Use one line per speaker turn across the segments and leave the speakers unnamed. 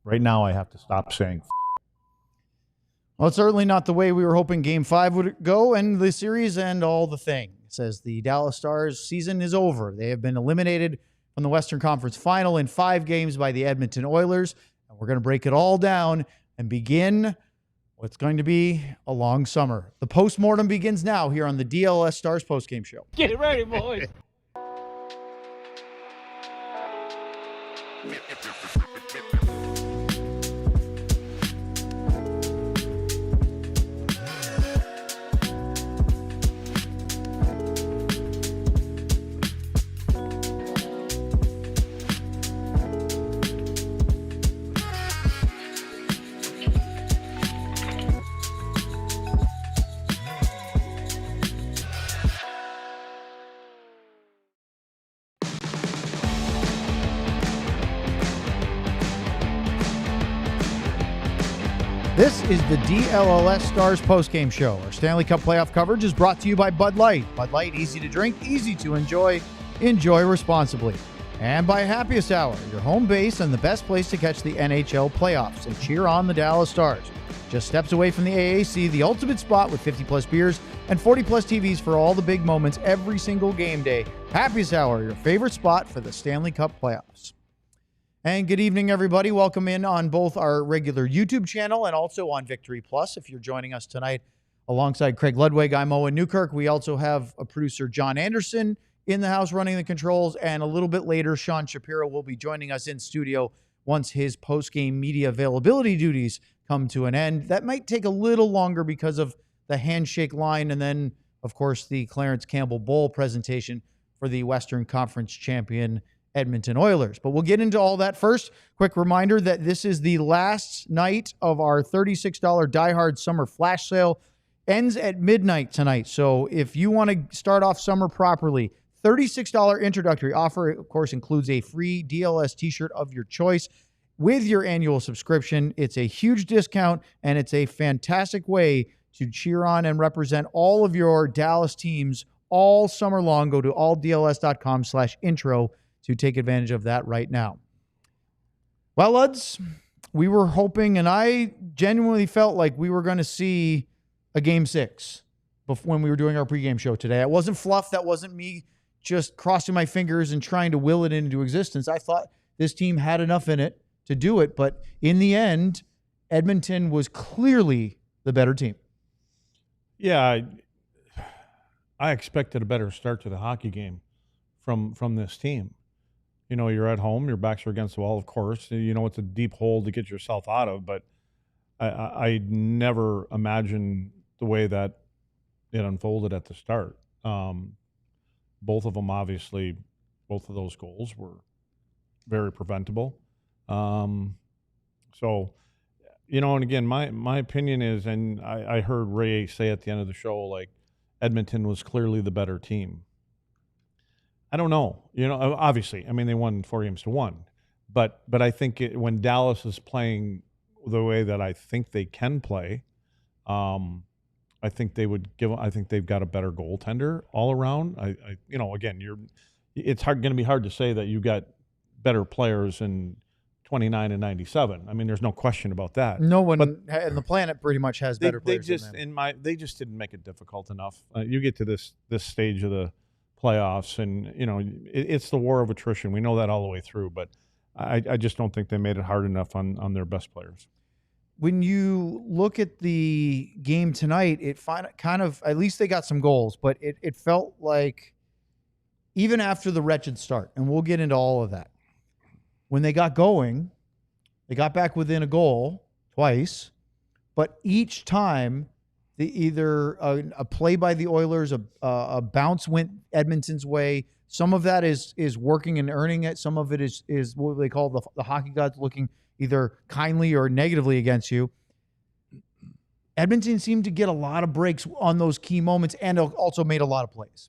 Right now, I have to stop saying.
Well, it's certainly not the way we were hoping Game 5 would go and the series and all the thing. It says the Dallas Stars season is over. They have been eliminated from the Western Conference Final in 5 games by the Edmonton Oilers. And we're going to break it all down and begin what's going to be a long summer. The postmortem begins now here on the DLLS Stars Post Game Show.
Get ready, boys.
This is the DLLS Stars Post-Game Show. Our Stanley Cup playoff coverage is brought to you by Bud Light. Bud Light, easy to drink, easy to enjoy. Enjoy responsibly. And by Happiest Hour, your home base and the best place to catch the NHL playoffs and cheer on the Dallas Stars. Just steps away from the AAC, the ultimate spot with 50-plus beers and 40-plus TVs for all the big moments every single game day. Happiest Hour, your favorite spot for the Stanley Cup playoffs. And good evening, everybody. Welcome in on both our regular YouTube channel and also on Victory Plus. If you're joining us tonight alongside Craig Ludwig, I'm Owen Newkirk. We also have a producer, John Andersen, in the house running the controls. And a little bit later, Sean Shapiro will be joining us in studio once his post-game media availability duties come to an end. That might take a little longer because of the handshake line and then, of course, the Clarence Campbell Bowl presentation for the Western Conference champion Edmonton Oilers. But we'll get into all that first. Quick reminder that this is the last night of our $36 Die Hard Summer Flash Sale. Ends at midnight tonight. So if you want to start off summer properly, $36 introductory offer, of course, includes a free DLS t-shirt of your choice with your annual subscription. It's a huge discount, and it's a fantastic way to cheer on and represent all of your Dallas teams all summer long. Go to alldls.com/intro to take advantage of that right now. Well, Luds, we were hoping, and I genuinely felt like we were going to see a Game 6 when we were doing our pregame show today. It wasn't fluff. That wasn't me just crossing my fingers and trying to will it into existence. I thought this team had enough in it to do it, but in the end, Edmonton was clearly the better team.
Yeah, I expected a better start to the hockey game from this team. You know, you're at home, your backs are against the wall, of course. You know, it's a deep hole to get yourself out of, but I never imagined the way that it unfolded at the start. Both of them, obviously, both of those goals were very preventable. So, you know, and again, my opinion is, and I heard Ray say at the end of the show, like, Edmonton was clearly the better team. I don't know. You know, obviously, I mean, they won 4-1, but I think when Dallas is playing the way that I think they can play, I think they would give. I think they've got a better goaltender all around. You know, again, it's going to be hard to say that you got better players in 29 and 97. I mean, there's no question about that.
No one in the planet pretty much has better players.
They just didn't make it difficult enough. You get to this stage of the playoffs, and you know it's the war of attrition. We know that all the way through, but I just don't think they made it hard enough on their best players.
When you look at the game tonight, it kind of, at least they got some goals, but it felt like even after the wretched start, and we'll get into all of that, when they got going, they got back within a goal twice, but each time either a play by the Oilers, a bounce went Edmonton's way. Some of that is working and earning it. Some of it is what they call the hockey gods looking either kindly or negatively against you. Edmonton seemed to get a lot of breaks on those key moments and also made a lot of plays.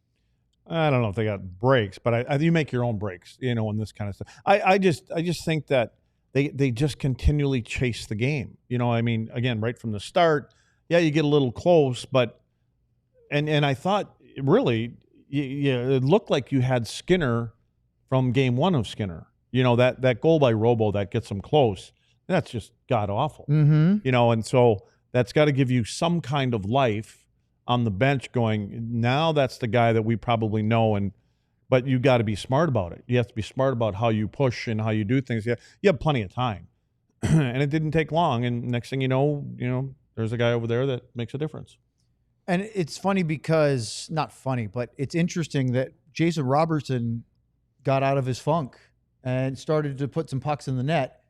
I don't know if they got breaks, but you make your own breaks, you know, and this kind of stuff. I just think that they just continually chase the game. You know, I mean, again, right from the start, yeah, you get a little close, but and I thought really, it looked like you had Skinner from game one of Skinner. You know, that goal by Robo that gets them close. That's just god awful.
Mm-hmm.
You know, and so that's got to give you some kind of life on the bench going, now that's the guy that we probably know, but you got to be smart about it. You have to be smart about how you push and how you do things. You have plenty of time. And it didn't take long, and next thing you know, there's a guy over there that makes a difference.
And it's funny because, not funny, but it's interesting that Jason Robertson got out of his funk and started to put some pucks in the net,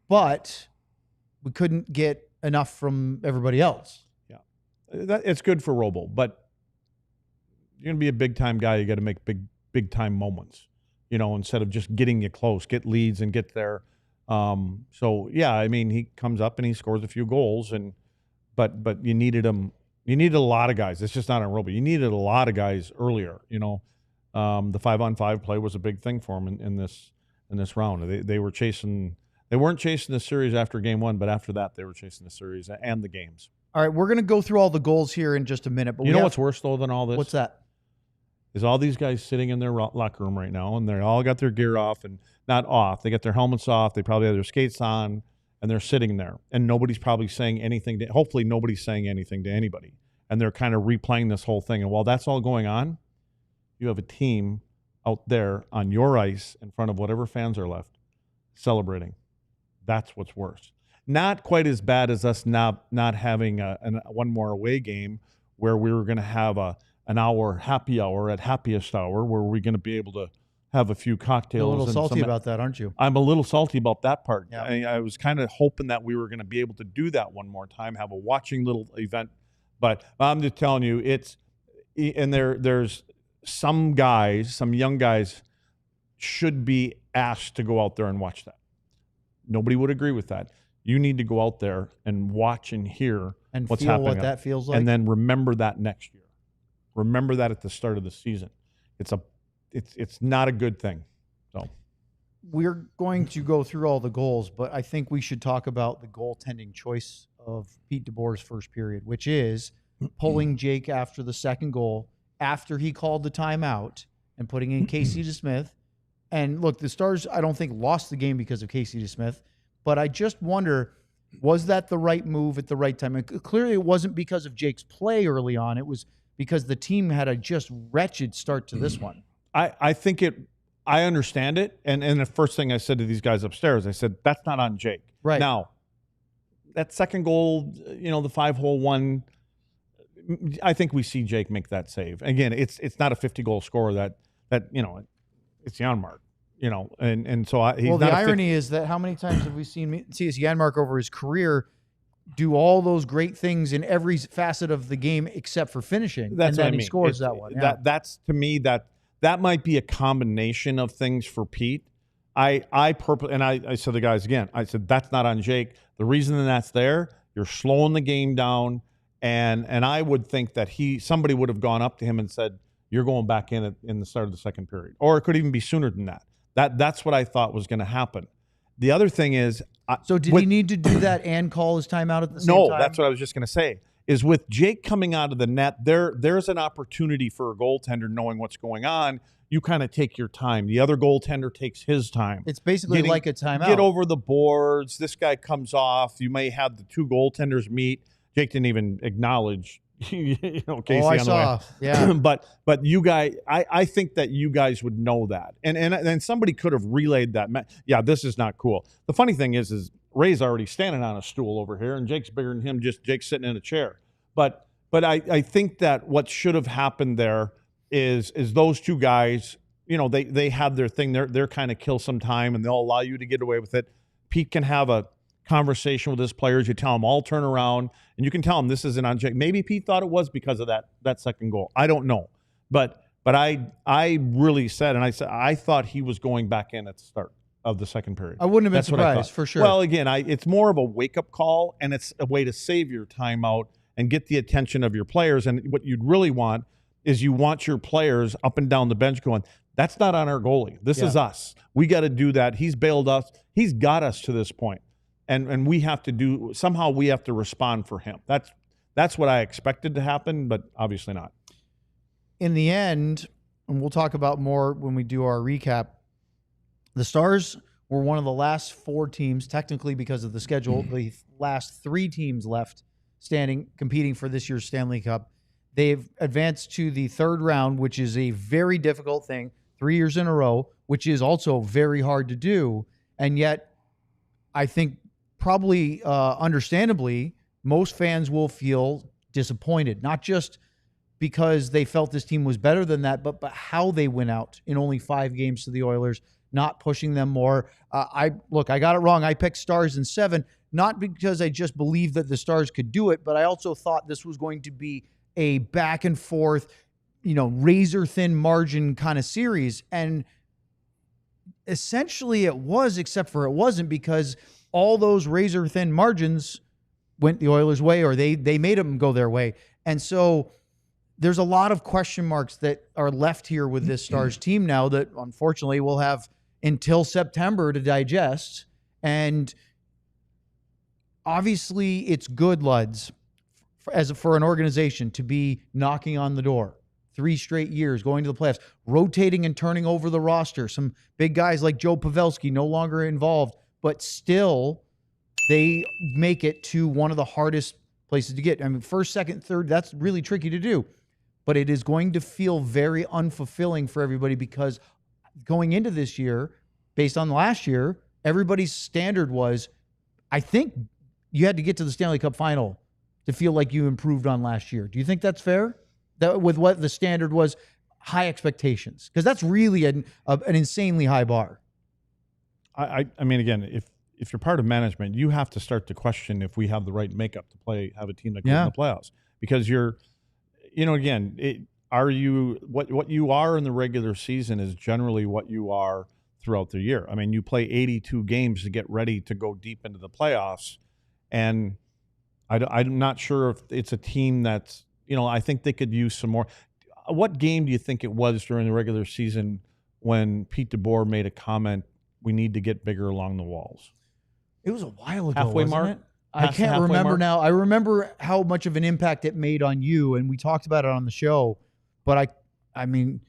but we couldn't get enough from everybody else.
Yeah, it's good for Robo, but you're going to be a big-time guy. You got to make big-time moments, instead of just getting you close, get leads and get there. So, yeah, I mean, he comes up and he scores a few goals, but you needed him. You needed a lot of guys. It's just not on Robo. You needed a lot of guys earlier, The 5-on-5 play was a big thing for him in this round. They were chasing. They weren't chasing the series after game one, but after that, they were chasing the series and the games.
All right, we're going to go through all the goals here in just a minute. But
what's worse, though, than all this?
What's that?
Is all these guys sitting in their locker room right now, and they all got their gear off, and not off. They got their helmets off. They probably have their skates on, and they're sitting there. And nobody's probably saying anything. Hopefully nobody's saying anything to anybody. And they're kind of replaying this whole thing. And while that's all going on, you have a team out there on your ice in front of whatever fans are left celebrating. That's what's worse. Not quite as bad as us not having one more away game where we were going to have an hour happy hour at happiest hour where we're going to be able to have a few cocktails.
You're a little salty about that, aren't you?
I'm a little salty about that part.
Yeah.
I was kind of hoping that we were going to be able to do that one more time, have a watching little event. But I'm just telling you, there's some guys, some young guys should be asked to go out there and watch that. Nobody would agree with that. You need to go out there and watch and hear
and
what's
feel
happening.
what that feels like.
And then remember that next year. Remember that at the start of the season. It's not a good thing. So
we're going to go through all the goals, but I think we should talk about the goaltending choice of Pete DeBoer's first period, which is pulling Jake after the second goal, after he called the timeout, and putting in Casey DeSmith. And look, the Stars, I don't think, lost the game because of Casey DeSmith, but I just wonder, was that the right move at the right time? And clearly it wasn't because of Jake's play early on. It was because the team had a just wretched start to this one.
I think I understand it. And the first thing I said to these guys upstairs, I said, that's not on Jake.
Right.
Now, that second goal, the 5-hole one, I think we see Jake make that save. Again, it's not a 50-goal scorer that it's Janmark, and so
the irony is that how many times have we seen C.S. Janmark over his career do all those great things in every facet of the game except for finishing?
That's
and then
what I mean.
He scores that one. Yeah.
That's to me that might be a combination of things for Pete. I said to the guys again, I said, that's not on Jake. The reason that's there, you're slowing the game down, and I would think that somebody would have gone up to him and said, you're going back in the start of the second period. Or it could even be sooner than that. That's what I thought was going to happen. The other thing is...
So did he need to do that and call his timeout at the same time?
No, that's what I was just going to say. Is with Jake coming out of the net, there's an opportunity for a goaltender knowing what's going on. You kind of take your time. The other goaltender takes his time.
It's basically like a timeout.
Get over the boards. This guy comes off. You may have the two goaltenders meet. Jake didn't even acknowledge Casey on the way.
Yeah.
but you guys, I think that you guys would know that. And somebody could have relayed that. Yeah, this is not cool. The funny thing is Ray's already standing on a stool over here, and Jake's bigger than him, just Jake's sitting in a chair. But I think that what should have happened there is those two guys, they have their thing. They're kind of kill some time, and they'll allow you to get away with it. Pete can have a conversation with his players. You tell them all turn around, and you can tell them this isn't on Jake. Maybe Pete thought it was because of that second goal. I don't know, but I really said, and I said I thought he was going back in at the start of the second period.
I wouldn't have been surprised for sure.
Well, again, it's more of a wake up call, and it's a way to save your timeout and get the attention of your players. And what you'd really want is you want your players up and down the bench going, that's not on our goalie. This is us. We got to do that. He's bailed us. He's got us to this point. And we have to somehow we have to respond for him. That's what I expected to happen, but obviously not.
In the end, and we'll talk about more when we do our recap, the Stars We're one of the last 4 teams, technically because of the schedule, the last 3 teams left standing, competing for this year's Stanley Cup. They've advanced to the 3rd round, which is a very difficult thing, 3 years in a row, which is also very hard to do. And yet, I think probably understandably, most fans will feel disappointed, not just because they felt this team was better than that, but how they went out in only 5 games to the Oilers, not pushing them more. I got it wrong. I picked Stars in 7, not because I just believed that the Stars could do it, but I also thought this was going to be a back and forth, razor thin margin kind of series. And essentially it was, except for it wasn't, because all those razor thin margins went the Oilers' way, or they made them go their way. And so there's a lot of question marks that are left here with this Stars team now that unfortunately we'll have until September to digest. And obviously it's good, Luds, for an organization to be knocking on the door 3 straight years, going to the playoffs, rotating and turning over the roster. Some big guys like Joe Pavelski no longer involved, but still they make it to one of the hardest places to get. I mean, 1st, 2nd, 3rd, that's really tricky to do. But it is going to feel very unfulfilling for everybody, because going into this year, based on last year, everybody's standard was, I think you had to get to the Stanley Cup final to feel like you improved on last year. Do you think that's fair? That with what the standard was, high expectations? Because that's really an insanely high bar.
I mean, again, if you're part of management, you have to start to question if we have the right makeup to have a team that goes in the playoffs. Because are you what you are in the regular season is generally what you are throughout the year. I mean, you play 82 games to get ready to go deep into the playoffs, and I'm not sure if it's a team that's, I think they could use some more. What game do you think it was during the regular season when Pete DeBoer made a comment, we need to get bigger along the walls?
It was a while ago,
halfway
wasn't
mark?
it? I can't remember now. I remember how much of an impact it made on you, and we talked about it on the show. But I mean,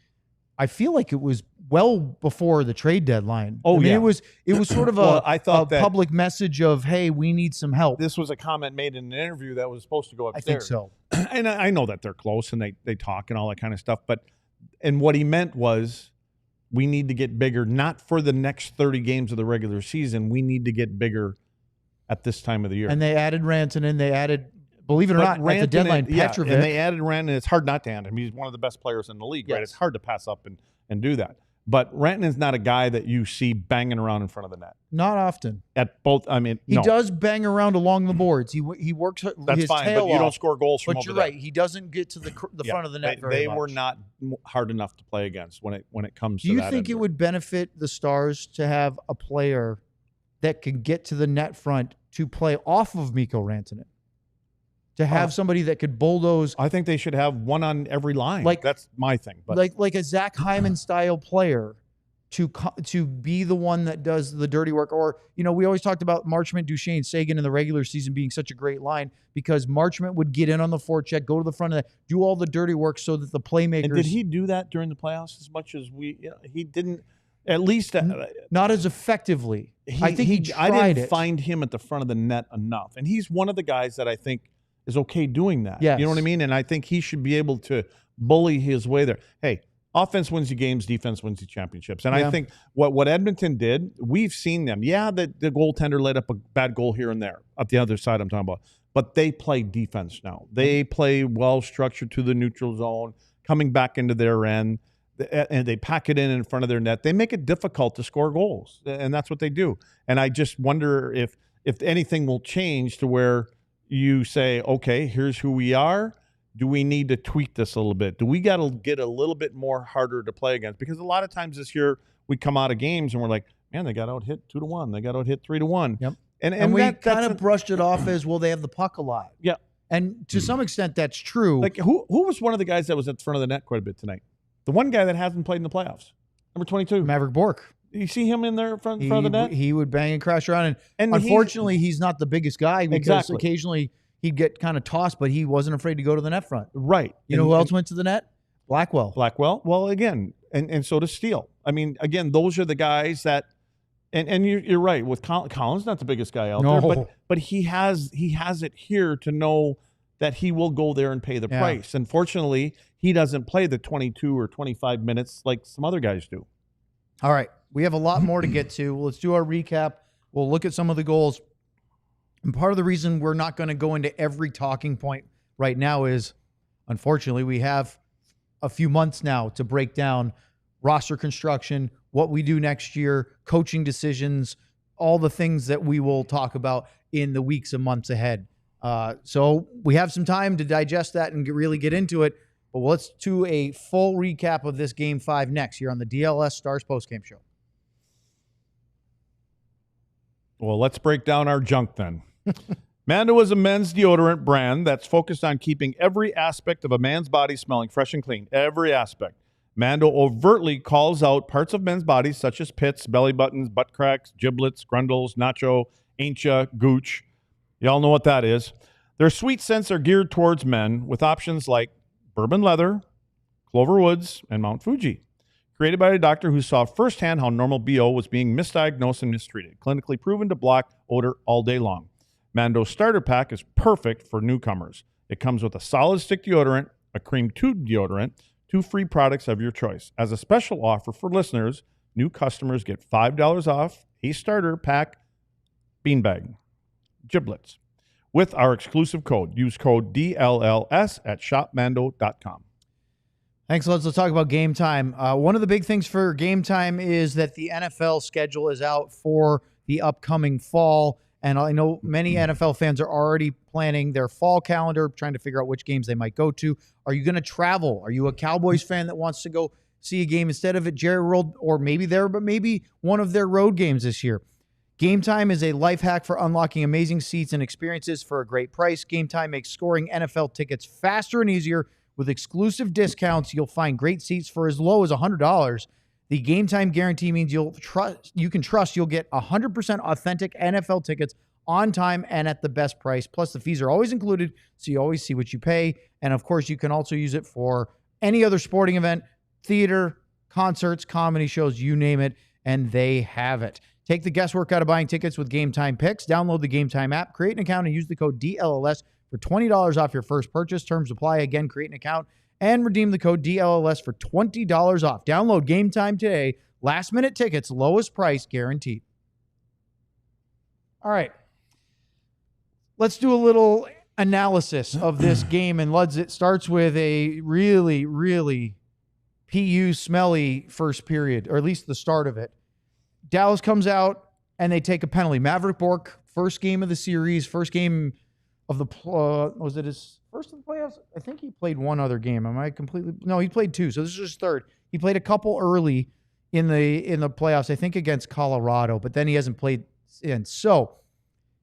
I feel like it was well before the trade deadline.
Oh,
it was sort of
I thought
a public message of, hey, we need some help.
This was a comment made in an interview that was supposed to go upstairs.
I think so.
And I know that they're close and they talk and all that kind of stuff. And what he meant was, we need to get bigger, not for the next 30 games of the regular season. We need to get bigger at this time of the year.
And they added Rantanen. They added, believe it or not, at the deadline, Petrovic.
And they added Rantanen. It's hard not to add him. He's one of the best players in the league, right? It's hard to pass up and do that. But Rantanen's not a guy that you see banging around in front of the net.
Not often.
At both, I mean,
he does bang around along the boards. He works
That's
his
fine,
tail
but you
off,
don't score goals from
But
over
you're
there.
right. He doesn't get to the front of the net very much.
They were not hard enough to play against when it comes to
that. Do
that.
you think it would benefit the Stars to have a player that could get to the net front to play off of Mikko Rantanen? To have somebody that could bulldoze.
I think they should have one on every line. That's my thing. But
like a Zach Hyman style player to be the one that does the dirty work. Or, we always talked about Marchment, Duchesne, Sagan in the regular season being such a great line, because Marchment would get in on the forecheck, go to the front of that, do all the dirty work so that the playmakers.
And did he do that during the playoffs as much as he didn't? At least
not as effectively. I think he tried
I didn't find him at the front of the net enough, and he's one of the guys that I think is okay doing that.
Yes.
You know what I mean? And I think he should be able to bully his way there. Hey, offense wins you games, defense wins you championships. And I think what Edmonton did, we've seen them. Yeah, the goaltender let up a bad goal here and there at the other side I'm talking about. But they play defense now. They play well structured to the neutral zone, coming back into their end, and they pack it in front of their net. They make it difficult to score goals, and that's what they do. And I just wonder if anything will change to where you say, okay, here's who we are. Do we need to tweak this a little bit? Do we got to get a little bit more harder to play against? Because a lot of times this year we come out of games and we're like, man, they got out hit 2-1. They got out hit 3-1.
Yep.
And
we kind of brushed it off as, well, they have the puck a lot.
Yeah.
And to some extent that's true.
Like who was one of the guys that was at the front of the net quite a bit tonight? The one guy that hasn't played in the playoffs. Number 22.
Maverick Bork.
You see him in there front of the net?
He would bang and crash around. And unfortunately, he's not the biggest guy, because occasionally he'd get kind of tossed, but he wasn't afraid to go to the net front.
Right.
You know who else went to the net? Blackwell.
Well, again, and so does Steele. I mean, again, those are the guys that And you're right. With Colin's not the biggest guy out there, but he has it here to know that he will go there and pay the price. Unfortunately, he doesn't play the 22 or 25 minutes like some other guys do.
All right. We have a lot more to get to. Let's do our recap. We'll look at some of the goals. And part of the reason we're not going to go into every talking point right now is, unfortunately, we have a few months now to break down roster construction, what we do next year, coaching decisions, all the things that we will talk about in the weeks and months ahead. So we have some time to digest that and really get into it. But let's do a full recap of this Game 5 next here on the DLLS Stars Post Game Show.
Well, let's break down our junk then. Mando is a men's deodorant brand that's focused on keeping every aspect of a man's body smelling fresh and clean. Every aspect. Mando overtly calls out parts of men's bodies such as pits, belly buttons, butt cracks, giblets, grundles, nacho, aincha, gooch. Y'all know what that is. Their sweet scents are geared towards men with options like bourbon leather, Clover Woods, and Mount Fuji. Created by a doctor who saw firsthand how normal BO was being misdiagnosed and mistreated. Clinically proven to block odor all day long. Mando's starter pack is perfect for newcomers. It comes with a solid stick deodorant, a cream tube deodorant, 2 free products of your choice. As a special offer for listeners, new customers get $5 off a starter pack beanbag, giblets, with our exclusive code. Use code DLLS at shopmando.com.
Thanks, Let's talk about Game Time. One of the big things for Game Time is that the NFL schedule is out for the upcoming fall. And I know many NFL fans are already planning their fall calendar, trying to figure out which games they might go to. Are you going to travel? Are you a Cowboys fan that wants to go see a game instead of at Jerry World, or maybe there, but maybe one of their road games this year? Game Time is a life hack for unlocking amazing seats and experiences for a great price. Game Time makes scoring NFL tickets faster and easier with exclusive discounts. You'll find great seats for as low as $100. The Game Time guarantee means you can trust you'll get 100% authentic NFL tickets on time and at the best price. Plus, the fees are always included, so you always see what you pay. And, of course, you can also use it for any other sporting event, theater, concerts, comedy shows, you name it, and they have it. Take the guesswork out of buying tickets with Game Time Picks. Download the Game Time app, create an account, and use the code DLLS for $20 off your first purchase. Terms apply. Again, create an account and redeem the code DLLS for $20 off. Download Game Time today. Last-minute tickets, lowest price guaranteed. All right. Let's do a little analysis of this game. And it starts with a really, really PU smelly first period, or at least the start of it. Dallas comes out, and they take a penalty. Maverick Bourque, first game of the series, first game of the was it his first of the playoffs? I think he played one other game. Am I completely? No, he played 2. So this is his third. He played a couple early in the playoffs, I think against Colorado, but then he hasn't played in. So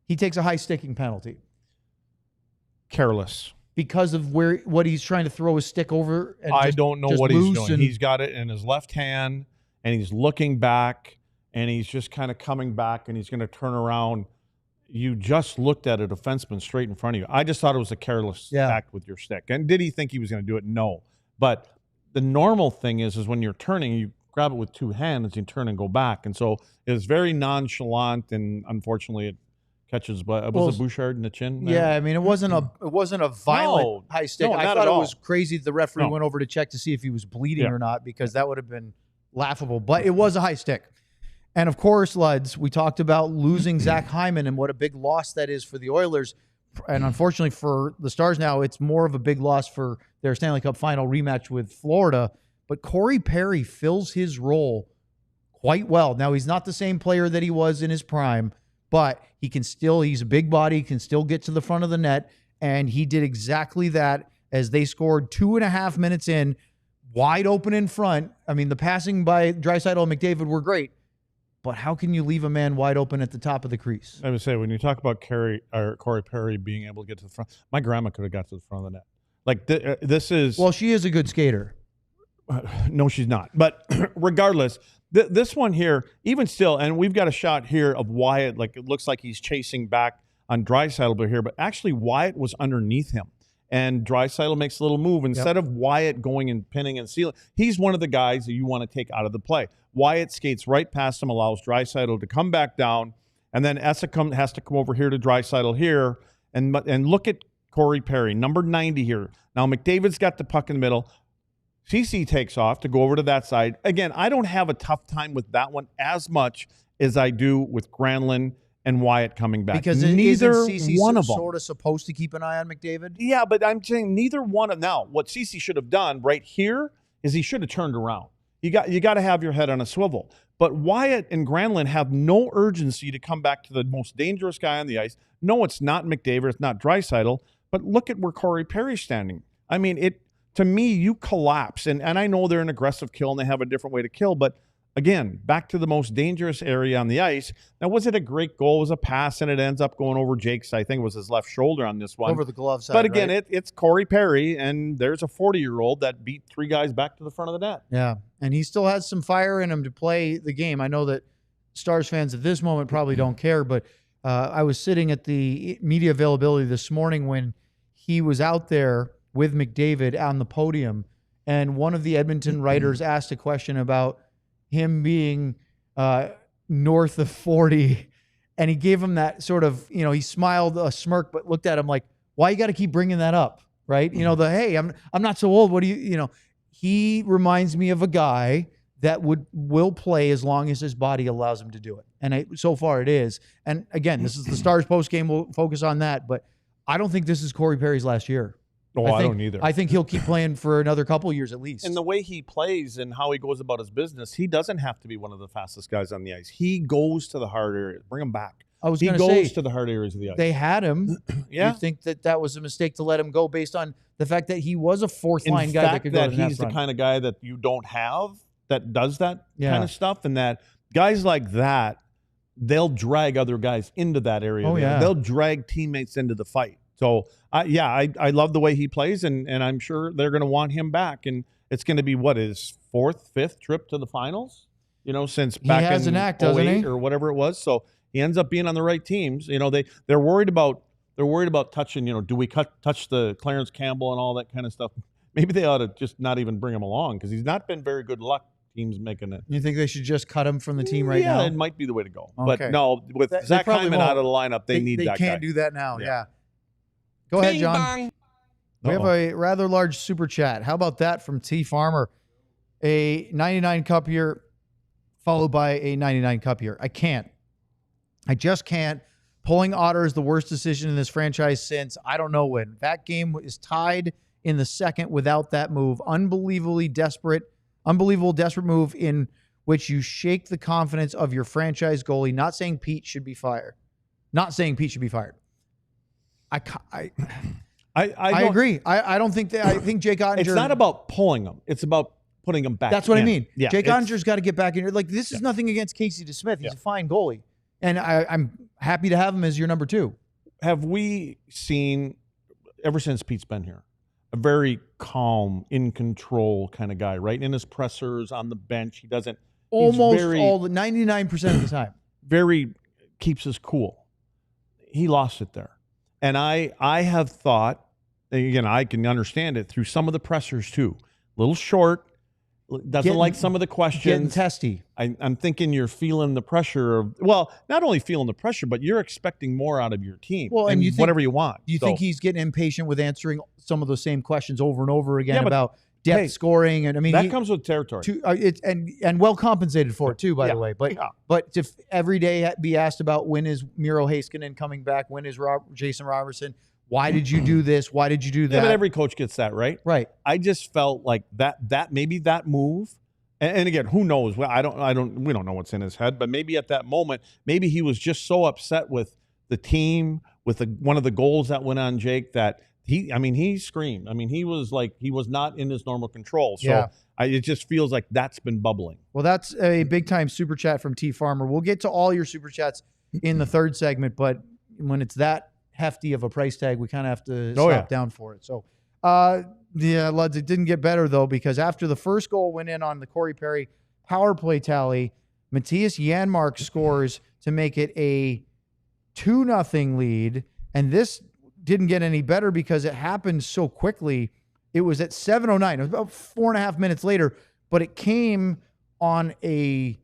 he takes a high sticking penalty.
Careless.
Because of what he's trying to throw his stick over. And
I don't know what he's doing. He's got it in his left hand, and he's looking back, and he's just kind of coming back, and he's going to turn around. You just looked at a defenseman straight in front of you. I just thought it was a careless act with your stick. And did he think he was going to do it? No. But the normal thing is when you're turning, you grab it with 2 hands, you turn and go back. And so it's very nonchalant, and unfortunately it catches. But was it Bouchard in the chin?
Yeah, I mean, it wasn't a violent high stick. I thought it was crazy that the referee went over to check to see if he was bleeding or not, because that would have been laughable. But it was a high stick. And, of course, Luds, we talked about losing Zach Hyman and what a big loss that is for the Oilers. And, unfortunately, for the Stars now, it's more of a big loss for their Stanley Cup final rematch with Florida. But Corey Perry fills his role quite well. Now, he's not the same player that he was in his prime, but he's a big body, can still get to the front of the net. And he did exactly that as they scored 2.5 minutes in, wide open in front. I mean, the passing by Draisaitl and McDavid were great. But how can you leave a man wide open at the top of the crease?
I would say, when you talk about Corey Perry being able to get to the front, my grandma could have got to the front of the net. Like, this is...
Well, she is a good skater.
No, she's not. But regardless, this one here, even still, and we've got a shot here of Wyatt, like it looks like he's chasing back on Draisaitl here, but actually Wyatt was underneath him. and Draisaitl makes a little move instead of Wyatt going and pinning and sealing. He's one of the guys that you want to take out of the play. Wyatt skates right past him, allows Draisaitl to come back down, and then Essa has to come over here to Draisaitl here, and look at Corey Perry, number 90 here. Now McDavid's got the puck in the middle. CC takes off to go over to that side. Again, I don't have a tough time with that one as much as I do with Granlund and Wyatt coming back.
Because
neither
CC
one of them
sort of supposed to keep an eye on McDavid?
Yeah, but I'm saying neither one of now. What CC should have done right here is he should have turned around. You got to have your head on a swivel. But Wyatt and Granlund have no urgency to come back to the most dangerous guy on the ice. No, it's not McDavid. It's not Draisaitl. But look at where Corey Perry's standing. I mean, to me, you collapse. And I know they're an aggressive kill and they have a different way to kill. But again, back to the most dangerous area on the ice. Now, was it a great goal? It was a pass, and it ends up going over Jake's, I think it was his left shoulder on this one.
Over the glove side,
But again,
right?
it's Corey Perry, and there's a 40-year-old that beat 3 guys back to the front of the net.
Yeah, and he still has some fire in him to play the game. I know that Stars fans at this moment probably don't care, but I was sitting at the media availability this morning when he was out there with McDavid on the podium, and one of the Edmonton writers asked a question about him being north of 40, and he gave him that sort of, he smiled a smirk, but looked at him like, why you got to keep bringing that up, right? Hey, I'm not so old. What do you, he reminds me of a guy that will play as long as his body allows him to do it. And so far it is. And again, this is the Stars post game. We'll focus on that, but I don't think this is Corey Perry's last year.
Oh, I don't either.
I think he'll keep playing for another couple years at least.
And the way he plays and how he goes about his business, he doesn't have to be one of the fastest guys on the ice. He goes to the hard areas. Bring him back. He goes to the hard areas of the ice.
They had him.
Yeah.
You think that was a mistake to let him go based on the fact that he was a fourth-line guy that could go to the net
he's
front.
the kind of guy that you don't have that does that kind of stuff, and that guys like that, they'll drag other guys into that area.
Oh, yeah.
They'll drag teammates into the fight. So, I love the way he plays, and I'm sure they're going to want him back. And it's going to be, his 4th, 5th trip to the finals, since back in 2008 or whatever it was. So he ends up being on the right teams. They're worried about touching, do we touch the Clarence Campbell and all that kind of stuff? Maybe they ought to just not even bring him along, because he's not been very good luck. Teams making it.
You think they should just cut him from the team right now?
Yeah, it might be the way to go.
Okay.
But no, with Zach Hyman out of the lineup, they need that guy.
They can't do that now. Yeah. Go ahead, John. We have a rather large super chat. How about that from T Farmer? A 99 cup year followed by a 99 cup year. I just can't. Pulling Otter is the worst decision in this franchise since I don't know when. That game is tied in the second without that move. Unbelievable desperate move in which you shake the confidence of your franchise goalie. Not saying Pete should be fired. I agree. I don't think that. I think Jake Oettinger.
It's not about pulling him. It's about putting him back.
That's what I mean.
Yeah,
Jake Ottinger's got to get back in. Like, this is nothing against Casey DeSmith. He's a fine goalie, and I'm happy to have him as your number 2.
Have we seen, ever since Pete's been here, a very calm, in control kind of guy, right? In his pressers, on the bench, he doesn't.
Almost all the 99% of the time.
Very keeps his cool. He lost it there. And I have thought, again, I can understand it through some of the pressers too. A little short, doesn't like some of the questions.
Getting testy.
I'm thinking you're feeling the pressure of, not only feeling the pressure, but you're expecting more out of your team.
Well, and you think,
whatever you want.
You think he's getting impatient with answering some of those same questions over and over again about depth scoring? And I mean,
that comes with territory.
And well compensated for it too, by the way. But to every day be asked about, when is Miro Heiskanen coming back? When is Jason Robertson? Why did you do this? Why did you do that?
Yeah, but every coach gets that, right?
Right.
I just felt like that maybe that move, and again, who knows? Well, we don't know what's in his head, but maybe at that moment, maybe he was just so upset with the team, with one of the goals that went on Jake, that he screamed. I mean, he was not in his normal control. So it just feels like that's been bubbling. Well,
that's a big time super chat from T Farmer. We'll get to all your super chats in the third segment, but when it's that hefty of a price tag, we kind of have to stop down for it. So, Luds, it didn't get better though, because after the first goal went in on the Corey Perry power play tally, Matthias Janmark scores to make it a 2-0 lead, and this didn't get any better because it happened so quickly. It was at 7:09. It was about 4.5 minutes later, but it came on a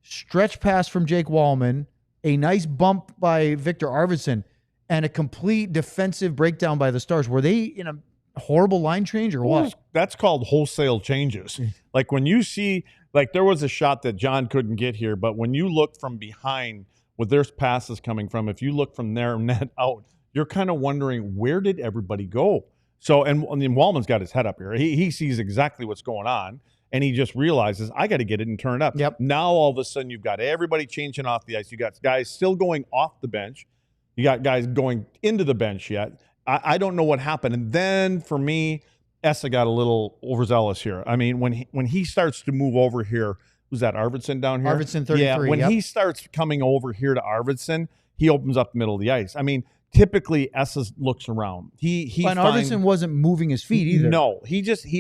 stretch pass from Jake Wallman, a nice bump by Victor Arvidsson, and a complete defensive breakdown by the Stars. Were they in a horrible line change or what?
That's called wholesale changes. Like when you see, like there was a shot that John couldn't get here, but when you look from behind where there's passes coming from, if you look from their net out, you're kind of wondering, where did everybody go? So, and Wallman's got his head up here. He sees exactly what's going on, and he just realizes, I got to get it and turn it up.
Yep.
Now, all of a sudden, you've got everybody changing off the ice. You got guys still going off the bench. You got guys going into the bench yet. I don't know what happened. And then, for me, Essa got a little overzealous here. I mean, when he starts to move over here, who's that, Arvidsson down here?
Arvidsson, 33.
Yeah, when he starts coming over here to Arvidsson, he opens up the middle of the ice. I mean, typically Essa looks around.
And Arvidsson wasn't moving his feet either.
No,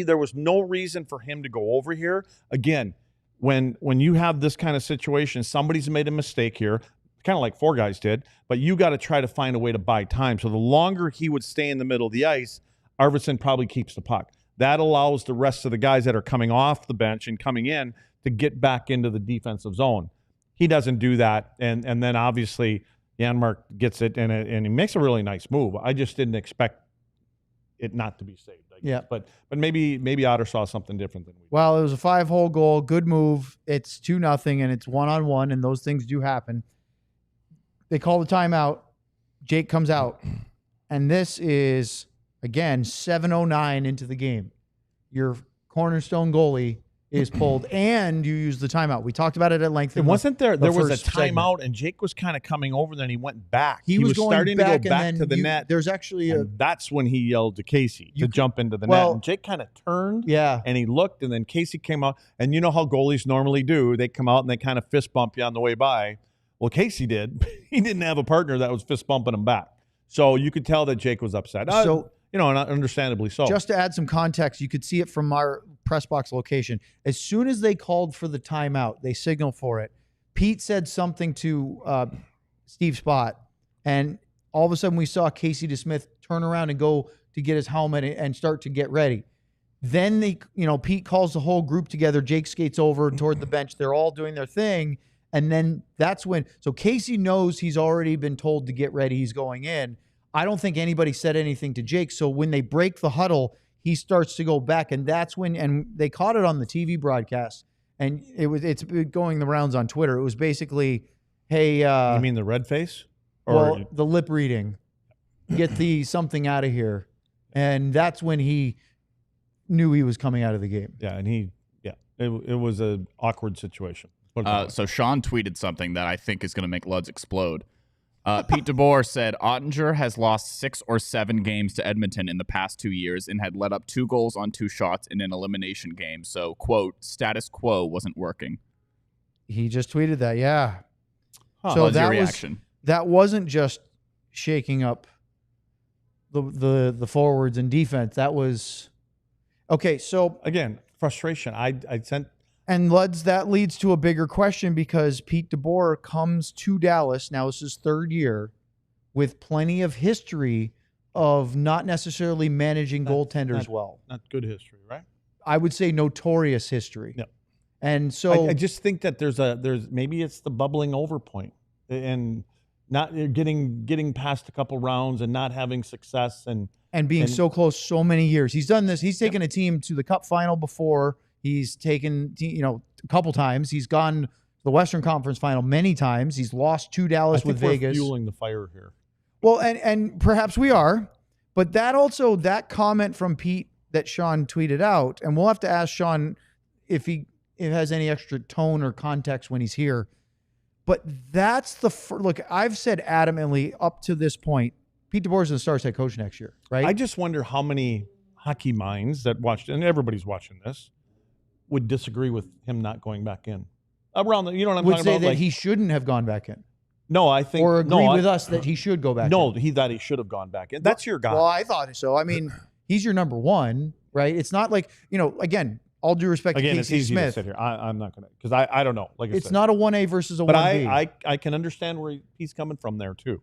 there was no reason for him to go over here. Again, when you have this kind of situation, somebody's made a mistake here, kind of like four guys did, but you got to try to find a way to buy time. So the longer he would stay in the middle of the ice, Arvidsson probably keeps the puck. That allows the rest of the guys that are coming off the bench and coming in to get back into the defensive zone. He doesn't do that, and then obviously Janmark gets it, and he makes a really nice move. I just didn't expect it not to be saved.
Yeah,
but maybe Otter saw something different than we did.
Well, it was a 5-hole goal, good move. It's 2-0, and it's 1-on-1, and those things do happen. They call the timeout. Jake comes out, and this is, again, 7:09 into the game. Your cornerstone goalie is pulled, and you use the timeout. We talked about it at length.
It wasn't there. There was a
first segment.
timeout, and Jake was kind of coming over, then he went back.
He was
starting to go back to the net.
There's actually
and that's when he yelled to Casey to jump into the net. And Jake kind of turned, and he looked, and then Casey came out. And you know how goalies normally do. They come out, and they kind of fist bump you on the way by. Well, Casey did. He didn't have a partner that was fist bumping him back. So you could tell that Jake was upset. And understandably so.
Just to add some context, you could see it from our press box location. As soon as they called for the timeout, they signaled for it. Pete said something to Steve Spott, and all of a sudden we saw Casey DeSmith turn around and go to get his helmet and start to get ready. Then Pete calls the whole group together. Jake skates over toward the bench. They're all doing their thing. And then that's when, so Casey knows he's already been told to get ready. He's going in. I don't think anybody said anything to Jake. So when they break the huddle, he starts to go back. And that's when, and they caught it on the TV broadcast. And it's going the rounds on Twitter. It was basically, hey.
You mean the red face?
Or the lip reading. Get the something out of here. And that's when he knew he was coming out of the game.
Yeah, and it was an awkward situation.
So Sean tweeted something that I think is going to make Luds explode. Pete DeBoer said Oettinger has lost 6 or 7 games to Edmonton in the past 2 years and had let up 2 goals on 2 shots in an elimination game. So, quote, status quo wasn't working.
He just tweeted that, yeah.
Huh. So that reaction?
That wasn't just shaking up the forwards and defense. That was okay. So
again, frustration. I sent.
And Luds, that leads to a bigger question because Pete DeBoer comes to Dallas, now it's his 3rd year, with plenty of history of not necessarily managing goaltenders well.
Not good history, right?
I would say notorious history.
Yep.
And so
I just think that there's maybe it's the bubbling over point and not getting past a couple rounds and not having success and
being so close so many years. He's done this. He's taken a team to the Cup final before. He's taken, a couple times. He's gone to the Western Conference final many times. He's lost to Dallas with Vegas.
We're fueling the fire here.
Well, and perhaps we are, but that comment from Pete that Sean tweeted out, and we'll have to ask Sean if it has any extra tone or context when he's here. But that's look. I've said adamantly up to this point, Pete DeBoer is the Stars head coach next year, right?
I just wonder how many hockey minds that watched, and everybody's watching this, would disagree with him not going back in. Around you know what I'm
talking
about?
Would say that he shouldn't have gone back in.
No, I think.
Or agree with us that he should go back in.
No, he thought he should have gone back in. That's your guy.
Well, I thought so. I mean, he's your number one, right? It's not like, again, all due respect to Casey
it's easy
Smith.
to sit here. I'm not going to, because I don't know. Like I
it's
said.
not a 1A versus a 1B.
But I can understand where he's coming from there too.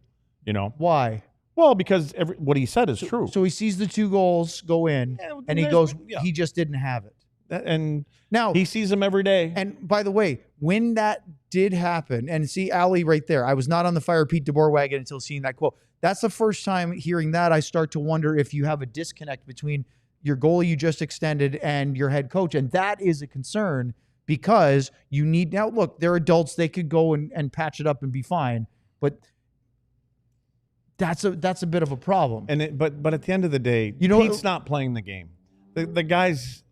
Why?
Well, because what he said is true.
So he sees the 2 goals go in,
Yeah,
and he goes, he just didn't have it.
And
now
he sees them every day.
And by the way, when that did happen, and see Allie right there, I was not on the Fire Pete DeBoer wagon until seeing that quote. That's the first time hearing that I start to wonder if you have a disconnect between your goalie you just extended and your head coach. And that is a concern because you need, now look, they're adults. They could go and patch it up and be fine. But that's a bit of a problem.
And but at the end of the day, Pete's not playing the game. The guys,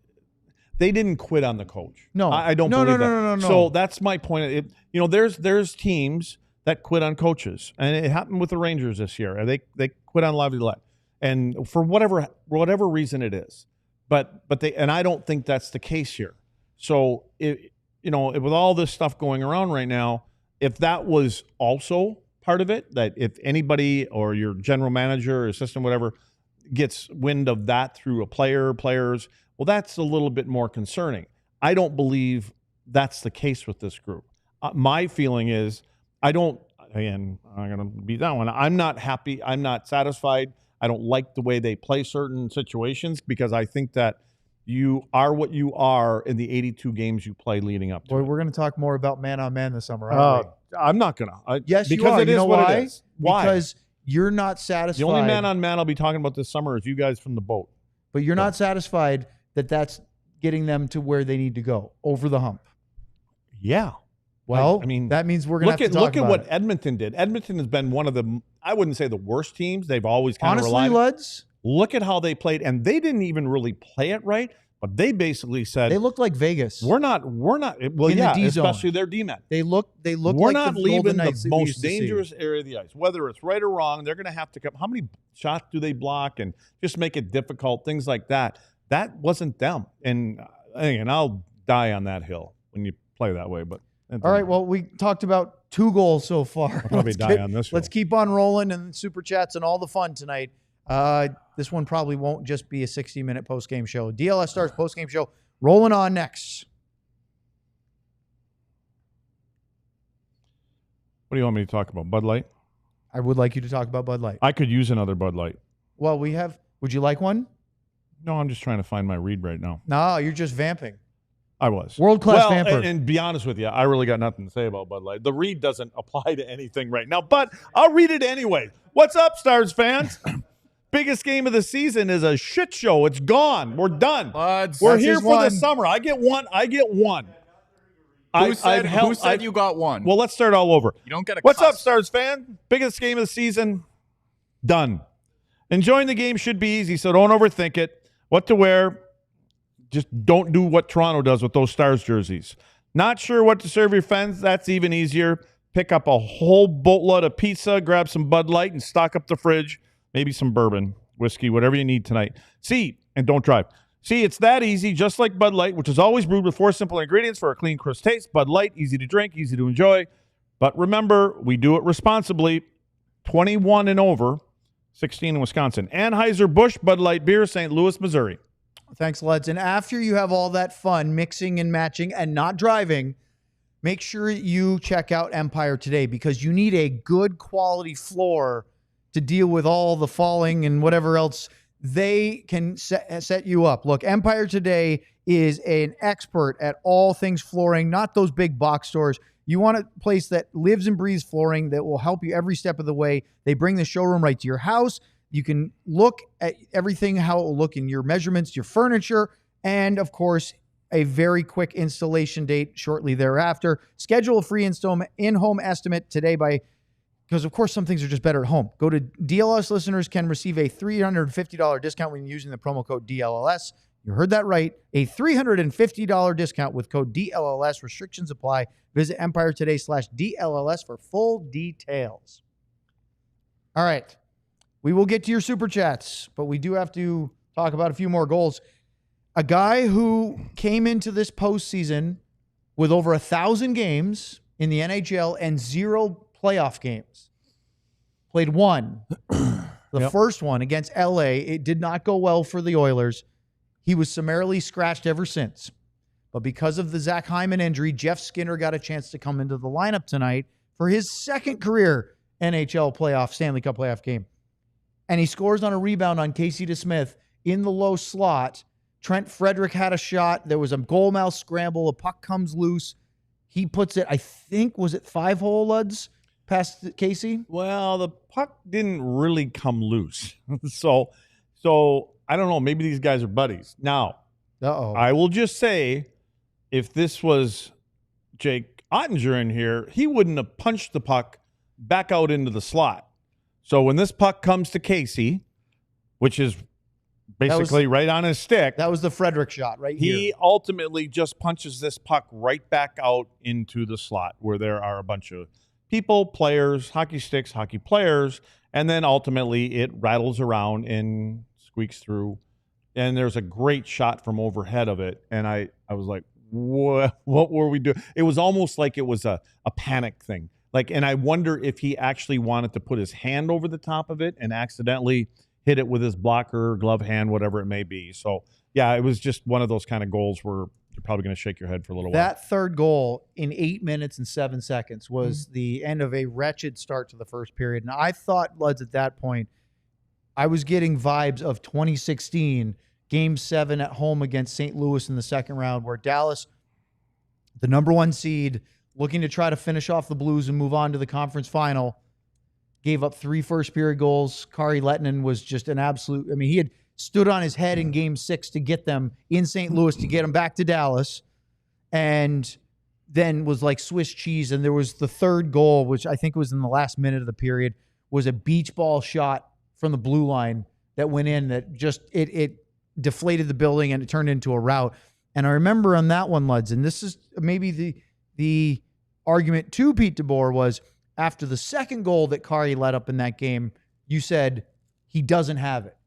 they didn't quit on the coach.
No,
I don't believe that.
No.
So that's my point. There's teams that quit on coaches, and it happened with the Rangers this year. They quit on Laviolette, and for whatever reason it is, but I don't think that's the case here. So with all this stuff going around right now, if that was also part of it, that if anybody or your general manager or assistant, whatever, gets wind of that through players, well, that's a little bit more concerning. I don't believe that's the case with this group. My feeling is I'm going to be that one. I'm not happy. I'm not satisfied. I don't like the way they play certain situations because I think that you are what you are in the 82 games you play leading up to it.
We're going to talk more about man-on-man this summer, aren't we?
I'm not going to.
Yes,
because
you are.
it is what it is. Why?
Because you're not satisfied.
The only man-on-man I'll be talking about this summer is you guys from the boat.
But you're not satisfied that that's getting them to where they need to go, over the hump.
Yeah.
Well, that means we're going to have to talk about
what Edmonton did. Edmonton has been one of the, I wouldn't say the worst teams. They've always kind of relied.
Honestly, Luds,
look at how they played, and they didn't even really play it right. But they basically said
they looked like Vegas.
We're not. Well,
in
yeah,
the D-zone.
especially their D-men.
They look.
We're
like
not
the
leaving
Knights
the
that we
most
used to see.
dangerous area of the ice. Whether it's right or wrong, they're going to have to come. How many shots do they block and just make it difficult? Things like that. That wasn't them. And I'll die on that hill when you play that way. But
all right. Well, we talked about 2 goals so far.
I'll probably die on this.
Let's keep on rolling and super chats and all the fun tonight. This one probably won't just be a 60-minute post-game show. DLS Stars post-game show rolling on next.
What do you want me to talk about? Bud Light?
I would like you to talk about Bud Light.
I could use another Bud Light.
Well, we have. Would you like one?
No, I'm just trying to find my read right now.
No, you're just vamping.
I was.
World-class vamper.
And be honest with you, I really got nothing to say about Bud Light. The read doesn't apply to anything right now, but I'll read it anyway. What's up, Stars fans? Biggest game of the season is a shit show. It's gone. We're done. We're here for the summer. I get one.
Who said you got one?
Well, let's start all over.
You don't get a
What's
cuss.
up, Stars fan? Biggest game of the season. Done. Enjoying the game should be easy, so don't overthink it. What to wear. Just don't do what Toronto does with those Stars jerseys. Not sure what to serve your fans? That's even easier. Pick up a whole boatload of pizza, grab some Bud Light, and stock up the fridge. Maybe some bourbon, whiskey, whatever you need tonight. See, and don't drive. See, it's that easy, just like Bud Light, which is always brewed with 4 simple ingredients for a clean, crisp taste. Bud Light, easy to drink, easy to enjoy. But remember, we do it responsibly. 21 and over, 16 in Wisconsin. Anheuser-Busch Bud Light Beer, St. Louis, Missouri.
Thanks, Leds. And after you have all that fun mixing and matching and not driving, make sure you check out Empire today because you need a good quality floor to deal with all the falling and whatever else. They can set you up. Look, Empire today is an expert at all things flooring, not those big box stores. You want a place that lives and breathes flooring that will help you every step of the way. They bring the showroom right to your house. You can look at everything, how it will look in your measurements, your furniture, and, of course, a very quick installation date shortly thereafter. Schedule a free in-home estimate today because, of course, some things are just better at home. Go to DLS listeners can receive a $350 discount when using the promo code DLLS. You heard that right. A $350 discount with code DLLS. Restrictions apply. Visit EmpireToday/DLLS for full details. All right. We will get to your super chats, but we do have to talk about a few more goals. A guy who came into this postseason with over 1,000 games in the NHL and 0 playoff games. Played 1. The first one against LA. It did not go well for the Oilers. He was summarily scratched ever since. But because of the Zach Hyman injury, Jeff Skinner got a chance to come into the lineup tonight for his second career NHL playoff, Stanley Cup playoff game. and he scores on a rebound on Casey DeSmith in the low slot. Trent Frederick had a shot. There was a goal mouth scramble. A puck comes loose. He puts it, I think, was it 5-hole, Luds, past Casey?
Well, the puck didn't really come loose. So I don't know. Maybe these guys are buddies. Now, I will just say, if this was Jake Oettinger in here, he wouldn't have punched the puck back out into the slot. So when this puck comes to Casey, which is basically right on his stick.
That was the Frederick shot right here.
He ultimately just punches this puck right back out into the slot where there are a bunch of people, players, hockey sticks, hockey players, and then ultimately it rattles around and squeaks through. And there's a great shot from overhead of it. And I was like, what were we doing? It was almost like it was a panic thing. And I wonder if he actually wanted to put his hand over the top of it and accidentally hit it with his blocker, glove hand, whatever it may be. So, yeah, it was just one of those kind of goals where you're probably going to shake your head for a little while.
That third goal in 8 minutes and 7 seconds was the end of a wretched start to the first period. And I thought, Luds, at that point, I was getting vibes of 2016, Game 7 at home against St. Louis in the second round, where Dallas, the number 1 seed, looking to try to finish off the Blues and move on to the conference final, gave up 3 first-period goals. Kari Lehtinen was just an absolute – I mean, he had stood on his head in Game 6 to get them in St. Louis to get them back to Dallas, and then was like Swiss cheese. And there was the third goal, which I think was in the last minute of the period, was a beach ball shot from the blue line that went in that just – it deflated the building and it turned into a rout. And I remember on that one, Luds, and this is maybe the argument to Pete DeBoer was – after the second goal that Kari let up in that game, you said he doesn't have it.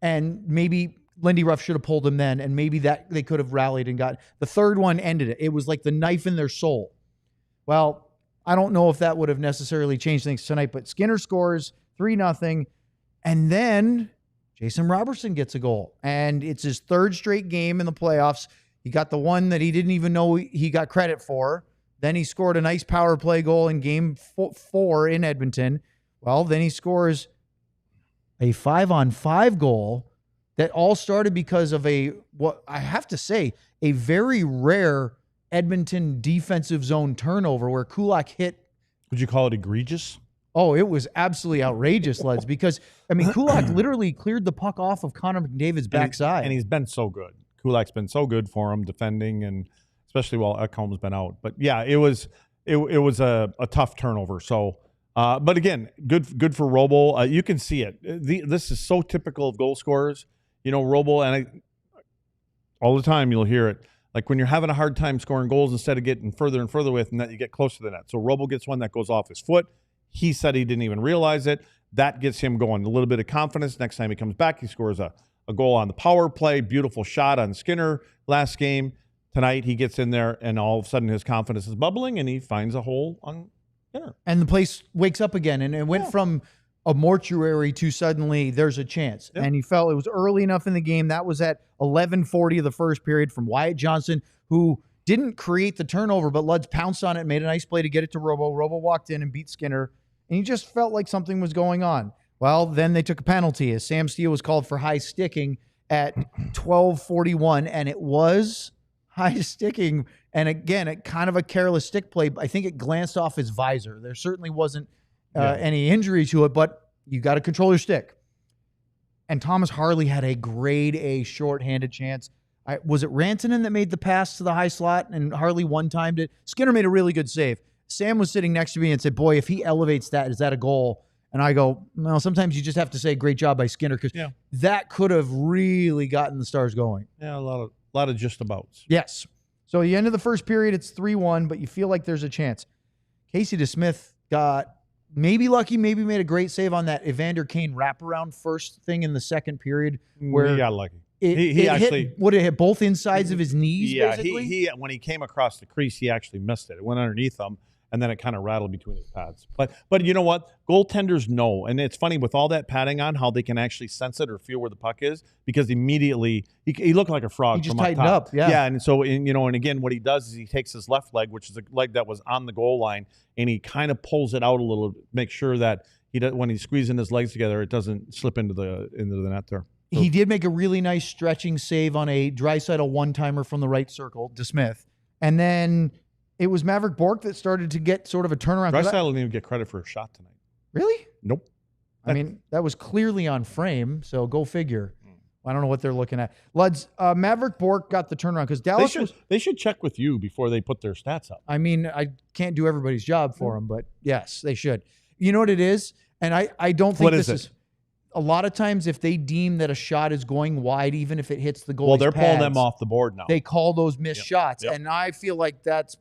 And maybe Lindy Ruff should have pulled him then, and maybe that they could have rallied and got the third one ended it. It was like the knife in their soul. Well, I don't know if that would have necessarily changed things tonight, but Skinner scores 3-0, and then Jason Robertson gets a goal. And it's his third straight game in the playoffs. He got the one that he didn't even know he got credit for. Then he scored a nice power play goal in Game 4 in Edmonton. Well, then he scores a 5-on-5 goal that all started because of what I have to say, a very rare Edmonton defensive zone turnover where Kulak hit.
Would you call it egregious?
Oh, it was absolutely outrageous, Leds, because, I mean, Kulak literally cleared the puck off of Connor McDavid's backside.
And he's been so good. Kulak's been so good for him defending, and especially while Ekholm's been out. But yeah, it was a tough turnover. So, but again, good for Robo. You can see it. This is so typical of goal scorers. You know, Robo, and all the time you'll hear it. Like when you're having a hard time scoring goals, instead of getting further and further with net, you get closer to the net. So Robo gets one that goes off his foot. He said he didn't even realize it. That gets him going. A little bit of confidence. Next time he comes back, he scores a goal on the power play. Beautiful shot on Skinner last game. Tonight, he gets in there, and all of a sudden his confidence is bubbling, and he finds a hole on Skinner.
And the place wakes up again, and it went from a mortuary to suddenly there's a chance. Yep. And he felt it was early enough in the game. That was at 11:40 of the first period from Wyatt Johnson, who didn't create the turnover, but Luds pounced on it and made a nice play to get it to Robo. Robo walked in and beat Skinner, and he just felt like something was going on. Well, then they took a penalty as Sam Steele was called for high sticking at 12:41, and it was high sticking, and again, kind of a careless stick play. I think it glanced off his visor. There certainly wasn't any injury to it, but you got to control your stick. And Thomas Harley had a grade A shorthanded chance. Was it Rantanen that made the pass to the high slot, and Harley one-timed it? Skinner made a really good save. Sam was sitting next to me and said, boy, if he elevates that, is that a goal? And I go, well, sometimes you just have to say great job by Skinner, because that could have really gotten the Stars going.
Yeah, a lot of just abouts.
Yes. So the end of the first period, it's 3-1, but you feel like there's a chance. Casey DeSmith got maybe lucky, maybe made a great save on that Evander Kane wraparound first thing in the second period. Where
he got lucky.
He actually would have hit both insides of his knees.
Yeah,
basically?
he when he came across the crease, he actually missed it. It went underneath him, and then it kind of rattled between his pads. But you know what? Goaltenders know, and it's funny with all that padding on, how they can actually sense it or feel where the puck is, because immediately he looked like a frog.
He just
from
tightened
up.
Yeah.
And so and again, what he does is he takes his left leg, which is a leg that was on the goal line, and he kind of pulls it out a little, make sure that when he's squeezing his legs together, it doesn't slip into the net there. So,
he did make a really nice stretching save on a Draisaitl one-timer from the right circle, DeSmith. And then it was Maverick Bourque that started to get sort of a turnaround.
Draisaitl didn't even get credit for a shot tonight.
Really?
Nope.
I mean, that was clearly on frame, so go figure. I don't know what they're looking at. Luds, Maverick Bourque got the turnaround because Dallas
they should check with you before they put their stats up.
I mean, I can't do everybody's job for them, but yes, they should. You know what it is? And I don't think this is a lot of times if they deem that a shot is going wide, even if it hits the goalie's
well, they're
pads,
pulling them off the board now.
They call those missed shots, and I feel like that's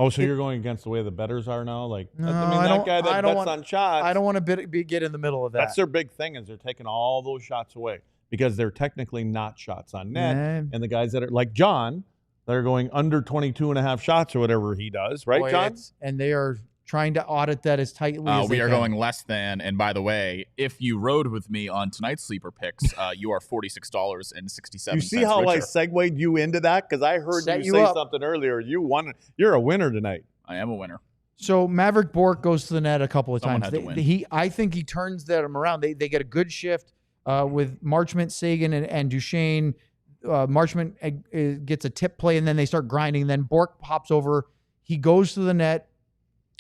so you're going against the way the bettors are now? Like,
no,
that guy that bets on shots.
I don't want to get in the middle of that.
That's their big thing is they're taking all those shots away because they're technically not shots on net. And the guys that are like John, that are going under 22.5 shots or whatever he does, right, John?
And they are trying to audit that as tightly as
we
they
are
can.
going less than. And by the way, if you rode with me on tonight's sleeper picks, you are $46.67.
You see how I segued you into that? Because I heard you say something earlier. You won. You're a winner tonight.
I am a winner.
So Maverick Bourque goes to the net a couple of
Someone
times.
had to win.
I think he turns them around. They get a good shift with Marchment, Sagan, and Duchesne. Marchment gets a tip play, and then they start grinding. Then Bourque pops over. He goes to the net.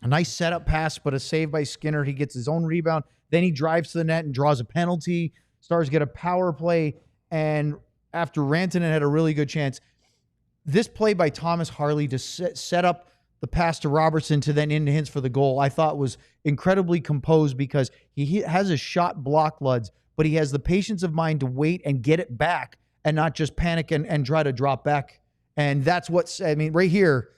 A nice setup pass, but a save by Skinner. He gets his own rebound. Then he drives to the net and draws a penalty. Stars get a power play. And after Rantanen had a really good chance, this play by Thomas Harley to set up the pass to Robertson to then into Hintz for the goal, I thought was incredibly composed because he has a shot block, Luds, but he has the patience of mind to wait and get it back and not just panic and try to drop back. And that's right here.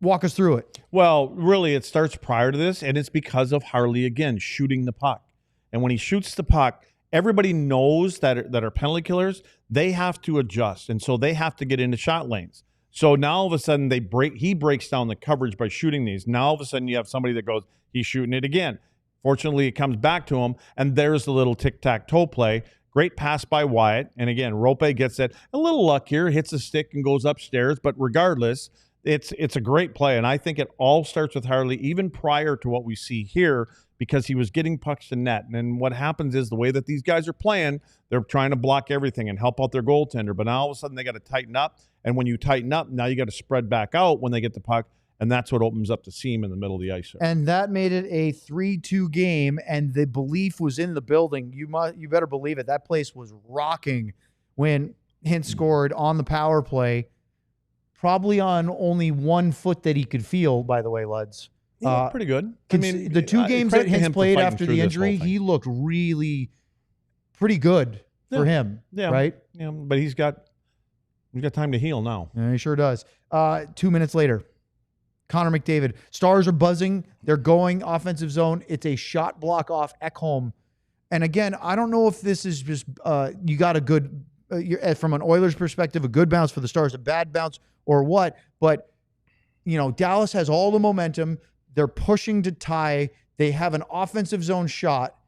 Walk us through it.
Well, really, it starts prior to this, and it's because of Harley, again, shooting the puck. And when he shoots the puck, everybody knows that are penalty killers, they have to adjust, and so they have to get into shot lanes. So now all of a sudden, he breaks down the coverage by shooting these. Now all of a sudden, you have somebody that goes, he's shooting it again. Fortunately, it comes back to him, and there's the little tic-tac-toe play. Great pass by Wyatt, and again, Rope gets it. A little luck here, hits a stick and goes upstairs, but regardless, it's a great play, and I think it all starts with Harley, even prior to what we see here, because he was getting pucks to net. And then what happens is the way that these guys are playing, they're trying to block everything and help out their goaltender. But now all of a sudden they got to tighten up, and when you tighten up, now you got to spread back out when they get the puck, and that's what opens up the seam in the middle of the ice.
And that made it a 3-2 game, and the belief was in the building. You better believe it. That place was rocking when Hintz scored on the power play. Probably on only 1 foot that he could feel, by the way, Luds.
Pretty good.
I mean, the 2 games that Hintz played after the injury, he looked really pretty good for him, right?
Yeah, but he's got time to heal now.
Yeah, he sure does. 2 minutes later, Connor McDavid. Stars are buzzing. They're going offensive zone. It's a shot block off Ekholm. And again, I don't know if this is just you got a good, from an Oilers perspective, a good bounce for the Stars, a bad bounce, or what, but Dallas has all the momentum. They're pushing to tie. They have an offensive zone shot,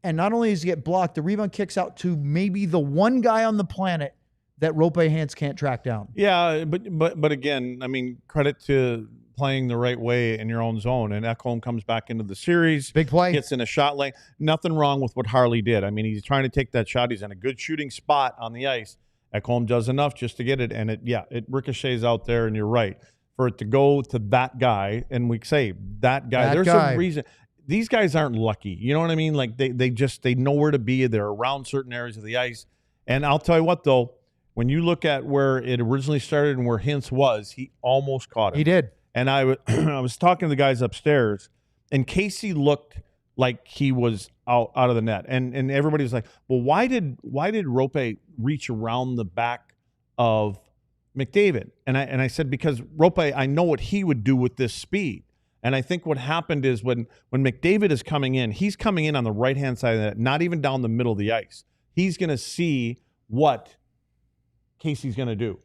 and not only does he get blocked, the rebound kicks out to maybe the one guy on the planet that Rope Hintz can't track down.
Yeah, but again, I mean, credit to playing the right way in your own zone, and Ekholm comes back into the series.
Big play.
Gets in a shot lane. Nothing wrong with what Harley did. I mean, he's trying to take that shot. He's in a good shooting spot on the ice. Ekholm does enough just to get it, and it ricochets out there, and you're right. For it to go to that guy, and we say that guy, a reason. These guys aren't lucky. You know what I mean? Like they know where to be. They're around certain areas of the ice. And I'll tell you what, though, when you look at where it originally started and where Hintz was, he almost caught him.
He did.
And I was talking to the guys upstairs, and Casey looked like he was out of the net. And everybody was like, well, why did Rope reach around the back of McDavid? And I said, because Rope, I know what he would do with this speed. And I think what happened is when McDavid is coming in, he's coming in on the right-hand side of that, not even down the middle of the ice. He's going to see what Casey's going to do.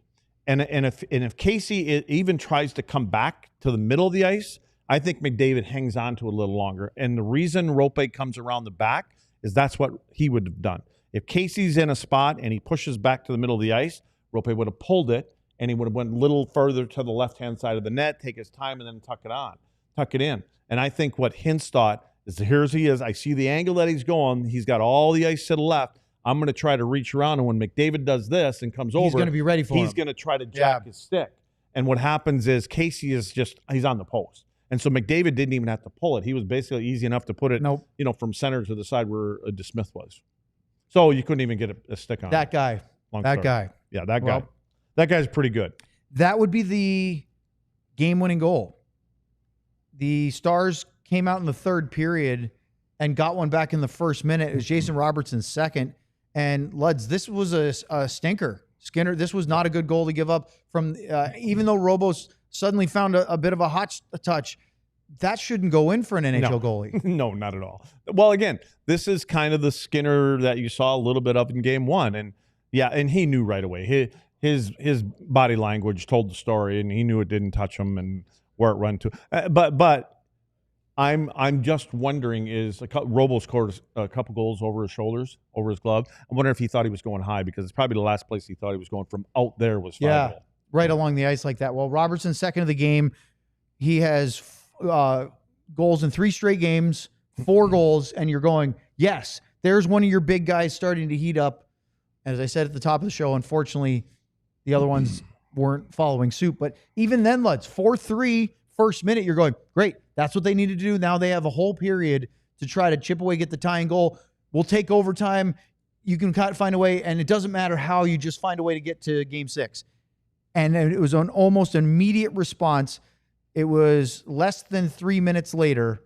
And if Casey even tries to come back to the middle of the ice, I think McDavid hangs on to it a little longer. And the reason Rope comes around the back is that's what he would have done. If Casey's in a spot and he pushes back to the middle of the ice, Rope would have pulled it, and he would have went a little further to the left-hand side of the net, take his time, and then tuck it in. And I think what Hintz thought Here's he is. I see the angle that he's going. He's got all the ice to the left. I'm going to try to reach around, and when McDavid does this and comes over,
he's going to be ready for him.
He's going to try to jack his stick. And what happens is Casey is he's on the post. And so McDavid didn't even have to pull it. He was basically easy enough to put it, from center to the side where DeSmith was. So you couldn't even get a stick on
that guy. That guy.
Yeah, that guy. That guy's pretty good.
That would be the game-winning goal. The Stars came out in the third period and got one back in the first minute. It was Jason Robertson's second. And Luds, this was a stinker. Skinner, this was not a good goal to give up from, even though Robos suddenly found a bit of a hot touch. That shouldn't go in for an NHL goalie.
No, not at all. Well, again, this is kind of the Skinner that you saw a little bit of in game one. And and he knew right away. His body language told the story, and he knew it didn't touch him and where it run to. But I'm just wondering, Robo scored a couple goals over his shoulders, over his glove. I'm wondering if he thought he was going high, because it's probably the last place he thought he was going from out there was 5-0.
Right along the ice like that. Well, Robertson, second of the game. He has goals in 3 straight games, 4 goals, and you're going, yes, there's one of your big guys starting to heat up. As I said at the top of the show, unfortunately, the other ones weren't following suit. But even then, Lutz, 4-3, first minute, you're going, great, that's what they needed to do. Now they have a whole period to try to chip away, get the tying goal. We'll take overtime. You can find a way, and it doesn't matter how, you just find a way to get to game 6. And it was an almost immediate response. It was less than 3 minutes later,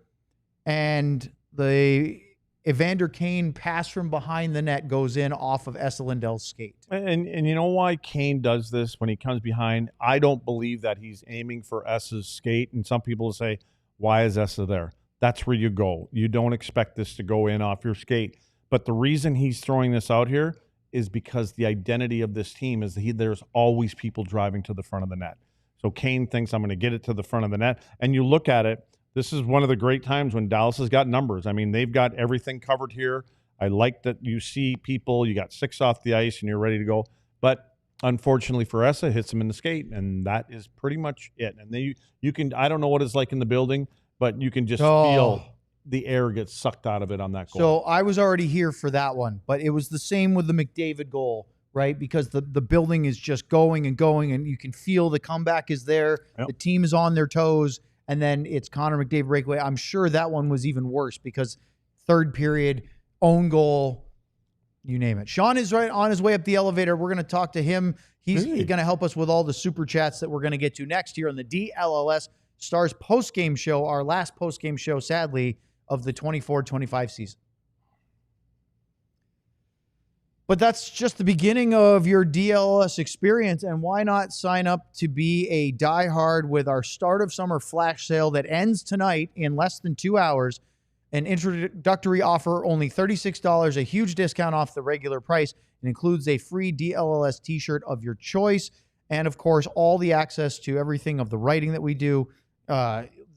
and the Evander Kane pass from behind the net goes in off of Esa Lindell's skate.
And you know why Kane does this when he comes behind? I don't believe that he's aiming for Esa's skate. And some people say, why is Esa there? That's where you go. You don't expect this to go in off your skate. But the reason he's throwing this out here is because the identity of this team is there's always people driving to the front of the net. So Kane thinks, I'm going to get it to the front of the net. And you look at it, this is one of the great times when Dallas has got numbers. I mean, they've got everything covered here. I like that you see people, you got 6 off the ice and you're ready to go. But unfortunately for Esa, hits him in the skate, and that is pretty much it. And then you can, I don't know what it's like in the building, but you can just feel the air gets sucked out of it on that goal.
So I was already here for that one, but it was the same with the McDavid goal, right? Because the building is just going and going, and you can feel the comeback is there. Yep. The team is on their toes, and then it's Connor McDavid breakaway. I'm sure that one was even worse because third period, own goal, you name it. Sean is right on his way up the elevator. We're going to talk to him. He's going to help us with all the super chats that we're going to get to next here on the DLLS Stars Post Game Show, our last post game show, sadly, of the 24-25 season. But that's just the beginning of your DLLS experience, and why not sign up to be a diehard with our start of summer flash sale that ends tonight in less than 2 hours. An introductory offer, only $36, a huge discount off the regular price. It includes a free DLLS t-shirt of your choice, and of course, all the access to everything of the writing that we do.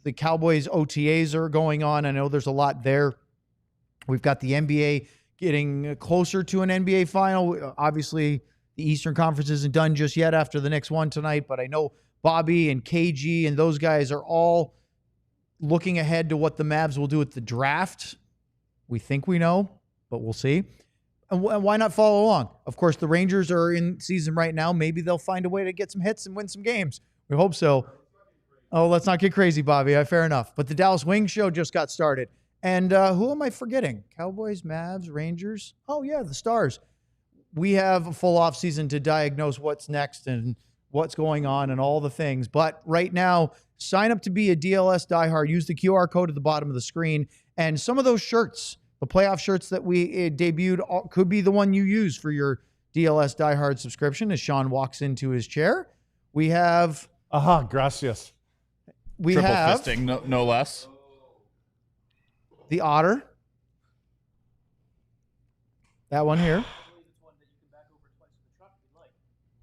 The Cowboys OTAs are going on. I know there's a lot there. We've got the NBA getting closer to an NBA final. Obviously, the Eastern Conference isn't done just yet after the next one tonight, but I know Bobby and KG and those guys are all looking ahead to what the Mavs will do at the draft. We think we know, but we'll see. And why not follow along? Of course, the Rangers are in season right now. Maybe they'll find a way to get some hits and win some games. We hope so. Oh, let's not get crazy, Bobby. Fair enough. But the Dallas Wings show just got started. And who am I forgetting? Cowboys, Mavs, Rangers. Oh, yeah, the Stars. We have a full offseason to diagnose what's next and what's going on and all the things. But right now, sign up to be a DLS diehard. Use the QR code at the bottom of the screen. And some of those shirts, the playoff shirts that we debuted, could be the one you use for your DLS diehard subscription as Sean walks into his chair. We have...
Aha, gracias.
We
Triple
have...
fisting, no less.
The Otter. That one here.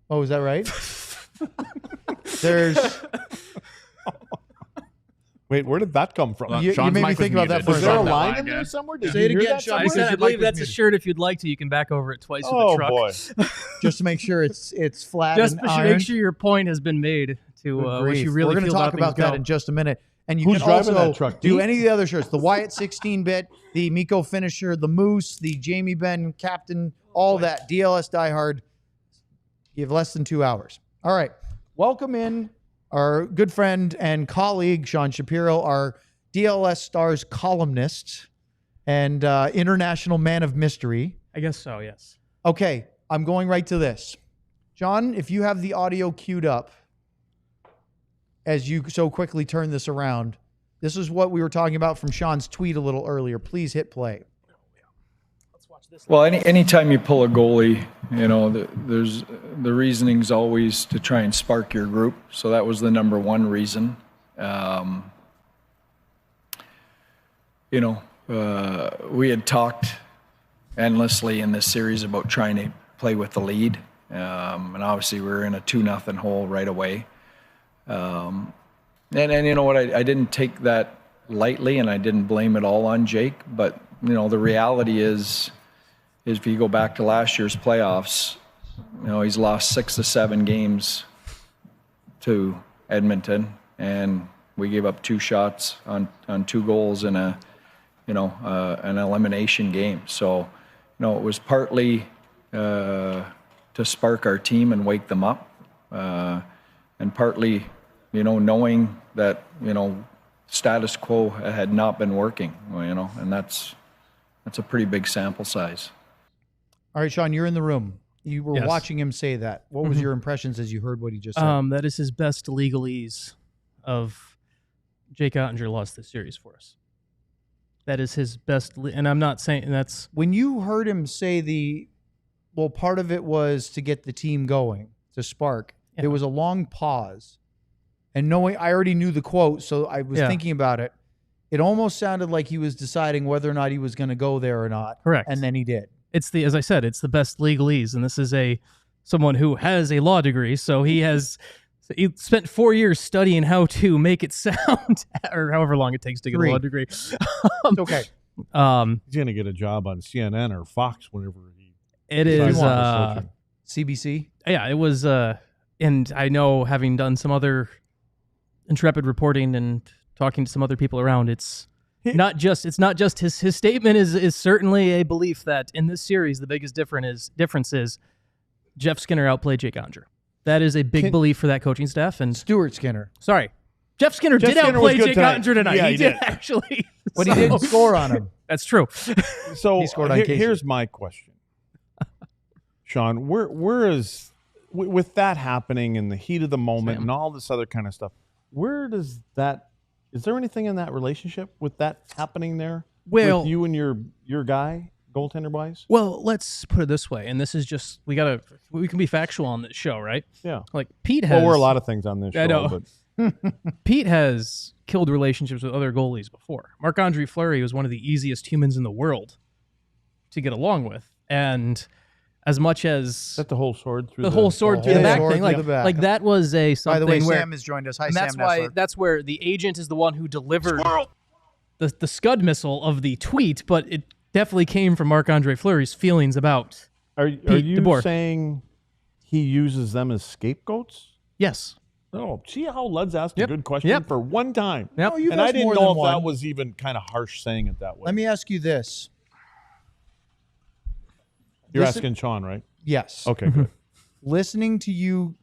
Oh, is that right? There's...
Wait, where did that come from?
You made me think about that for a
second. Is there a
second.
line in there somewhere? Did
Say
you
it
hear
again,
that
Sean.
somewhere?
I said, I believe that's a shirt. If you'd like to, you can back over it twice with the truck.
Oh, boy.
Just to make sure it's flat
Just
and
to
iron.
make sure your point has been made to what you really
We're going to
feel
talk about that in just a minute. And you
Who's
can
driving
also
that truck,
do
Pete?
any of the other shirts. The Wyatt 16-bit, the Mikko Finisher, the Moose, the Jamie Benn Captain, all that. DLS Diehard. You have less than 2 hours. All right. Welcome in our good friend and colleague, Sean Shapiro, our DLS Stars columnist and international man of mystery.
I guess so, yes.
Okay. I'm going right to this. John, if you have the audio queued up as you so quickly turn this around, this is what we were talking about from Sean's tweet a little earlier. Please hit play.
Well, anytime you pull a goalie, there's the reasoning's always to try and spark your group. So that was the number one reason. We had talked endlessly in this series about trying to play with the lead. And obviously we were in a 2-0 hole right away. And you know what, I didn't take that lightly, and I didn't blame it all on Jake, but the reality is if you go back to last year's playoffs, he's lost 6 to 7 games to Edmonton, and we gave up 2 shots on 2 goals in an elimination game. So it was partly to spark our team and wake them up, and partly knowing that, status quo had not been working, and that's a pretty big sample size.
All right, Sean, you're in the room. You were
Yes.
watching him say that. What was your impressions as you heard what he just said?
That is his best legalese of Jake Oettinger lost this series for us. That is his best, and I'm not saying that's...
When you heard him say part of it was to get the team going, to spark.
Yeah.
There was a long pause. And knowing, I already knew the quote, so I was thinking about it. It almost sounded like he was deciding whether or not he was going to go there or not.
Correct.
And then he did.
It's as I said, it's the best legalese, and this is someone who has a law degree, so he spent 4 years studying how to make it sound, or however long it takes to get
3.
a law degree.
It's okay.
He's going to get a job on CNN or Fox whenever he...
It
decides
is,
to switch it.
CBC?
yeah, it was, and I know, having done some other intrepid reporting and talking to some other people around, it's not just his statement is certainly a belief that in this series the biggest difference is Jeff Skinner outplayed Jake Oettinger. That is a big belief for that coaching staff. And
Stuart Skinner.
sorry, Jeff Skinner did
Skinner was
outplay
good
Jake
tonight.
Oettinger tonight.
Yeah,
he
he
did
did.
actually,
But he didn't score on him.
That's true.
So
He scored on Casey.
here's my question, Sean. Where is, with that happening in the heat of the moment and all this other kind of stuff, where does that, is there anything in that relationship with that happening there?
Well,
with you and your guy, goaltender wise?
Well, let's put it this way, and this is just we can be factual on this show, right?
Yeah.
Like Pete has.
Well, we're a lot of things on this show.
I know.
But
Pete has killed relationships with other goalies before. Marc-Andre Fleury was one of the easiest humans in the world to get along with, and as much as
is that the whole sword through
the whole sword through the back
sword
thing,
through the back.
like that was a something
By the way,
where,
Sam has joined us. Hi,
and
Sam
that's why
Nestler.
that's where the agent is the one who delivered the Scud missile of the tweet, but it definitely came from Marc-Andre Fleury's feelings about
are
Pete
you
DeBoer.
saying he uses them as scapegoats?
yes.
Oh, see how Lud's asked
Yep.
a good question
Yep.
for one time.
Yep.
No, you've
And I
asked
didn't
more
know
than
if
one.
that was even kind of harsh saying it that way.
Let me ask you this.
You're
listen-
asking Sean, right?
Yes.
Okay, good.
Listening to you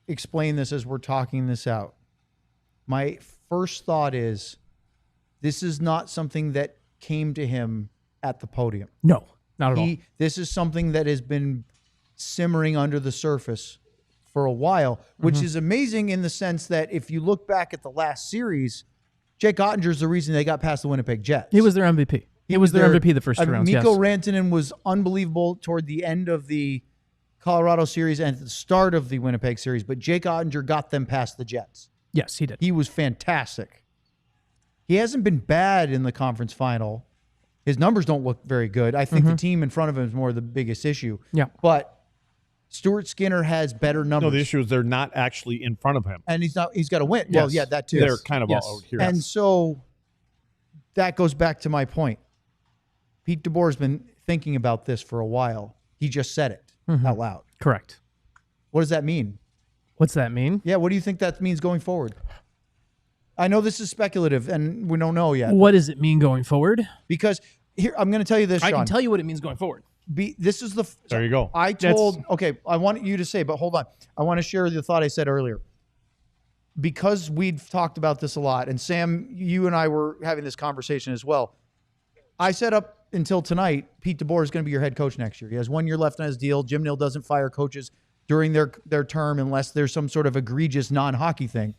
explain this as we're talking this out, my first thought is this is not something that came to him at the podium.
No, not at all.
This is something that has been simmering under the surface for a while, which is amazing in the sense that if you look back at the last series, Jake Oettinger is the reason they got past the Winnipeg Jets.
He was their MVP. He was their MVP the first 2 rounds.
Mikko
Yes.
Rantanen was unbelievable toward the end of the Colorado series and at the start of the Winnipeg series, but Jake Oettinger got them past the Jets.
Yes, he did.
He was fantastic. He hasn't been bad in the conference final. His numbers don't look very good. I think the team in front of him is more the biggest issue.
Yeah.
But Stuart Skinner has better numbers.
No, the issue is they're not actually in front of him.
And he's got to win.
Yes.
Well, yeah, that too.
They're kind of
Yes.
all out here.
And so that goes back to my point. Pete DeBoer's been thinking about this for a while. He just said it out loud.
Correct.
What does that mean?
What's that mean?
Yeah, what do you think that means going forward? I know this is speculative, and we don't know yet.
What does it mean going forward?
Because here, I'm going to tell you this, Sean.
I can tell you what it means going forward.
This is the.
There you go.
I told. Okay, I want you to say, but hold on. I want to share the thought I said earlier. Because we've talked about this a lot, and Sam, you and I were having this conversation as well. I said up until tonight, Pete DeBoer is going to be your head coach next year. He has 1 year left on his deal. Jim Nill doesn't fire coaches during their term unless there's some sort of egregious non-hockey thing.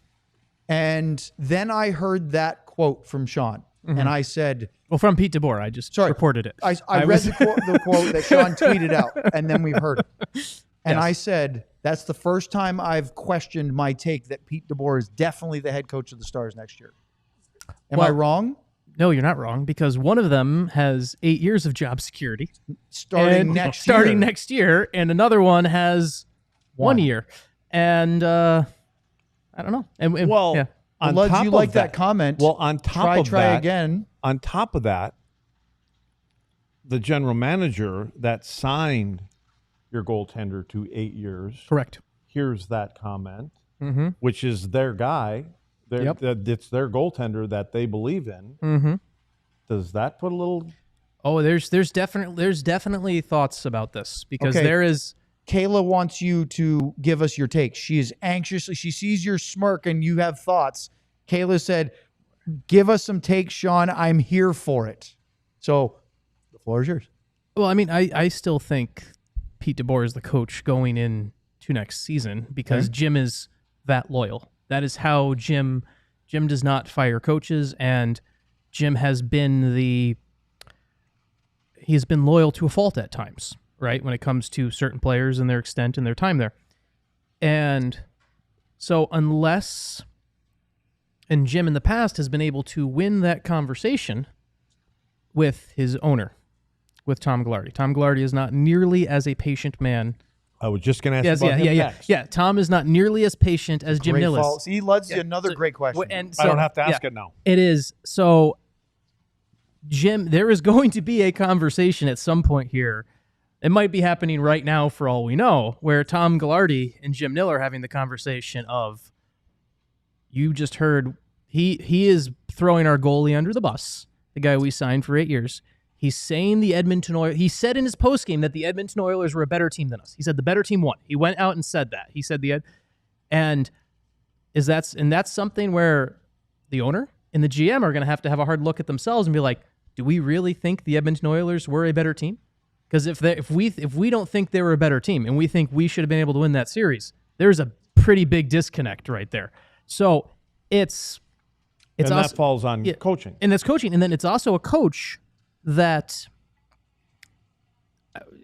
And then I heard that quote from Sean, and I said,
well, from Pete DeBoer, I just reported it.
I read the quote that Sean tweeted out, and then we've heard it. And I said, that's the first time I've questioned my take that Pete DeBoer is definitely the head coach of the Stars next year. Am I wrong?
No, you're not wrong, because one of them has 8 years of job security
starting
next year, and another one has 1 year. And I don't know. And
Well, on
Luds,
top
you
of
like that comment.
Well, on top of
try
that,
again.
On top of that, the general manager that signed your goaltender to 8 years,
correct,
here's that comment,
mm-hmm.
which is their guy. It's their goaltender that they believe in.
Mm-hmm.
Does that put a little?
Oh, there's definitely thoughts about this, because there is.
Kayla wants you to give us your take. She is anxiously. She sees your smirk and you have thoughts. Kayla said, "Give us some takes, Sean. I'm here for it." So, the floor is yours.
Well, I mean, I still think Pete DeBoer is the coach going into next season, because Jim is that loyal. That is how Jim does not fire coaches, and Jim has been he's been loyal to a fault at times, right? When it comes to certain players and their extent and their time there. And so and Jim in the past has been able to win that conversation with his owner, with Tom Gaglardi. Tom Gaglardi is not nearly as a patient man.
I was just going to ask about him next.
Yeah, Tom is not nearly as patient as Jim Nill is.
See, Lud's another great question.
And
I don't have to ask it now.
It is. So, Jim, there is going to be a conversation at some point here. It might be happening right now for all we know, where Tom Gaglardi and Jim Nill are having the conversation of, you just heard, he is throwing our goalie under the bus, the guy we signed for 8 years. He's saying the Edmonton Oilers. He said in his postgame that the Edmonton Oilers were a better team than us. He said the better team won. He went out and said that. He said that's something where the owner and the GM are going to have a hard look at themselves and be like, do we really think the Edmonton Oilers were a better team? Because if we don't think they were a better team and we think we should have been able to win that series, there's a pretty big disconnect right there. So it's
and
also,
that falls on coaching.
And that's coaching. And then it's also a coach that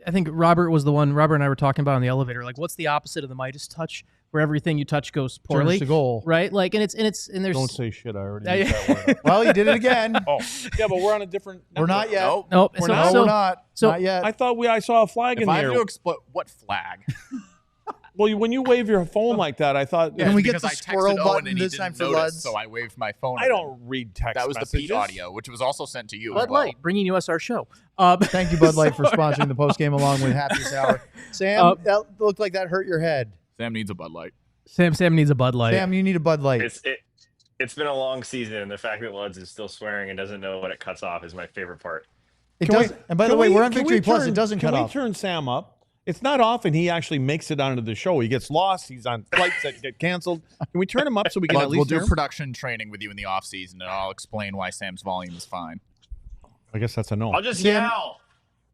I think Robert and I were talking about on the elevator. Like, what's the opposite of the Midas touch, where everything you touch goes poorly?
Turns to goal.
Right? Like, and there's.
Don't say shit. I already used that word.
Well, you did it again.
Oh, yeah, but we're on a different.
We're not yet.
Nope.
We're not.
So,
not yet.
I thought I saw a flag in
If I
there.
have to explain what flag?
Well, when you wave your phone like that, I thought.
Can we get
because
the
I
squirrel
texted Owen
button
and he
this
didn't
time for
notice,
Luds?
so I waved my phone.
I don't read text
That was
messages.
the Pete audio, which was also sent to you.
Bud
as well.
Light, bringing us our show.
Thank you, Bud Light, for sponsoring the postgame along with Happiest Hour. Sam, that looked like that hurt your head.
Sam needs a Bud Light.
Sam needs a Bud Light.
Sam, you need a Bud Light.
It's been a long season, and the fact that Luds is still swearing and doesn't know when it cuts off is my favorite part.
It does. And by the way, we're on Victory Plus. It doesn't cut off.
Can we turn Sam up? It's not often he actually makes it onto the show. He gets lost. He's on flights that get canceled. Can we turn him up so we can at least
We'll
hear
do
him?
production training with you in the off season, and I'll explain why Sam's volume is fine.
I guess that's a no.
I'll just
Sam-
yell.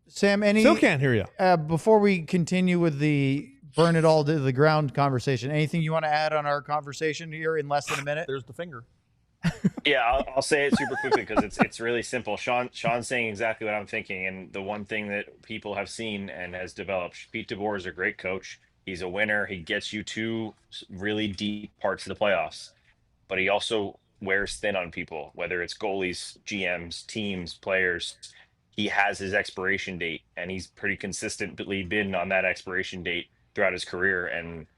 Sam,
Still can't hear you.
before we continue with the burn it all to the ground conversation, anything you want to add on our conversation here in less than a minute?
There's the finger.
Yeah, I'll say it super quickly because it's really simple. Sean's saying exactly what I'm thinking, and the one thing that people have seen and has developed. Pete DeBoer is a great coach. He's a winner. He gets you to really deep parts of the playoffs, but he also wears thin on people, whether it's goalies, GMs, teams, players. He has his expiration date, and he's pretty consistently been on that expiration date throughout his career. And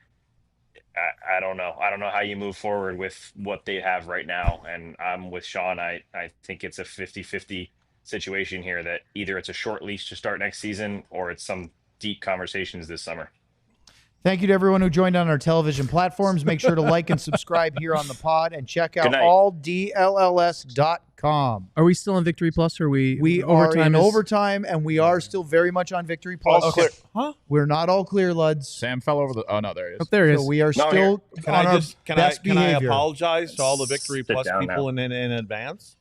I don't know. I don't know how you move forward with what they have right now. And I'm with Sean. I think it's a 50-50 situation here, that either it's a short leash to start next season or it's some deep conversations this summer.
Thank you to everyone who joined on our television platforms. Make sure to like and subscribe here on the pod and check out
Good night.
alldlls.com.
Are we still on Victory Plus, or
We are in overtime, and we are still very much on Victory Plus.
All clear.
Huh?
We're not all clear, Luds.
Sam fell over the. Oh no, there he is.
Up there it is.
So we are
No,
still
Can
on
I
our
just can
best
I
behavior.
apologize to all the Victory
Sit
Plus
down
people
now.
in advance?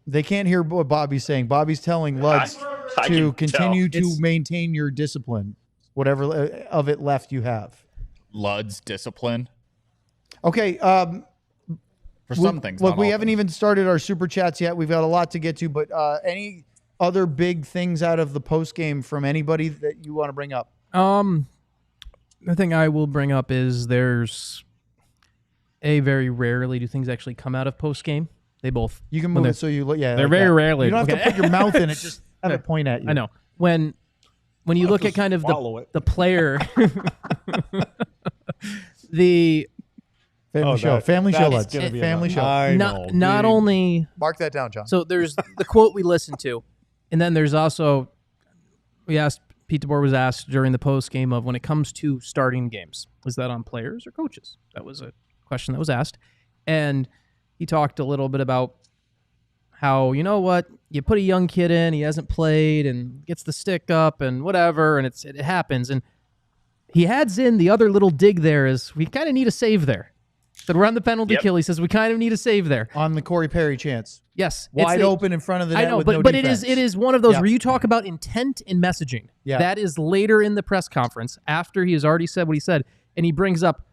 They can't hear what Bobby's saying. Bobby's telling Luds
I
to
can
continue
tell.
to maintain your discipline, whatever of it left you have.
Lud's discipline
Okay.
for some things.
Look,
not
we
all
haven't
things.
even started our super chats yet. We've got a lot to get to, but any other big things out of the post game from anybody that you want to bring up?
The thing I will bring up is very rarely do things actually come out of post game. They both.
You can
when
move
they're-
it so you look. Yeah,
they're
like
very
that.
rarely.
You don't have
Okay.
to put your mouth in it. Just have it point at you.
I know when you look
to
at kind of
swallow it.
the player, the
Family show. Family show.
that's
Let's
gonna be
family show.
I know,
not
dude.
only.
Mark that down, John.
So there's the quote we listened to, and then there's also Pete DeBoer was asked during the post game of when it comes to starting games, was that on players or coaches? That was a question that was asked, and he talked a little bit about how, you know what, you put a young kid in, he hasn't played and gets the stick up and whatever, and it happens, and he adds in the other little dig there is we kind of need a save there. That we're on the penalty
Yep.
kill. He says we kind of need a save there.
On the Corey Perry chance.
Yes,
Wide
it's
open in front of the net
I know,
with
but
no
but
defense.
it is one of those
Yeah.
where you talk about intent in messaging.
Yeah.
That is later in the press conference after he has already said what he said, and he brings up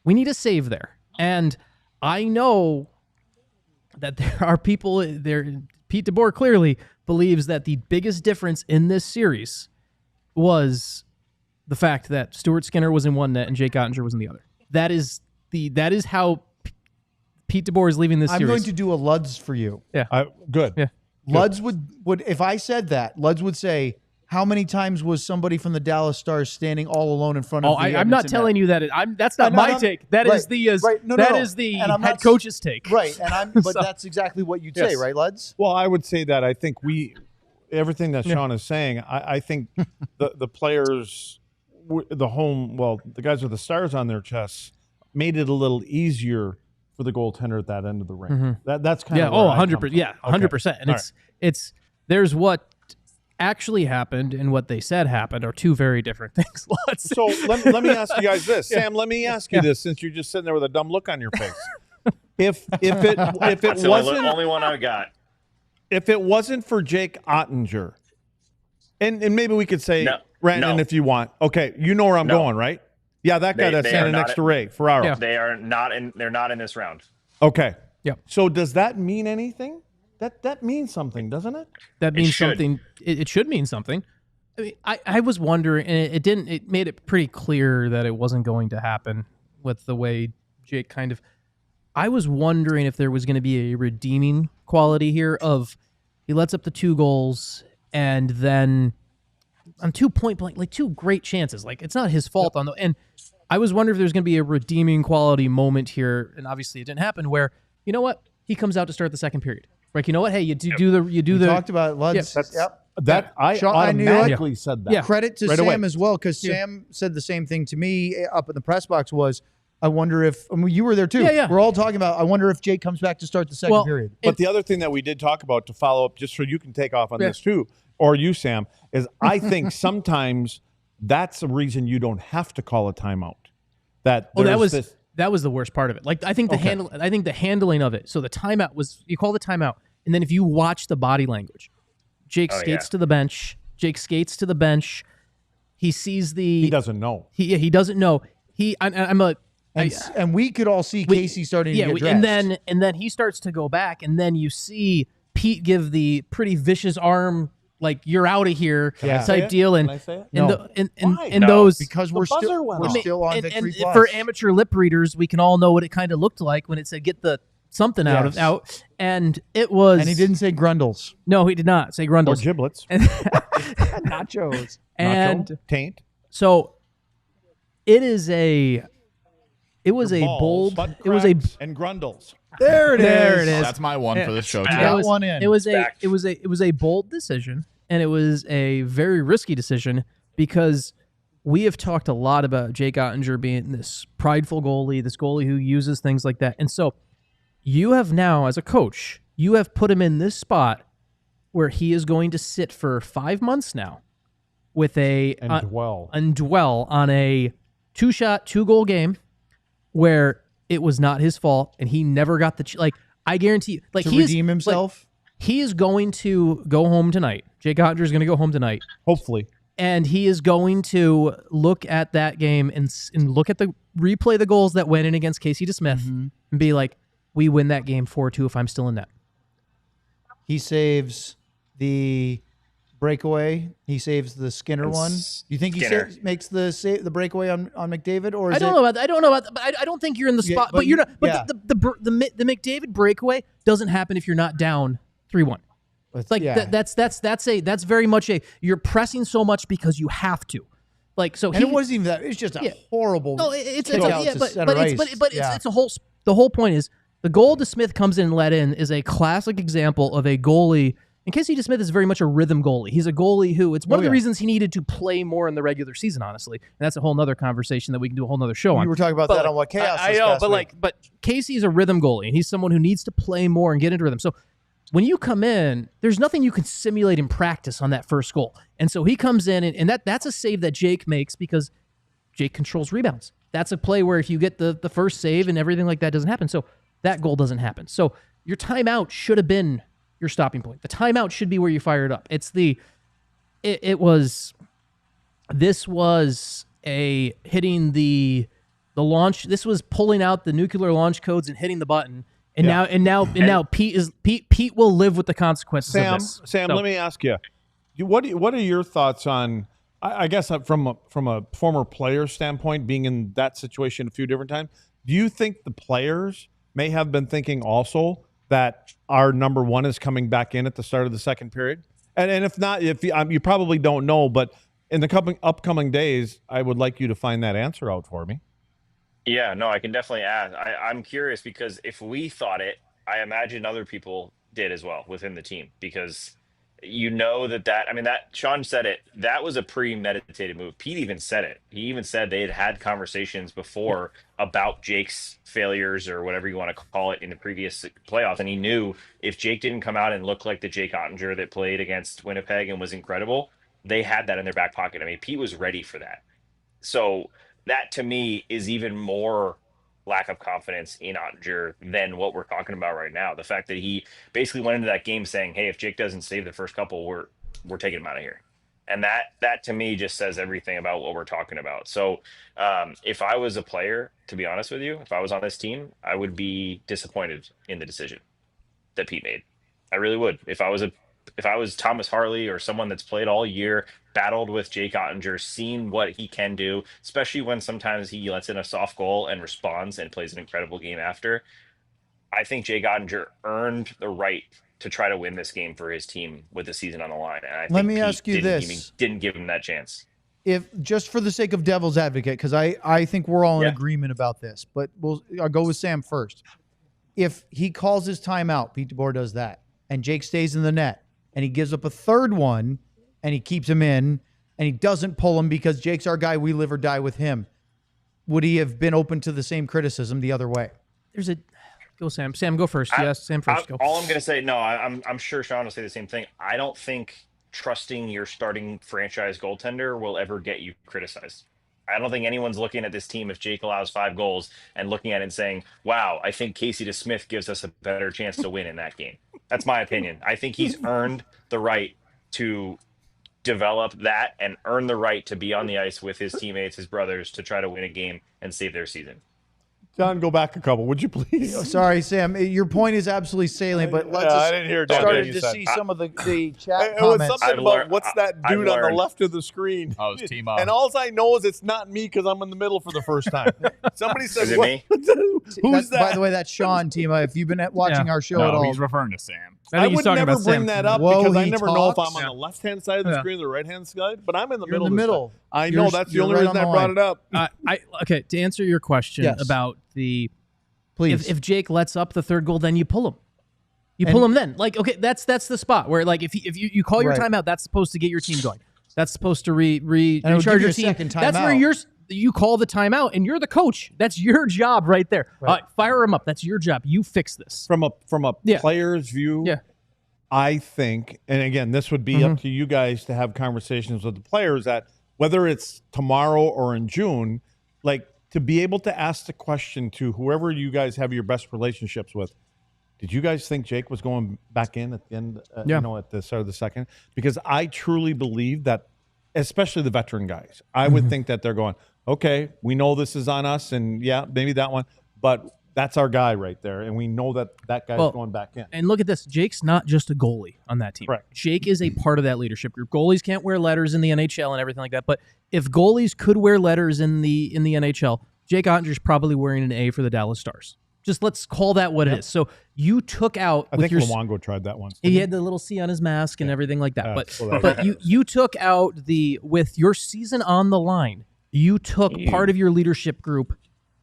we need a save there. And I know that there are people there. Pete DeBoer clearly believes that the biggest difference in this series was the fact that Stuart Skinner was in one net and Jake Oettinger was in the other. That is how Pete DeBoer is leaving this
I'm
series.
going to do a Luds for you.
Good.
Yeah.
Luds would if I said that, Luds would say, how many times was somebody from the Dallas Stars standing all alone in front of the
I'm not telling you that. That's not
No,
my
I'm-
take. That
right,
is the
right. No,
that
no.
is the
And I'm
head
not-
coach's take.
Right, and but
So-
that's exactly what you'd say,
Yes.
right, Luds?
Well, I would say that I think everything that Sean is saying, I think the players, the guys with the stars on their chests made it a little easier for the goaltender at that end of the ring. That's kind
Yeah.
of where I
100%.
come
Yeah.
from.
100%. And
All
it's there's what actually happened and what they said happened are two very different things.
So let me ask you guys this, Sam. Let me ask you this, since you're just sitting there with a dumb look on your face. If it
That's the only one I got.
if it wasn't for Jake Oettinger, and maybe we could say
No,
Rantanen
no.
if you want. Okay, you know where I'm
No.
going, right? Yeah, that guy
They
that's
are
standing
not
next to Ray Ferraro.
Yeah.
They're not in this round.
Okay.
Yeah.
So does that mean anything? That means something, doesn't it?
That means
should.
something. It should mean something. I mean, I was wondering, and it didn't. It made it pretty clear that it wasn't going to happen with the way Jake kind of. I was wondering if there was going to be a redeeming quality here of he lets up the 2 goals and then on 2 point blank, like 2 great chances. Like it's not his fault on the and I was wondering if there's going to be a redeeming quality moment here, and obviously it didn't happen. Where you know what, he comes out to start the second period. Like you know what, hey, you do
We
the
talked about it, Luds.
Yeah,
Yep.
That I
Sean, I knew it.
automatically said that.
Yeah.
Credit to
Right
Sam
away.
as well, because Sam said the same thing to me up in the press box was, I wonder if, I mean, you were there too.
Yeah.
We're all talking about, I wonder if Jake comes back to start the second period.
But the other thing that we did talk about, to follow up, just so you can take off on
Yeah.
this too, or you, Sam, is I think sometimes that's a reason you don't have to call a timeout. That
was the worst part of it. Like I think the handling of it. So the timeout was, you call the timeout, and then if you watch the body language, Jake skates to the bench. Jake skates to the bench. He sees
he doesn't know.
He doesn't know.
And we could all see Casey starting to get dressed.
and then he starts to go back, and then you see Pete give the pretty vicious arm, like you're out of here
I
say
type
it?
deal. And
Can I say it?
and
No.
Why?
and
No.
those
Because
The
we're
buzzer
still,
went
we're
off.
still on
and
Victory Plus.
for amateur lip readers, we can all know what it kind of looked like when it said get the something out, and it was.
And he didn't say Grundles.
No, he did not say
Or
Grundles.
giblets.
Nachos.
And
Nacho, taint.
so it is a. It was a
balls,
bold.
butt
It was a.
cracks, and grundles.
There it is.
There it is.
That's my one for this show.
Back.
too.
Got one in.
It was a.
Back.
It was a. It was a bold decision, and it was a very risky decision because we have talked a lot about Jake Oettinger being this prideful goalie, this goalie who uses things like that. And so you have now, as a coach, you have put him in this spot where he is going to sit for 5 months now with
and dwell
on a 2-shot, 2-goal game where it was not his fault and he never got the I guarantee you,
to redeem himself.
He is going to go home tonight. Jake Oettinger is going to go home tonight,
hopefully,
and he is going to look at that game and look at the replay the goals that went in against Casey DeSmith and be like, we win that game 4-2 if I'm still in net.
He saves the breakaway. He saves the Skinner one. You think he makes the breakaway on McDavid, or is
I don't know about that, but I don't think you're in the spot. But you're not. But the McDavid breakaway doesn't happen if you're not down 3-1. It's like that's very much you're pressing so much because you have to. Like so,
and it wasn't even that. It's just a horrible.
No, it's a whole. The whole point is the goal DeSmith comes in and let in is a classic example of a goalie. And Casey DeSmith is very much a rhythm goalie. He's a goalie who, it's one of the reasons he needed to play more in the regular season, honestly. And that's a whole nother conversation that we can do a whole nother show on.
We were talking about that on What Chaos
I know, but Casey's a rhythm goalie, and he's someone who needs to play more and get into rhythm. So when you come in, there's nothing you can simulate in practice on that first goal. And so he comes in, and that's a save that Jake makes because Jake controls rebounds. That's a play where if you get the first save and everything like that doesn't happen, so that goal doesn't happen. So your timeout should have been your stopping point. The timeout should be where you fire it up. This was a hitting the launch. This was pulling out the nuclear launch codes and hitting the button. And now Pete will live with the consequences of this.
Sam, let me ask you, what are your thoughts on? I guess from a former player standpoint, being in that situation a few different times, do you think the players may have been thinking also that our number one is coming back in at the start of the second period? And if not, you probably don't know, but in the upcoming days, I would like you to find that answer out for me.
Yeah, no, I can definitely ask. I'm curious because if we thought it, I imagine other people did as well within the team, because that Sean said it, that was a premeditated move. Pete even said it. He even said they had conversations before about Jake's failures or whatever you want to call it in the previous playoffs. And he knew if Jake didn't come out and look like the Jake Oettinger that played against Winnipeg and was incredible, they had that in their back pocket. I mean, Pete was ready for that. So that to me is even more lack of confidence in Oettinger than what we're talking about right now. The fact that he basically went into that game saying, hey, if Jake doesn't save the first couple, we're taking him out of here. And that to me just says everything about what we're talking about. So if I was a player, to be honest with you, if I was on this team, I would be disappointed in the decision that Pete made. I really would. If I was Thomas Harley or someone that's played all year, battled with Jake Oettinger, seen what he can do, especially when sometimes he lets in a soft goal and responds and plays an incredible game after. I think Jake Oettinger earned the right to try to win this game for his team with the season on the line. And I think
Let me ask you
didn't give him that chance.
If just for the sake of devil's advocate, because I think we're all in agreement about this, but I'll go with Sam first. If he calls his timeout, Pete DeBoer does that, and Jake stays in the net, and he gives up a third one, and he keeps him in, and he doesn't pull him because Jake's our guy, we live or die with him, would he have been open to the same criticism the other way?
Go Sam. Sam, go first. Yes, Sam first. Go.
All I'm going to say, no, I'm sure Sean will say the same thing. I don't think trusting your starting franchise goaltender will ever get you criticized. I don't think anyone's looking at this team if Jake allows 5 goals and looking at it and saying, wow, I think Casey DeSmith gives us a better chance to win in that game. That's my opinion. I think he's earned the right to develop that and earn the right to be on the ice with his teammates, his brothers, to try to win a game and save their season.
John, go back a couple, would you please?
Sorry, Sam. Your point is absolutely salient, but
I didn't hear John.
Started to see some of the chat
it
comments.
was something about what's that dude on the left of the screen?
Oh, it's Timo.
And all I know is it's not me because I'm in the middle for the first time. Somebody said,
is it me?
Who's that?
By the way, that's Sean, Tima. If you've been watching our show at all.
He's referring to Sam.
I would never bring that up because I never know if I'm on
Yeah.
the left-hand side of the screen or the right-hand side, but I'm in the
You're
middle.
in the middle.
I know. That's the only
right
reason
on
I
the
brought it up.
Okay, to answer your question
Yes.
about the
Please.
if Jake lets up the third goal, then you pull him. You pull him then. Like, okay, that's the spot where, like, if you call your
Right.
timeout, that's supposed to get your team going. That's supposed to recharge
give you
your
a
team.
second
That's where
timeout.
you call the timeout, and you're the coach. That's your job right there.
Right.
Fire him up. That's your job. You fix this.
From a
Yeah.
player's view,
Yeah.
I think, and again, this would be up to you guys to have conversations with the players that whether it's tomorrow or in June, like to be able to ask the question to whoever you guys have your best relationships with. Did you guys think Jake was going back in at the end, at the start of the second? Because I truly believe that, especially the veteran guys, I would think that they're going, okay, we know this is on us, and yeah, maybe that one, but that's our guy right there, and we know that guy's going back in.
And look at this. Jake's not just a goalie on that team.
Correct.
Jake is a part of that leadership group. Goalies can't wear letters in the NHL and everything like that, but if goalies could wear letters in the NHL, Jake Oettinger's probably wearing an A for the Dallas Stars. Just let's call that what it is. So you took out.
I think Luongo tried that once.
He had the little C on his mask and everything like that.
So
but you took out with your season on the line. You took part of your leadership group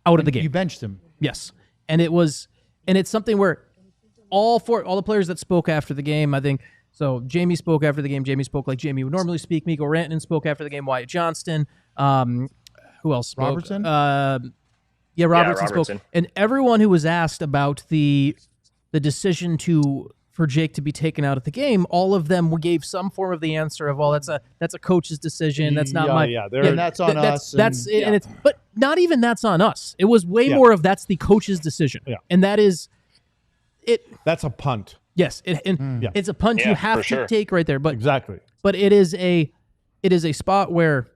out of the game.
You benched him.
Yes, and it's something where all the players that spoke after the game, I think. So Jamie spoke after the game. Jamie spoke like Jamie would normally speak. Mikko Rantanen spoke after the game. Wyatt Johnston. Who else spoke?
Robertson?
Robertson spoke. And everyone who was asked about the decision for Jake to be taken out of the game, all of them gave some form of the answer of, well, that's a coach's decision. That's not my.
And that's on us.
That's it. And but not even that's on us. It was way more of that's the coach's decision.
Yeah.
And that is it.
That's a punt.
Yes. It's a punt you have to take right there. But
Exactly.
But it is a spot where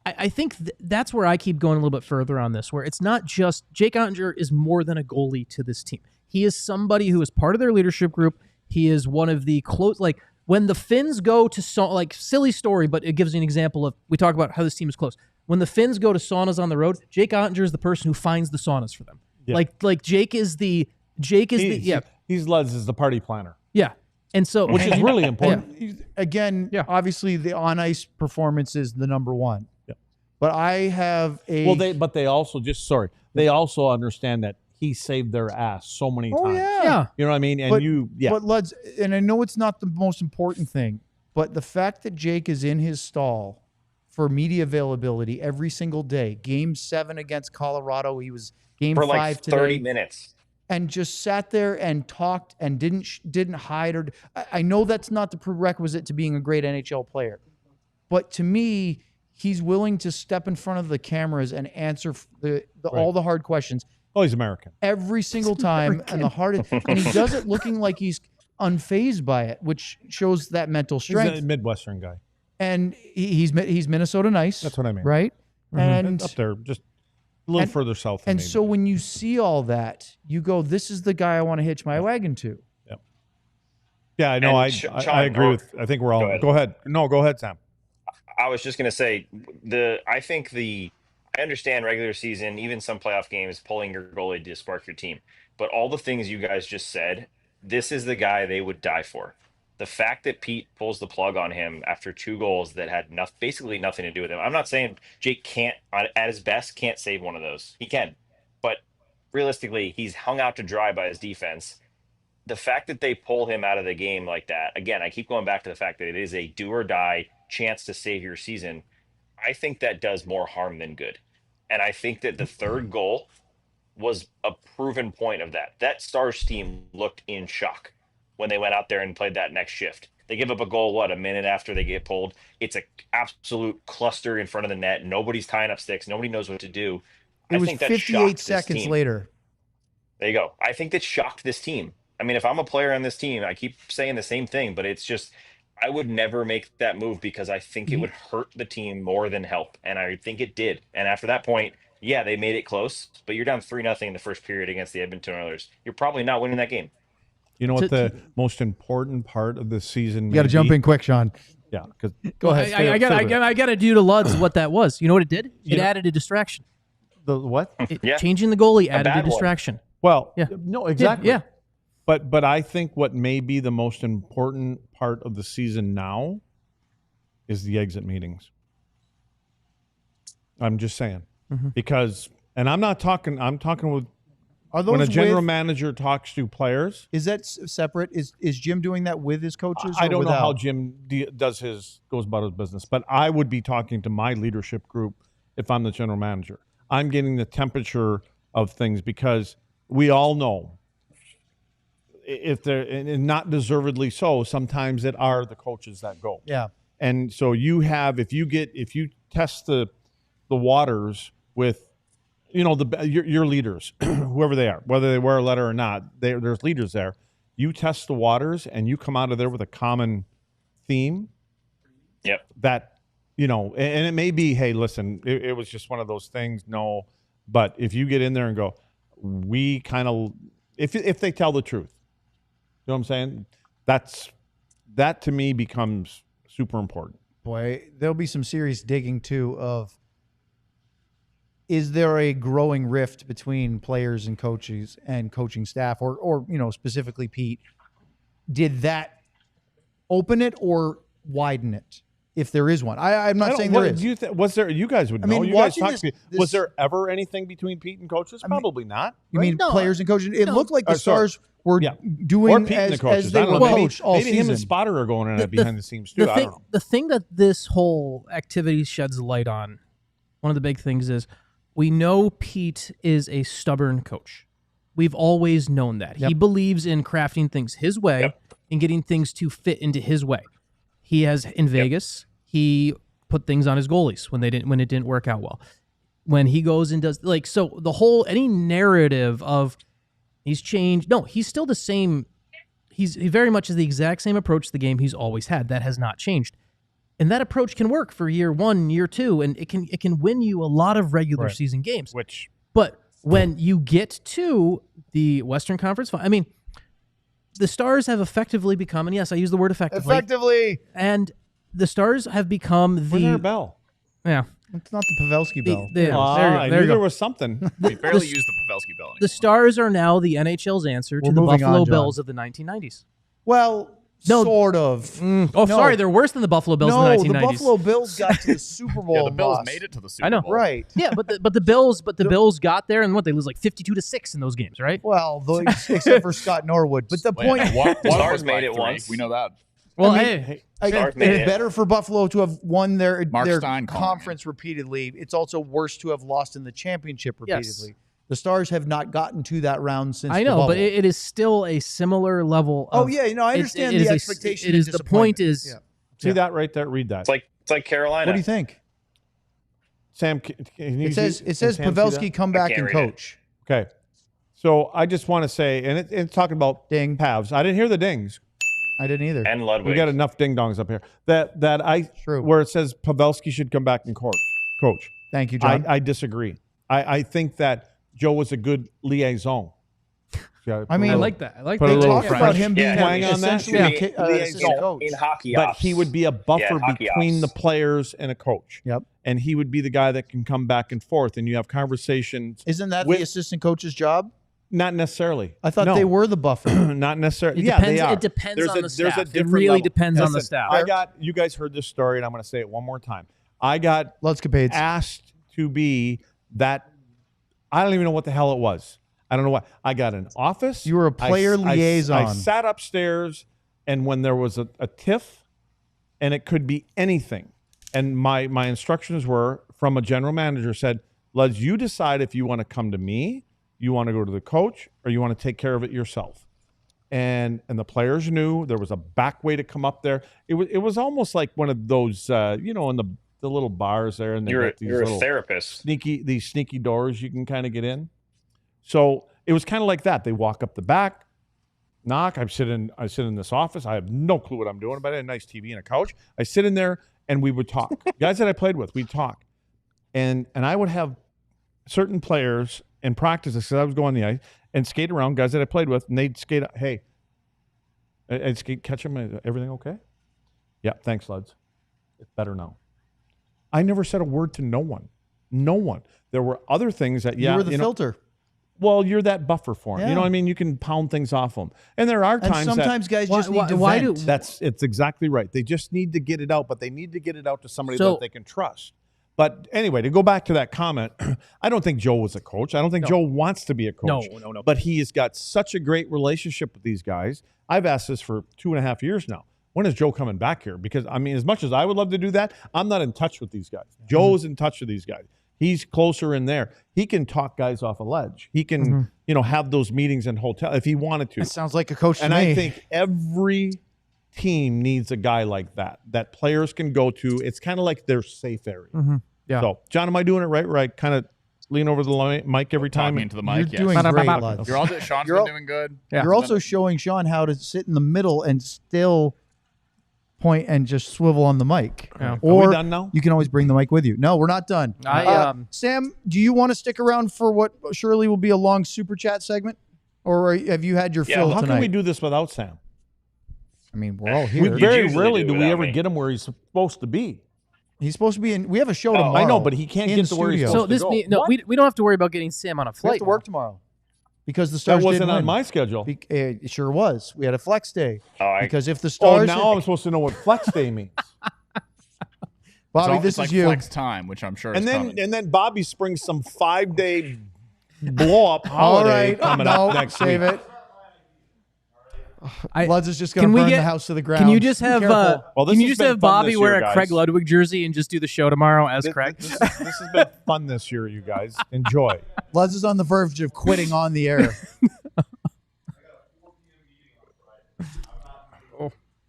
I think that's where I keep going a little bit further on this, where it's not just Jake Oettinger is more than a goalie to this team. He is somebody who is part of their leadership group. He is one of the close, like when the Finns go to like silly story, but it gives you an example of, we talk about how this team is close. When the Finns go to saunas on the road, Jake Oettinger is the person who finds the saunas for them.
Yeah.
Like Jake is the
He's Leds is the party planner.
Yeah. And so,
which is really important.
Again, obviously the on-ice performance is the number one.
Yeah.
But I have a...
they also understand that he saved their ass so many times.
Yeah.
You know what I mean? And
But Leds, and I know it's not the most important thing, but the fact that Jake is in his stall for media availability every single day. Game 7 against Colorado, he was game
for
5
like
today.
30 minutes.
And just sat there and talked and didn't hide or. I know that's not the prerequisite to being a great NHL player, but to me, he's willing to step in front of the cameras and answer all the hard questions.
Oh, he's American.
Every single time, and and he does it looking like he's unfazed by it, which shows that mental strength.
He's a Midwestern guy,
and he's Minnesota nice.
That's what I mean,
right?
And up there, just a little further south.
And so when you see all that, you go, "This is the guy I want to hitch my wagon to."
Yep. Yeah, I know. I agree with. I think we're all. Go ahead. No, go ahead, Sam.
I was just gonna say I understand regular season, even some playoff games, pulling your goalie to spark your team. But all the things you guys just said, this is the guy they would die for. The fact that Pete pulls the plug on him after 2 goals that had basically nothing to do with him. I'm not saying Jake can't, at his best, can't save one of those. He can. But realistically, he's hung out to dry by his defense. The fact that they pull him out of the game like that, again, I keep going back to the fact that it is a do or die chance to save your season. I think that does more harm than good. And I think that the 3rd goal was a proven point of that. That Stars team looked in shock when they went out there and played that next shift. They give up a goal, a minute after they get pulled. It's an absolute cluster in front of the net. Nobody's tying up sticks. Nobody knows what to do.
It was 58 seconds later.
There you go. I think that shocked this team. I mean, if I'm a player on this team, I keep saying the same thing, but it's just, I would never make that move because I think it would hurt the team more than help. And I think it did. And after that point, yeah, they made it close, but you're down 3-0 in the first period against the Edmonton Oilers. You're probably not winning that game.
You know what the most important part of the season?
You got to jump in quick, Sean.
Yeah, because go ahead.
I got to do to Luds what that was. You know what it did? It added a distraction.
The what?
Changing the goalie added a distraction.
Well, no, exactly.
Yeah.
But I think what may be the most important part of the season now is the exit meetings. I'm just saying. Because, and I'm talking with
Are those
when a general
with-
manager talks to players.
Is that separate? Is Jim doing that with his coaches?
I
or
don't know how
without?
Jim goes about his business, but I would be talking to my leadership group if I'm the general manager. I'm getting the temperature of things because we all know if they're and not deservedly so, sometimes it are the coaches that go.
Yeah.
And so you have if you test the waters with your leaders, whoever they are, whether they wear a letter or not, there's leaders there. You test the waters and you come out of there with a common theme.
Yep.
That, and it may be, hey, listen, it was just one of those things. No, but if you get in there and go, we kind of, if they tell the truth, you know what I'm saying? That to me becomes super important.
Boy, there'll be some serious digging too of, is there a growing rift between players and coaches and coaching staff or specifically Pete? Did that open it or widen it? If there is one, I'm not saying there is.
Was there? You guys would know.
mean,
You guys
watching
talked to me. Was there ever anything between Pete and coaches? Probably not.
You mean
No,
players and coaches? It looked like the
sorry.
Stars were
Yeah.
doing
Or Pete and the
as
coaches.
they
I don't
were
know. Maybe,
coached all
maybe
season.
him and Spotter are going at it behind the scenes too. I don't know.
The thing that this whole activity sheds light on, one of the big things is we know Pete is a stubborn coach. We've always known that. He believes in crafting things his way and getting things to fit into his way. He has in Vegas, he put things on his goalies when it didn't work out well. When he goes and does any narrative of he's changed. No, he's still the same. He very much is the exact same approach to the game he's always had. That has not changed. And that approach can work for year 1, year 2, and it can win you a lot of regular season games. But when you get to the Western Conference, the Stars have effectively become, and yes, I use the word effectively, and the Stars have become
Where's
the
our bell?
It's not the Pavelski bell.
there you
I knew
go.
there was something.
We barely use the Pavelski bell anymore.
The Stars are now the NHL's answer to
We're
the
moving
Buffalo
on, John.
Bills of the 1990s.
Well,
No.
sort of.
Sorry, they're worse than the Buffalo Bills
No,
in the
the
1990s.
Buffalo Bills got to the Super Bowl.
Yeah, the Bills
lost.
made it to the Super
I know.
Bowl.
Right.
Yeah, but the Bills got there, and they lose like 52-6 in those games, right?
Well, except for Scott Norwood. But the point,
Stars made it once.
We know that.
Well,
Stars
made
it's
it.
better for Buffalo to have won their
Stein calling
conference repeatedly. It's also worse to have lost in the championship repeatedly.
Yes.
The Stars have not gotten to that round since
I
the
know,
bubble.
but it is still a similar level.
Oh
Of,
yeah, I understand
it is
the
a-
expectation.
It
and
is the point
disappointment.
is
Yeah.
See that right there? Read that.
It's like Carolina.
What do you think?
Sam, can you
It says
can Sam see
Pavelski
that?
come back
can't
and
read it.
coach.
Okay. So I just want to say, and it's talking about
Ding.
Pavs. I didn't hear the dings.
I didn't either.
And Ludwig.
We got enough ding dongs up here.
True.
Where it says Pavelski should come back and coach.
Thank you, John.
I disagree. I think that Joe was a good liaison.
I mean,
I like that. I like
Put a
that.
they
little
talk
French
about him being
twang on that.
essentially
Yeah.
assistant coach.
in hockey
But
ops.
he would be a buffer
hockey
between
ops.
the players and a coach.
Yep.
And he would be the guy that can come back and forth, and you have conversations.
Isn't that
with-
the assistant coach's job?
Not necessarily.
I thought
No.
they were the buffer.
Not necessarily.
It
Yeah,
depends,
they are.
it depends
There's
on
a-
the
there's a
staff. It
different
really
level.
depends on the
Listen,
staff.
you guys heard this story, and I'm going to say it one more time. I got
Let's Capades.
asked to be that. I don't even know what the hell it was. I don't know what. I got an office.
You were a player
I
liaison.
sat upstairs, and when there was a tiff, and it could be anything, and my instructions were from a general manager said, "Let's you decide if you want to come to me, you want to go to the coach, or you want to take care of it yourself." And the players knew there was a back way to come up there. It was almost like one of those in the little bars there, and they got these
You're a
little
therapist.
sneaky doors you can kind of get in. So it was kind of like that. They walk up the back, knock. I sit in this office. I have no clue what I'm doing, but I had a nice TV and a couch. I sit in there and we would talk. Guys that I played with, we'd talk. And I would have certain players in practice because I was going on the ice and skate around, guys that I played with, and they'd skate, hey, I'd skate, catch them, everything okay? Yeah, thanks, lads. It's better now. I never said a word to no one. No one. There were other things that,
you were the filter.
Well, you're that buffer for them.
Yeah.
You know what I mean? You can pound things off them. And there are
And
times
sometimes guys
Why-
just need to
why
vent.
it's exactly right. They just need to get it out, but they need to get it out to somebody
So-
that they can trust. But anyway, to go back to that comment, I don't think Joe was a coach. I don't think Joe wants to be a coach.
No.
But he has got such a great relationship with these guys. I've asked this for 2.5 years now. When is Joe coming back here? Because, I mean, as much as I would love to do that, I'm not in touch with these guys. Joe's in touch with these guys. He's closer in there. He can talk guys off a ledge. He can, have those meetings in hotel if he wanted to.
That sounds like a coach to
and
me.
I think every team needs a guy like that players can go to. It's kind of like their safe area.
Yeah.
So, John, am I doing it right where I kind of lean over the mic every time?
Talking into the mic,
You're doing great, Lutz.
You're all Sean's been doing good.
Yeah.
You're also showing Sean how to sit in the middle and still point and just swivel on the mic.
Yeah.
Or
Are we done now?
you can always bring the mic with you. No, we're not done. Sam, do you want to stick around for what surely will be a long super chat segment? Or have you had your fill
How
tonight?
can we do this without Sam?
I mean, we're all here.
We very
usually
rarely
do
do we
without
ever
me.
get him where he's supposed to be.
He's supposed to be in. We have a show tomorrow.
I know, but he can't
in
get to where he's
studio.
supposed
So
to
this
go.
we don't have to worry about getting Sam on a
We have
flight.
to work tomorrow because the
That
Stars
wasn't
didn't
on
win.
my schedule.
It sure was. We had a flex day
Oh,
because if the
Oh,
Stars,
now I'm supposed to know what flex day means.
Bobby,
It's
this
like
is you.
flex time, which I'm sure is coming.
And then Bobby springs some 5-day blow up
All
holiday
right,
coming
no,
up next
save
week.
it. Lutz is just going
Can
to
we
burn
get-
the house to the ground.
Can you just
Be
have
careful.
Well, this
can you
has
just
been
have
fun
Bobby
this
wear
year,
a
guys.
Craig Ludwig jersey and just do the show tomorrow as Craig?
This has been fun this year, you guys. Enjoy.
Lutz is on the verge of quitting on the air.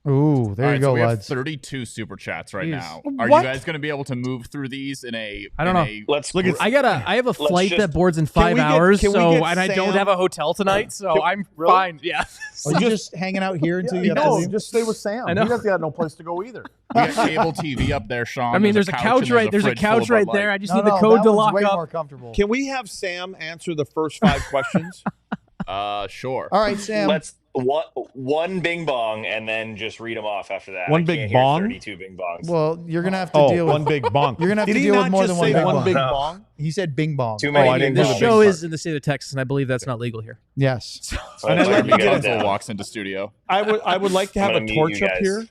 Ooh, there
All
you
right,
go,
so we have
Lutz.
32 super chats right
Jeez.
now. Are
What?
you guys going to be able to move through these in a?
I don't know.
Let's
Look at
I have a flight
just-
that boards in
Can
5
we get-
hours,
can we
so
get
and I don't
Sam-
have a hotel tonight, so I'm
Really?
fine. Yeah.
Are you just hanging out here until you have to
No,
leave?
just stay with Sam.
I know.
He doesn't got no place to go either.
We got cable TV up there, Sean.
I mean, there's a couch
and
right. There's a
fridge full
couch
of
right
Bud Light.
there. I just
No,
need the
no,
code
that
to
one's
lock
way
up.
more comfortable.
Can we have Sam answer the first 5 questions?
Sure.
All right, Sam.
Let's one bing bong and then just read them off after that.
One
I
big
can't hear
bong?
32 bing bongs.
Well, you're gonna have to deal with
one big bong.
You're gonna have
Did
to
he
deal with
not
more
just
than one
say
big
one
bong.
big
No.
bong?
He said bing bong.
Too many.
I didn't
This
hear the
show
big
is in the state of Texas, and I believe that's not legal here.
Yes.
So
And
that's
I
where
let
we
you
go
get
Gonzo
down.
walks into studio.
I would like to have
I'm
a
gonna mute
torch
you
up
guys.
here.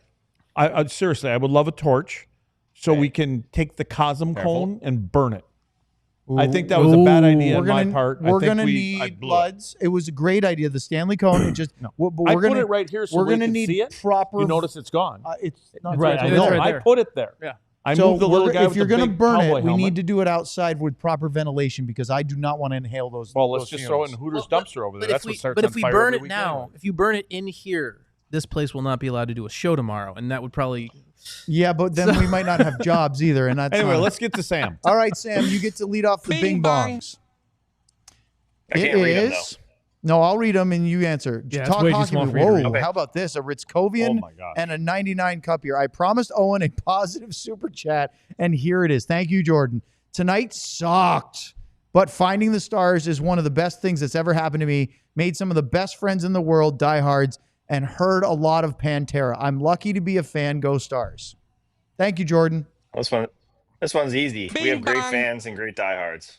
I seriously, I would love a torch so we can take the Cosm cone and burn it. I think that was a bad idea on my part.
We're
I think
gonna
I
need
blew it.
Luds. It was a great idea. The Stanley Cone. It just. But
I
we're
put
gonna.
it right here so
we're
we
gonna
can
need
see it.
proper.
You notice it's gone.
It's not
Right,
it's
I
right
know.
there.
I put it there.
Yeah.
I
So
moved the little guy
if
with
you're
the
gonna
big
burn
cowboy
it, we
helmet.
need to do it outside with proper ventilation because I do not want to inhale those.
Well, let's
those
just throw it in
fumes.
Hooters dumpster over there. That's what starts
but
on
if we
fire
burn
every
it
week
now,
anyway.
if you burn it in here, this place will not be allowed to do a show tomorrow, and that would probably.
Yeah, but then we might not have jobs either, and that's
Anyway,
not-
let's get to Sam.
All right, Sam, you get to lead off the bing bongs.
I can't read them,
No, I'll read them and you answer.
Yeah, it's
Talk
way too
hockey
small
with-
for you to
Whoa,
read.
Okay.
how about this? A Ritzkovian
Oh my gosh.
and a 99 cup here. I promised Owen a positive super chat, and here it is. Thank you, Jordan. Tonight sucked, but finding the Stars is one of the best things that's ever happened to me. Made some of the best friends in the world, diehards, and heard a lot of Pantera. I'm lucky to be a fan. Go Stars. Thank you, Jordan.
This one's easy. We have great fans and great diehards.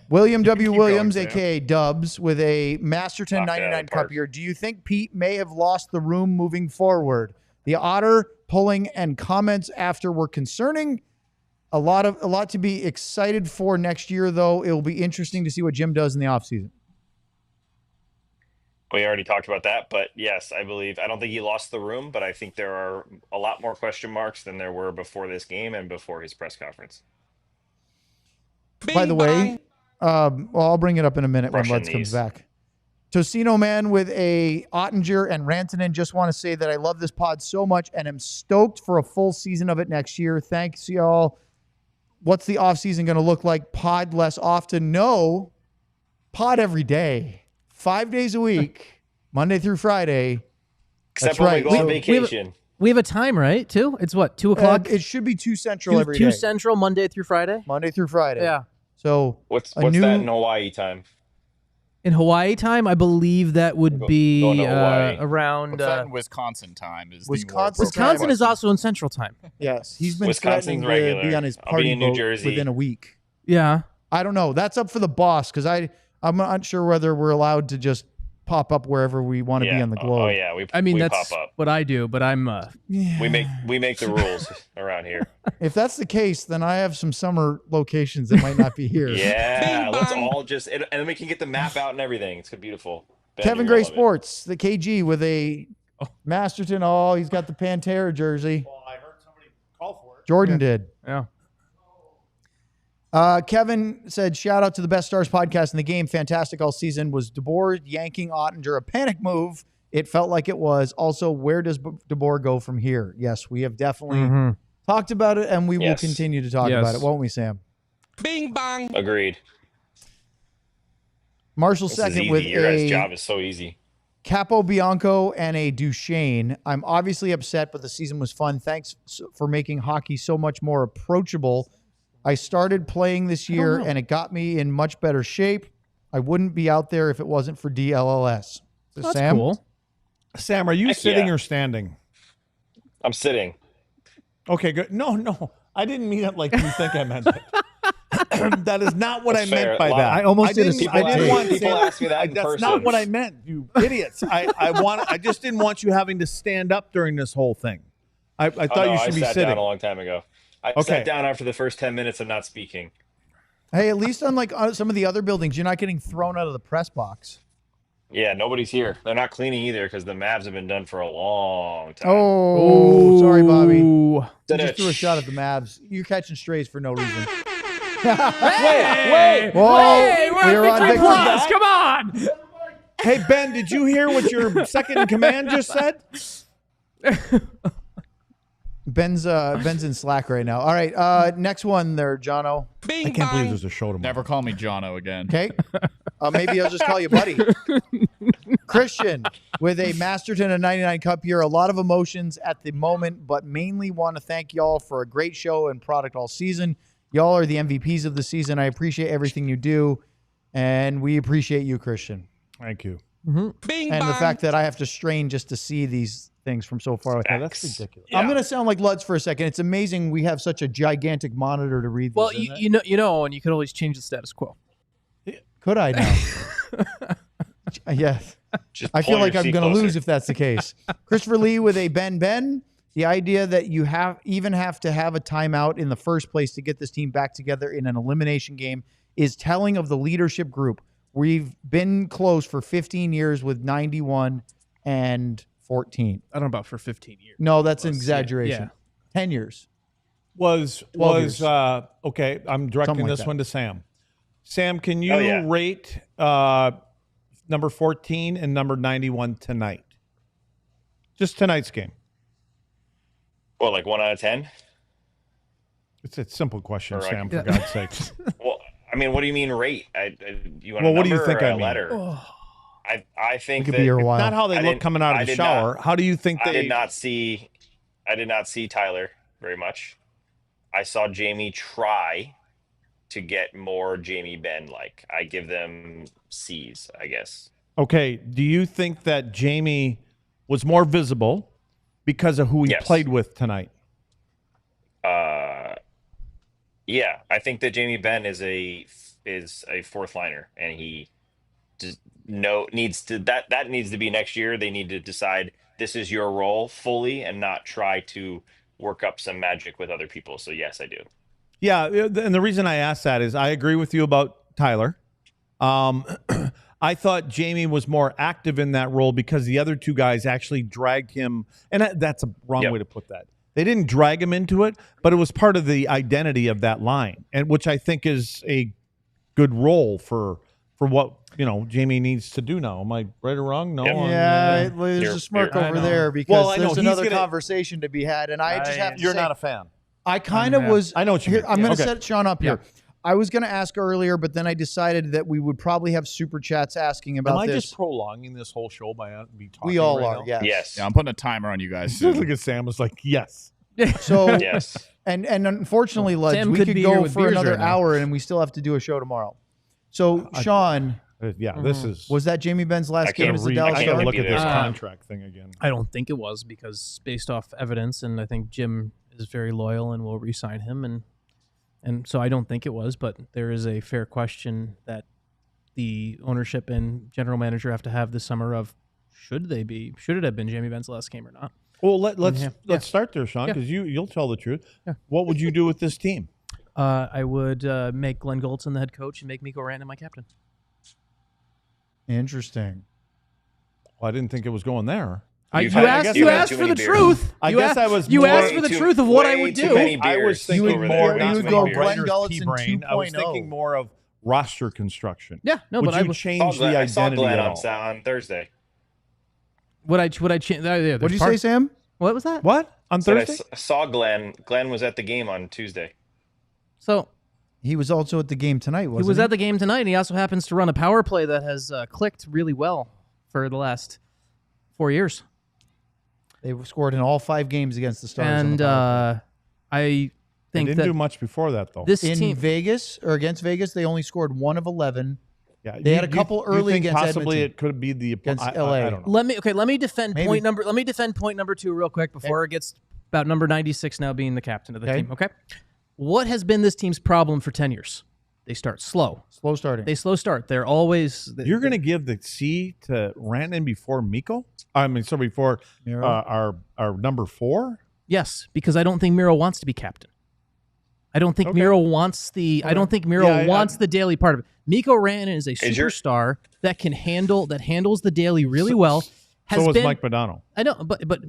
William W.
Keep
Williams,
going, Sam.
a.k.a. Dubs, with a Masterton
Knocked it out of
99
the
cup
park.
here. Do you think Pete may have lost the room moving forward? The Otter pulling and comments after were concerning. A lot to be excited for next year, though. It will be interesting to see what Jim does in the offseason.
We already talked about that, but yes, I don't think he lost the room, but I think there are a lot more question marks than there were before this game and before his press conference.
By the way, well, I'll bring it up in a minute
Russian
when Lutz comes
knees.
back. Tocino Man with a Oettinger and Rantanen. Just want to say that I love this pod so much and am stoked for a full season of it next year. Thanks, y'all. What's the offseason going to look like? Pod less often? No. Pod every day. 5 days a week, Monday through Friday.
Except
That's
when
right.
we go on
We-
vacation.
We have a time, right? Too. It's what 2 o'clock.
It should be 2 Central every
two
day.
Central, Monday through Friday.
Monday through Friday.
Yeah.
So
What's
a
that
new-
in Hawaii time?
In Hawaii time, I believe that would be
Going to Hawaii.
around.
What's that in Wisconsin time? Is the more
Wisconsin-
appropriate
Wisconsin is
question.
also in Central time.
yes, he's been
Wisconsin's
threatening to
regular.
be on his
I'll be
party
in New
boat
Jersey.
within a week.
Yeah.
I don't know. That's up for the boss because I'm not sure whether we're allowed to just pop up wherever we want to be on the globe.
Oh yeah, we
that's
pop up.
what I do, but I'm
We make the rules around here.
If that's the case, then I have some summer locations that might not be here.
Yeah, let's all just and then we can get the map out and everything. It's beautiful. Ben,
Kevin
you're
Gray
gonna love it.
Sports, the KG with a Masterton. Oh, he's got the Pantera jersey.
Well, I heard somebody call for it.
Jordan did.
yeah.
Kevin said, shout out to the best Stars podcast in the game. Fantastic all season. Was DeBoer yanking Oettinger a panic move? It felt like it was. Also, where does DeBoer go from here? Yes, we have definitely talked about it, and we will continue to talk about it, won't we, Sam?
Bing bang.
Agreed.
Marshall
This is
second
easy.
with
Your guys'
a
job is so easy.
Capo Bianco and a Duchesne. I'm obviously upset, but the season was fun. Thanks for making hockey so much more approachable. I started playing this year, and it got me in much better shape. I wouldn't be out there if it wasn't for DLLS.
That's
Sam?
cool.
Sam, are you
Heck
sitting
yeah.
or standing?
I'm sitting.
Okay, good. No. I didn't mean it like you think I meant it. That is not what
That's
I
fair.
meant by
Well,
that.
I almost did a
didn't,
spit
I didn't
take.
want
People
Sam-
ask me that in
That's
person.
not what I meant, you idiots. I just didn't want you having to stand up during this whole thing. I thought you should be
I sat
sitting.
down a long time ago. I sat down after the first 10 minutes of not speaking.
Hey, at least unlike some of the other buildings, you're not getting thrown out of the press box.
Yeah, nobody's here. They're not cleaning either because the Mavs have been done for a long time.
Oh, sorry, Bobby.
Ooh.
You just threw a shot at the Mavs. You're catching strays for no reason.
Hey,
Whoa,
we're at Victory Plus. Come on.
Hey, Ben, did you hear what your second in command just said?
Ben's in Slack right now. All right, next one there, Jono.
Bing
I can't believe
bang.
there's a show tomorrow.
Never call me Jono again.
Okay. Maybe I'll just call you buddy. Christian with a Masterton and 99 Cup year. A lot of emotions at the moment, but mainly want to thank y'all for a great show and product all season. Y'all are the MVPs of the season. I appreciate everything you do, and we appreciate you, Christian.
Thank you.
Bing
And
bang.
the fact that I have to strain just to see these things from so far away.
That's ridiculous.
I'm going to sound like Lutz for a second. It's amazing we have such a gigantic monitor to read these.
Well,
isn't it?
you know, and you could always change the status quo.
Could I now? Yes.
Just
I feel
pull
like
your
I'm
seat
going to
closer.
lose if that's the case. Christopher Lee with a Ben. The idea that you have to have a timeout in the first place to get this team back together in an elimination game is telling of the leadership group. We've been close for 15 years with 91 and 14.
I don't know about for 15 years.
No, that's an exaggeration.
Yeah.
10 years.
Was
years.
okay, I'm directing
Something like
this
that.
one to Sam. Sam, can you rate number 14 and number 91 tonight? Just tonight's game.
Well, like 1 out of 10?
It's a simple question,
Or I
Sam,
can-
for God's sake.
Well, I mean, what do you mean rate? You want
Well,
a
what do you
number
think
or
I
a
mean?
letter? I
We
think
could
that
be here a while.
Not how they
I
look
didn't-
coming out
I
of the
did not-
shower. How do you think
I
they
did not see Tyler very much. I saw Jamie try to get more Jamie Ben like. I give them C's, I guess.
Okay, do you think that Jamie was more visible because of who he
Yes.
played with tonight?
Yeah, I think that Jamie Ben is a fourth liner, and he just needs to be next year. They need to decide this is your role fully, and not try to work up some magic with other people. So yes, I do.
Yeah, and the reason I asked that is I agree with you about Tyler. I thought Jamie was more active in that role because the other two guys actually dragged him, and that's a wrong way to put that. They didn't drag him into it, but it was part of the identity of that line, and which I think is a good role for what Jamie needs to do now. Am I right or wrong? No.
Yep.
Yeah, there's
You're-
a smirk
you're-
over
I know.
there because
Well, I know.
there's
He's
another
gonna-
conversation to be had, and I just have to
You're
say,
not a fan.
I kind of was.
I know what you
here,
mean.
I'm
Yeah,
going to
okay.
set Sean up here. I was going to ask earlier, but then I decided that we would probably have super chats asking about
Am I
this.
just prolonging this whole show by me talking?
We all
right
are,
now?
yes.
Yes.
Yeah, I'm putting a timer on you guys
Look
soon.
at Sam was like, yes.
So,
Yes.
and unfortunately, Lutz,
Sam
we
could
could
be here
go
with
for
beers
another
right now.
hour, and we still have to do a show tomorrow. So, Sean,
Yeah, this is.
was that Jamie Ben's last
I
game
can't
as the
read,
Dallas
I
can't
gotta
Stars?
look at this
either.
contract thing again.
I don't think it was because based off evidence, and I think Jim is very loyal and will re-sign him, and so I don't think it was. But there is a fair question that the ownership and general manager have to have this summer of should it have been Jamie Benn's last game or not?
Well, let's start there, Sean, because you'll tell the truth.
Yeah.
What would you do with this team?
I would make Glenn Goldson the head coach and make Mikko Rantanen my captain.
Interesting.
Well, I didn't think it was going there.
You asked for the truth. You asked for the truth of what I would do.
I was thinking
You would go Glenn
Writers'
Gulletson
P-brain. I was
2.0.
thinking more of roster construction.
Yeah, no,
would
but
you change the
I saw
identity
Glenn
at all?
on Thursday.
Would I change?
What did you say, Sam?
What was that?
What? On Thursday?
I saw Glenn. Glenn was at the game on Tuesday.
So
He was also at the game tonight, wasn't he?
he was at the game tonight, and he also happens to run a power play that has clicked really well for the last 4 years.
They scored in all 5 games against the Stars.
And I
They
think
didn't
that
do much before that, though.
this
in
team,
Vegas or against Vegas, they only scored 1 of 11.
Yeah,
They had a couple early
think
against
possibly
Edmonton.
it could be the
Against
I
LA.
don't know.
let me defend
Maybe.
point number 2 real quick before it gets about number 96 now being the captain of the team. Okay, what has been this team's problem for 10 years? They start slow.
Slow starting.
They slow start. They're always.
You're going to give the C to Rantanen before Mikko? I mean, so before
Miro?
our number 4?
Yes, because I don't think Miro wants to be captain. I don't think Miro wants the. I don't think Miro wants the daily part of it. Mikko Rantanen is a superstar that handles the daily really well.
So was Mike Modano.
I know, but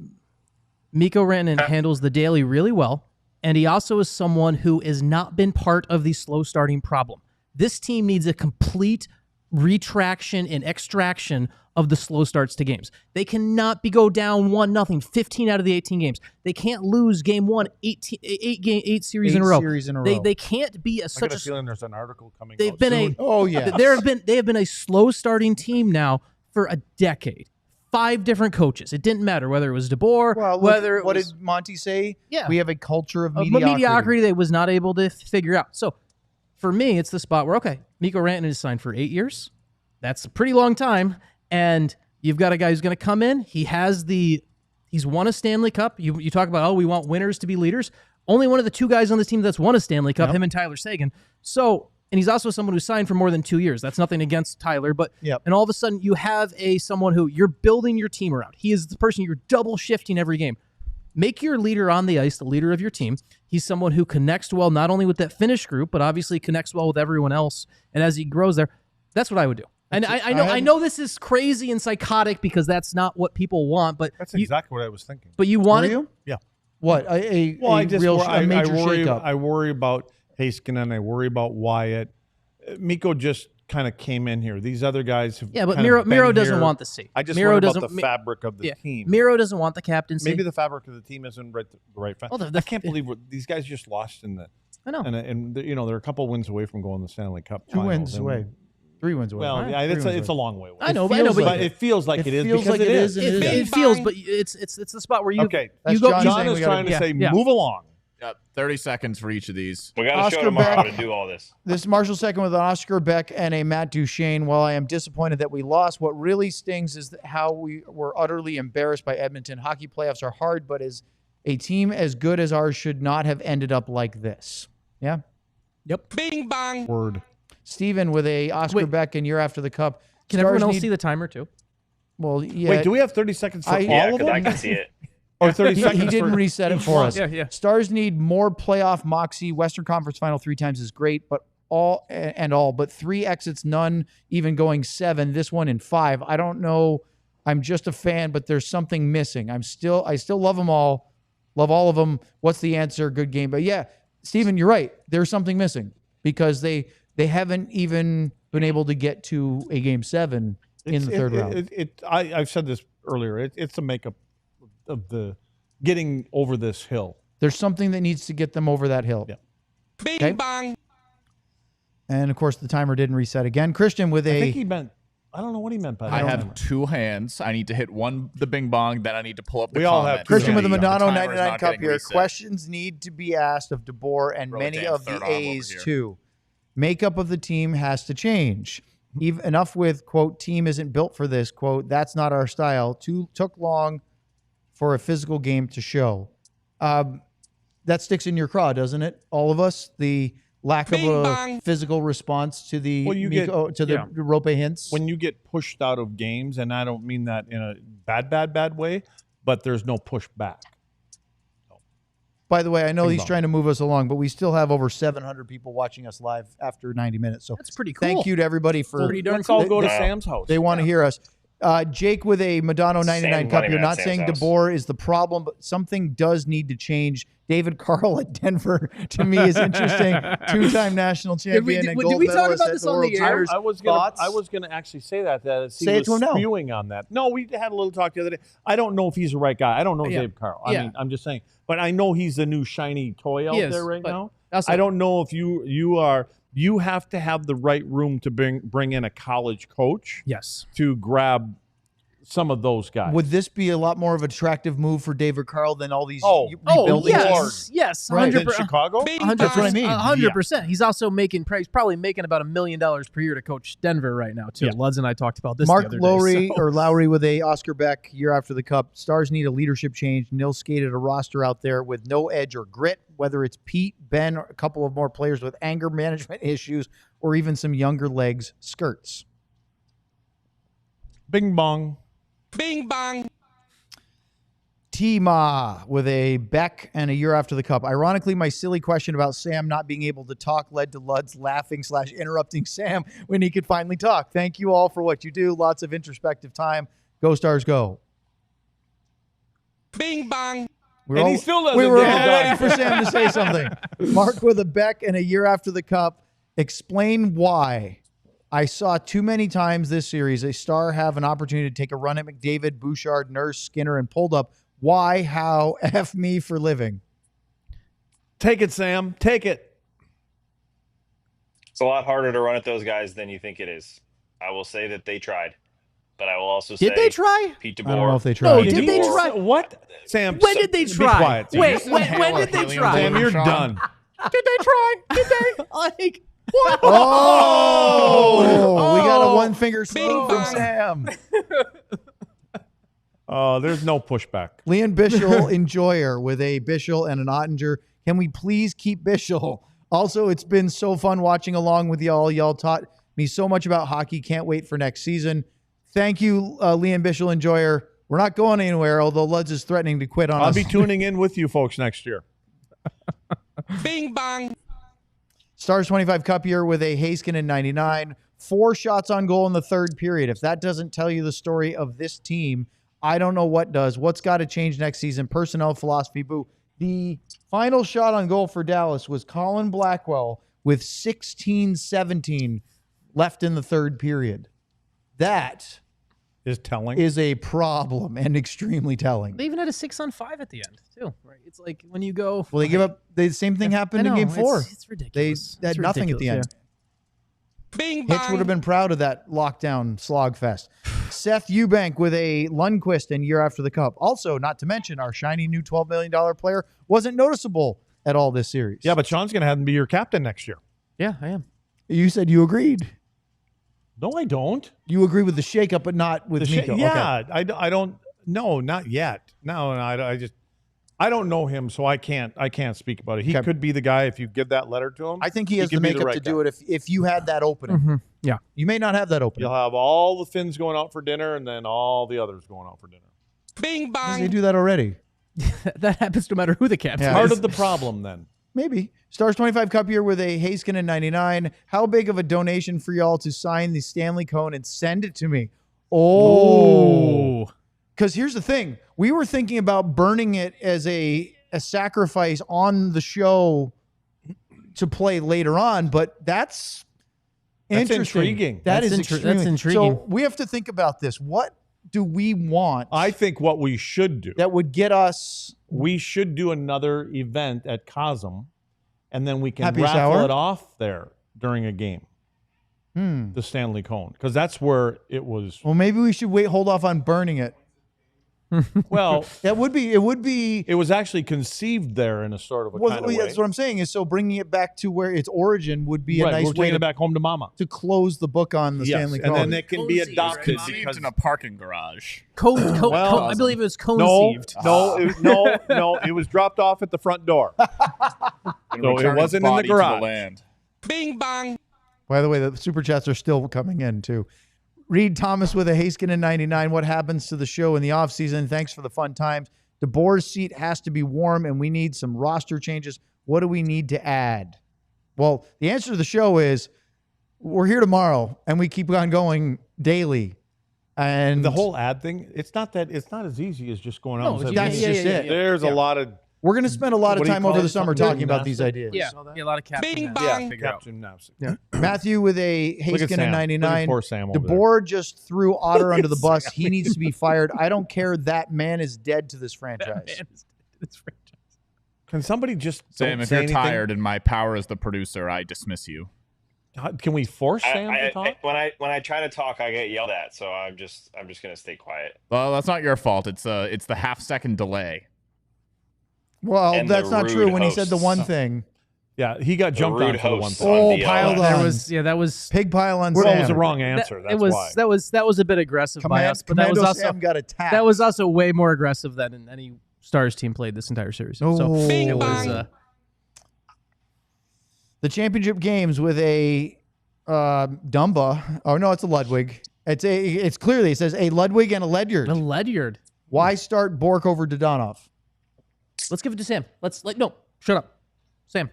Mikko Rantanen handles the daily really well, and he also is someone who has not been part of the slow starting problem. This team needs a complete retraction and extraction of the slow starts to games. They cannot go down 1-0, 15 out of the 18 games. They can't lose game 1, 8 series in a row. They can't be
I got a feeling there's an article coming.
They've been
soon.
they have been a slow starting team now for a decade. 5 different coaches. It didn't matter whether it was DeBoer, whether it
what
was,
did Monty say?
Yeah.
We have a culture of
but
mediocrity.
mediocrity they was not able to figure out. So for me, it's the spot where, okay, Mikko Rantanen is signed for 8 years. That's a pretty long time. And you've got a guy who's going to come in. He's won a Stanley Cup. You talk about, we want winners to be leaders. Only one of the 2 guys on this team that's won a Stanley Cup, him and Tyler Seguin. So, and he's also someone who signed for more than 2 years. That's nothing against Tyler, but and all of a sudden you have someone who you're building your team around. He is the person you're double shifting every game. Make your leader on the ice the leader of your team. He's someone who connects well not only with that Finnish group, but obviously connects well with everyone else. And as he grows there, that's what I would do. And I know this is crazy and psychotic because that's not what people want, but
That's exactly what I was thinking.
But you want
you?
Yeah.
What? A major shakeup.
I worry about Heiskanen. I worry about Wyatt. Mikko just kind of came in here. These other guys have
but
kind of
Miro
been
doesn't
here.
want the C.
I just
Miro
worry about
doesn't-
the fabric of the team.
Miro doesn't want the captaincy.
Maybe the fabric of the team isn't the right.
Well,
I can't believe these guys just lost in the.
I know.
And they're a couple wins away from going to the Stanley Cup.
2 wins
finals.
away. 3 wins away.
Well, yeah, it's a long way away.
I know,
but it feels like it is because it is.
It feels, but it's the spot where you
Okay,
That's
you go.
John
John
saying
is
we gotta-
trying to say
yeah.
move along.
30 seconds for each of these.
We got to
Oscar
show tomorrow how
Beck.
to do all this.
This is Marshall second with an Oscar Beck and a Matt Duchesne. While I am disappointed that we lost, what really stings is how we were utterly embarrassed by Edmonton. Hockey playoffs are hard, but as a team as good as ours should not have ended up like this. Yeah?
Yep.
Bing bang.
Word.
Steven with a Oscar Beck and you're after the cup.
Can everyone else see the timer too?
Well, yeah.
Wait, do we have 30 seconds for all
Yeah,
of
because
them?
I can see it.
Or 30
He
seconds
didn't
for
reset it
each
for
one?
us.
Yeah.
Stars need more playoff moxie. Western Conference Final 3 times is great, but but 3 exits, none even going 7. This one in 5. I don't know. I'm just a fan, but there's something missing. I still love them all. Love all of them. What's the answer? Good game. But yeah, Steven, you're right. There's something missing because they haven't even been able to get to a game 7 in the third round.
I've said this earlier. It's the makeup of the getting over this hill.
There's something that needs to get them over that hill.
Yeah.
Bing bang.
And of course, the timer didn't reset again. Christian with
I think he meant. I don't know what he meant by that.
I have 2 hands. I need to hit the bing bong. Then I need to pull up the
We all
comment.
have two
Christian with the
hands.
Modano
timer is
99
not
Cup
getting
here.
reset.
Questions need to be asked of DeBoer and
Throw the
many
damn
of the
third arm over
A's
here.
too. Makeup of the team has to change. Enough with, quote, team isn't built for this, quote, that's not our style. Took long for a physical game to show. That sticks in your craw, doesn't it? All of us. The lack
Bing
of a
bong.
physical response to the
Well, you
the rope hints.
When you get pushed out of games, and I don't mean that in a bad way, but there's no pushback.
By the way, I know
Bing
he's
bong.
trying to move us along, but we still have over 700 people watching us live after 90 minutes. So
That's pretty cool.
thank you to everybody for.
Pretty darn
Let's all
cool.
go to
Wow.
Sam's house.
They want to hear us. Jake with a Madonna 99
Sam
cup.
running
You're
at
not
Sam's
saying
house.
DeBoer is the problem, but something does need to change. David Carl at Denver, to me, is interesting. Two-time national champion and gold
did we talk
medalist
about
at
this
the
on
World
the air?
Juniors. Thoughts?
I was gonna actually say that he
Say it
was
to him now.
spewing on that. No, we had a little talk the other day. I don't know if he's the right guy. I don't know
Yeah.
Dave Carl.
Yeah.
I mean, I'm just saying. But I know he's the new shiny toy out
He is,
there right
but
now.
also-
I don't know if you have to have the right room to bring in a college coach
Yes.
to grab some of those guys.
Would this be a lot more of an attractive move for David Carl than all these
Oh.
rebuilding?
Yes.
Right.
100%.
in Chicago?
Bing
That's what I
bong.
mean.
100%. He's also he's probably making about $1 million per year to coach Denver right now too.
Yeah.
Luds and I talked about this.
Mark
the other
Lowry
day, so.
or Lowry with a Oscar Beck year after the cup. Stars need a leadership change. Nil skated a roster out there with no edge or grit, whether it's Pete, Ben, or a couple of more players with anger management issues, or even some younger legs skirts.
Bing bong.
Bing bong.
T-Ma with a Beck and a year after the cup. Ironically, my silly question about Sam not being able to talk led to Luds laughing/interrupting Sam when he could finally talk. Thank you all for what you do. Lots of introspective time. Go Stars, go.
Bing bong.
And he still doesn't
We were
think
all
he's done.
waiting for Sam to say something. Mark with a Beck and a year after the cup. Explain why. I saw too many times this series a Star have an opportunity to take a run at McDavid, Bouchard, Nurse, Skinner, and pulled up. Why, how, F me for living?
Take it, Sam. Take it.
It's a lot harder to run at those guys than you think it is. I will say that they tried, but I will also say
Did they try?
Pete DeBoer.
I don't know if they
No,
tried.
Pete
did they
DeBoer-
try?
What? Sam,
When did they
be
try?
quiet, Sam.
Wait,
Just
when
inhale
did
a
they
helium
try?
Sam, you're
Sean.
done.
Did they try? Did they? Like, what?
Oh, we got a one finger salute from
bong.
Sam.
Oh, there's no pushback.
Leon Bischel, enjoyer with a Bischel and an Oettinger. Can we please keep Bischel? Also, it's been so fun watching along with y'all. Y'all taught me so much about hockey. Can't wait for next season. Thank you, Leon Bischel, enjoyer. We're not going anywhere, although Luds is threatening to quit on
I'll
us.
be tuning in with you folks next year.
Bing bong.
Stars 25 Cup year with a Haskinen 99. 4 shots on goal in the third period. If that doesn't tell you the story of this team, I don't know what does. What's got to change next season? Personnel, philosophy, boo. The final shot on goal for Dallas was Colin Blackwell with 16-17 left in the third period. That
Is telling.
is a problem and extremely telling.
They even had a 6-on-5 at the end too. Right? It's like when you go.
Well, they give up. The same thing happened in Game 4.
It's ridiculous.
They had
It's
nothing at the end.
ridiculous,
Bing
Hitch would
bong.
have been proud of that lockdown slog fest. Seth Eubank with a Lundqvist and year after the cup. Also, not to mention, our shiny new $12 million player wasn't noticeable at all this series.
Yeah, but Sean's going to have him be your captain next year.
Yeah, I am.
You said you agreed.
No, I don't.
You agree with the shakeup, but not with Mikko. Okay.
Yeah, I don't. No, not yet. No, I don't know him, so I can't speak about it. He
Okay.
could be the guy if you give that letter to him.
I think he has the
could be
makeup
right
to
guy.
do it if you had that opening.
Yeah.
You may not have that opening.
You'll have all the Finns going out for dinner, and then all the others going out for dinner.
Bing
They
bong.
do that already.
That happens no matter who the captain
Yeah.
Part
is.
of the problem, then.
Maybe. Stars 25 Cup year with a Haskinen 99. How big of a donation for y'all to sign the Stanley Cone and send it to me? Oh. Because here's the thing. We were thinking about burning it as a sacrifice on the show to play later on, but that's interesting.
intriguing.
That's
That's intriguing.
So we have to think about this. What do we want
I think what we should do,
that would get us
we should do another event at Cosm, and then we can
Happy
raffle
Hour?
it off there during a game,
Hmm.
the Stanley Cone, because that's where it was.
Well, maybe we should hold off on burning it.
Well,
It would be
it was actually conceived there in a sort of a
well,
kind of way.
that's what I'm saying is so bringing it back to where its origin would be
Right,
a nice
we're
way
taking
to,
it back home to Mama.
to close the book on the
Yes,
Stanley
and
Cone.
then it can be
Conceived,
adopted
right?
Conceived
because
in a parking garage.
Well,
I believe it was
no,
conceived.
no, it was dropped off at the front door.
And
So it
return its
wasn't in the
body to
garage.
land.
Bing bong.
By the way, the super chats are still coming in too. Reed Thomas with a Haskinen 99. What happens to the show in the offseason? Thanks for the fun times. DeBoer's seat has to be warm, and we need some roster changes. What do we need to add? Well, the answer to the show is we're here tomorrow, and we keep on going daily. And
The whole ad thing, it's not as easy as just going out and saying,
that's just it.
there's a lot of
We're going to spend a lot of
What do you
time
call
over
it?
the summer
Something
talking about these
gymnastics?
ideas.
Yeah,
saw that?
a lot of cap.
Bing
gymnastics.
bong.
figure out gymnastics.
Yeah. Matthew with a
Look at
Haskinen
Sam.
99.
Look at poor Sam over
DeBoer just threw Otter under the bus. He needs to be fired. I don't care. That man is dead to this franchise.
Can somebody just
Sam,
don't
if
say
you're
anything?
tired in my power as the producer, I dismiss you.
Can we force Sam to talk?
When I try to talk, I get yelled at. So I'm just gonna stay quiet.
Well, that's not your fault. It's the half-second delay.
Well,
And
that's
the
not true
rude
when he said the
hosts.
one thing.
Yeah, he got jumped
rude
on for the one
hosts
thing.
on
Oh,
DLLS.
piled on.
That was
Pig pile on
Well,
Sam.
it was the wrong answer. That's why.
that was a bit aggressive by us, but that was
Commando
also
Sam got attacked.
that was also way more aggressive than any Stars team played this entire series. So
Oh.
Bing
it was
bong.
The championship games with a Dumba. Oh no, it's a Ludwig. It's clearly it says a Ludwig and a Ledyard.
a Ledyard.
Why start Bork over Dodonov?
Let's give it to Sam. No, shut up, Sam.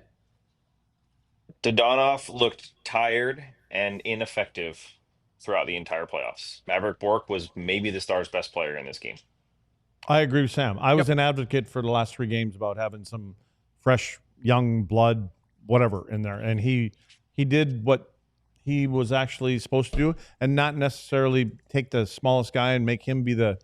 Dodonov looked tired and ineffective throughout the entire playoffs. Maverick Bork was maybe the Stars' best player in this game.
I agree with Sam. I was an advocate for the last 3 games about having some fresh, young blood, whatever, in there. And he did what he was actually supposed to do and not necessarily take the smallest guy and make him be the,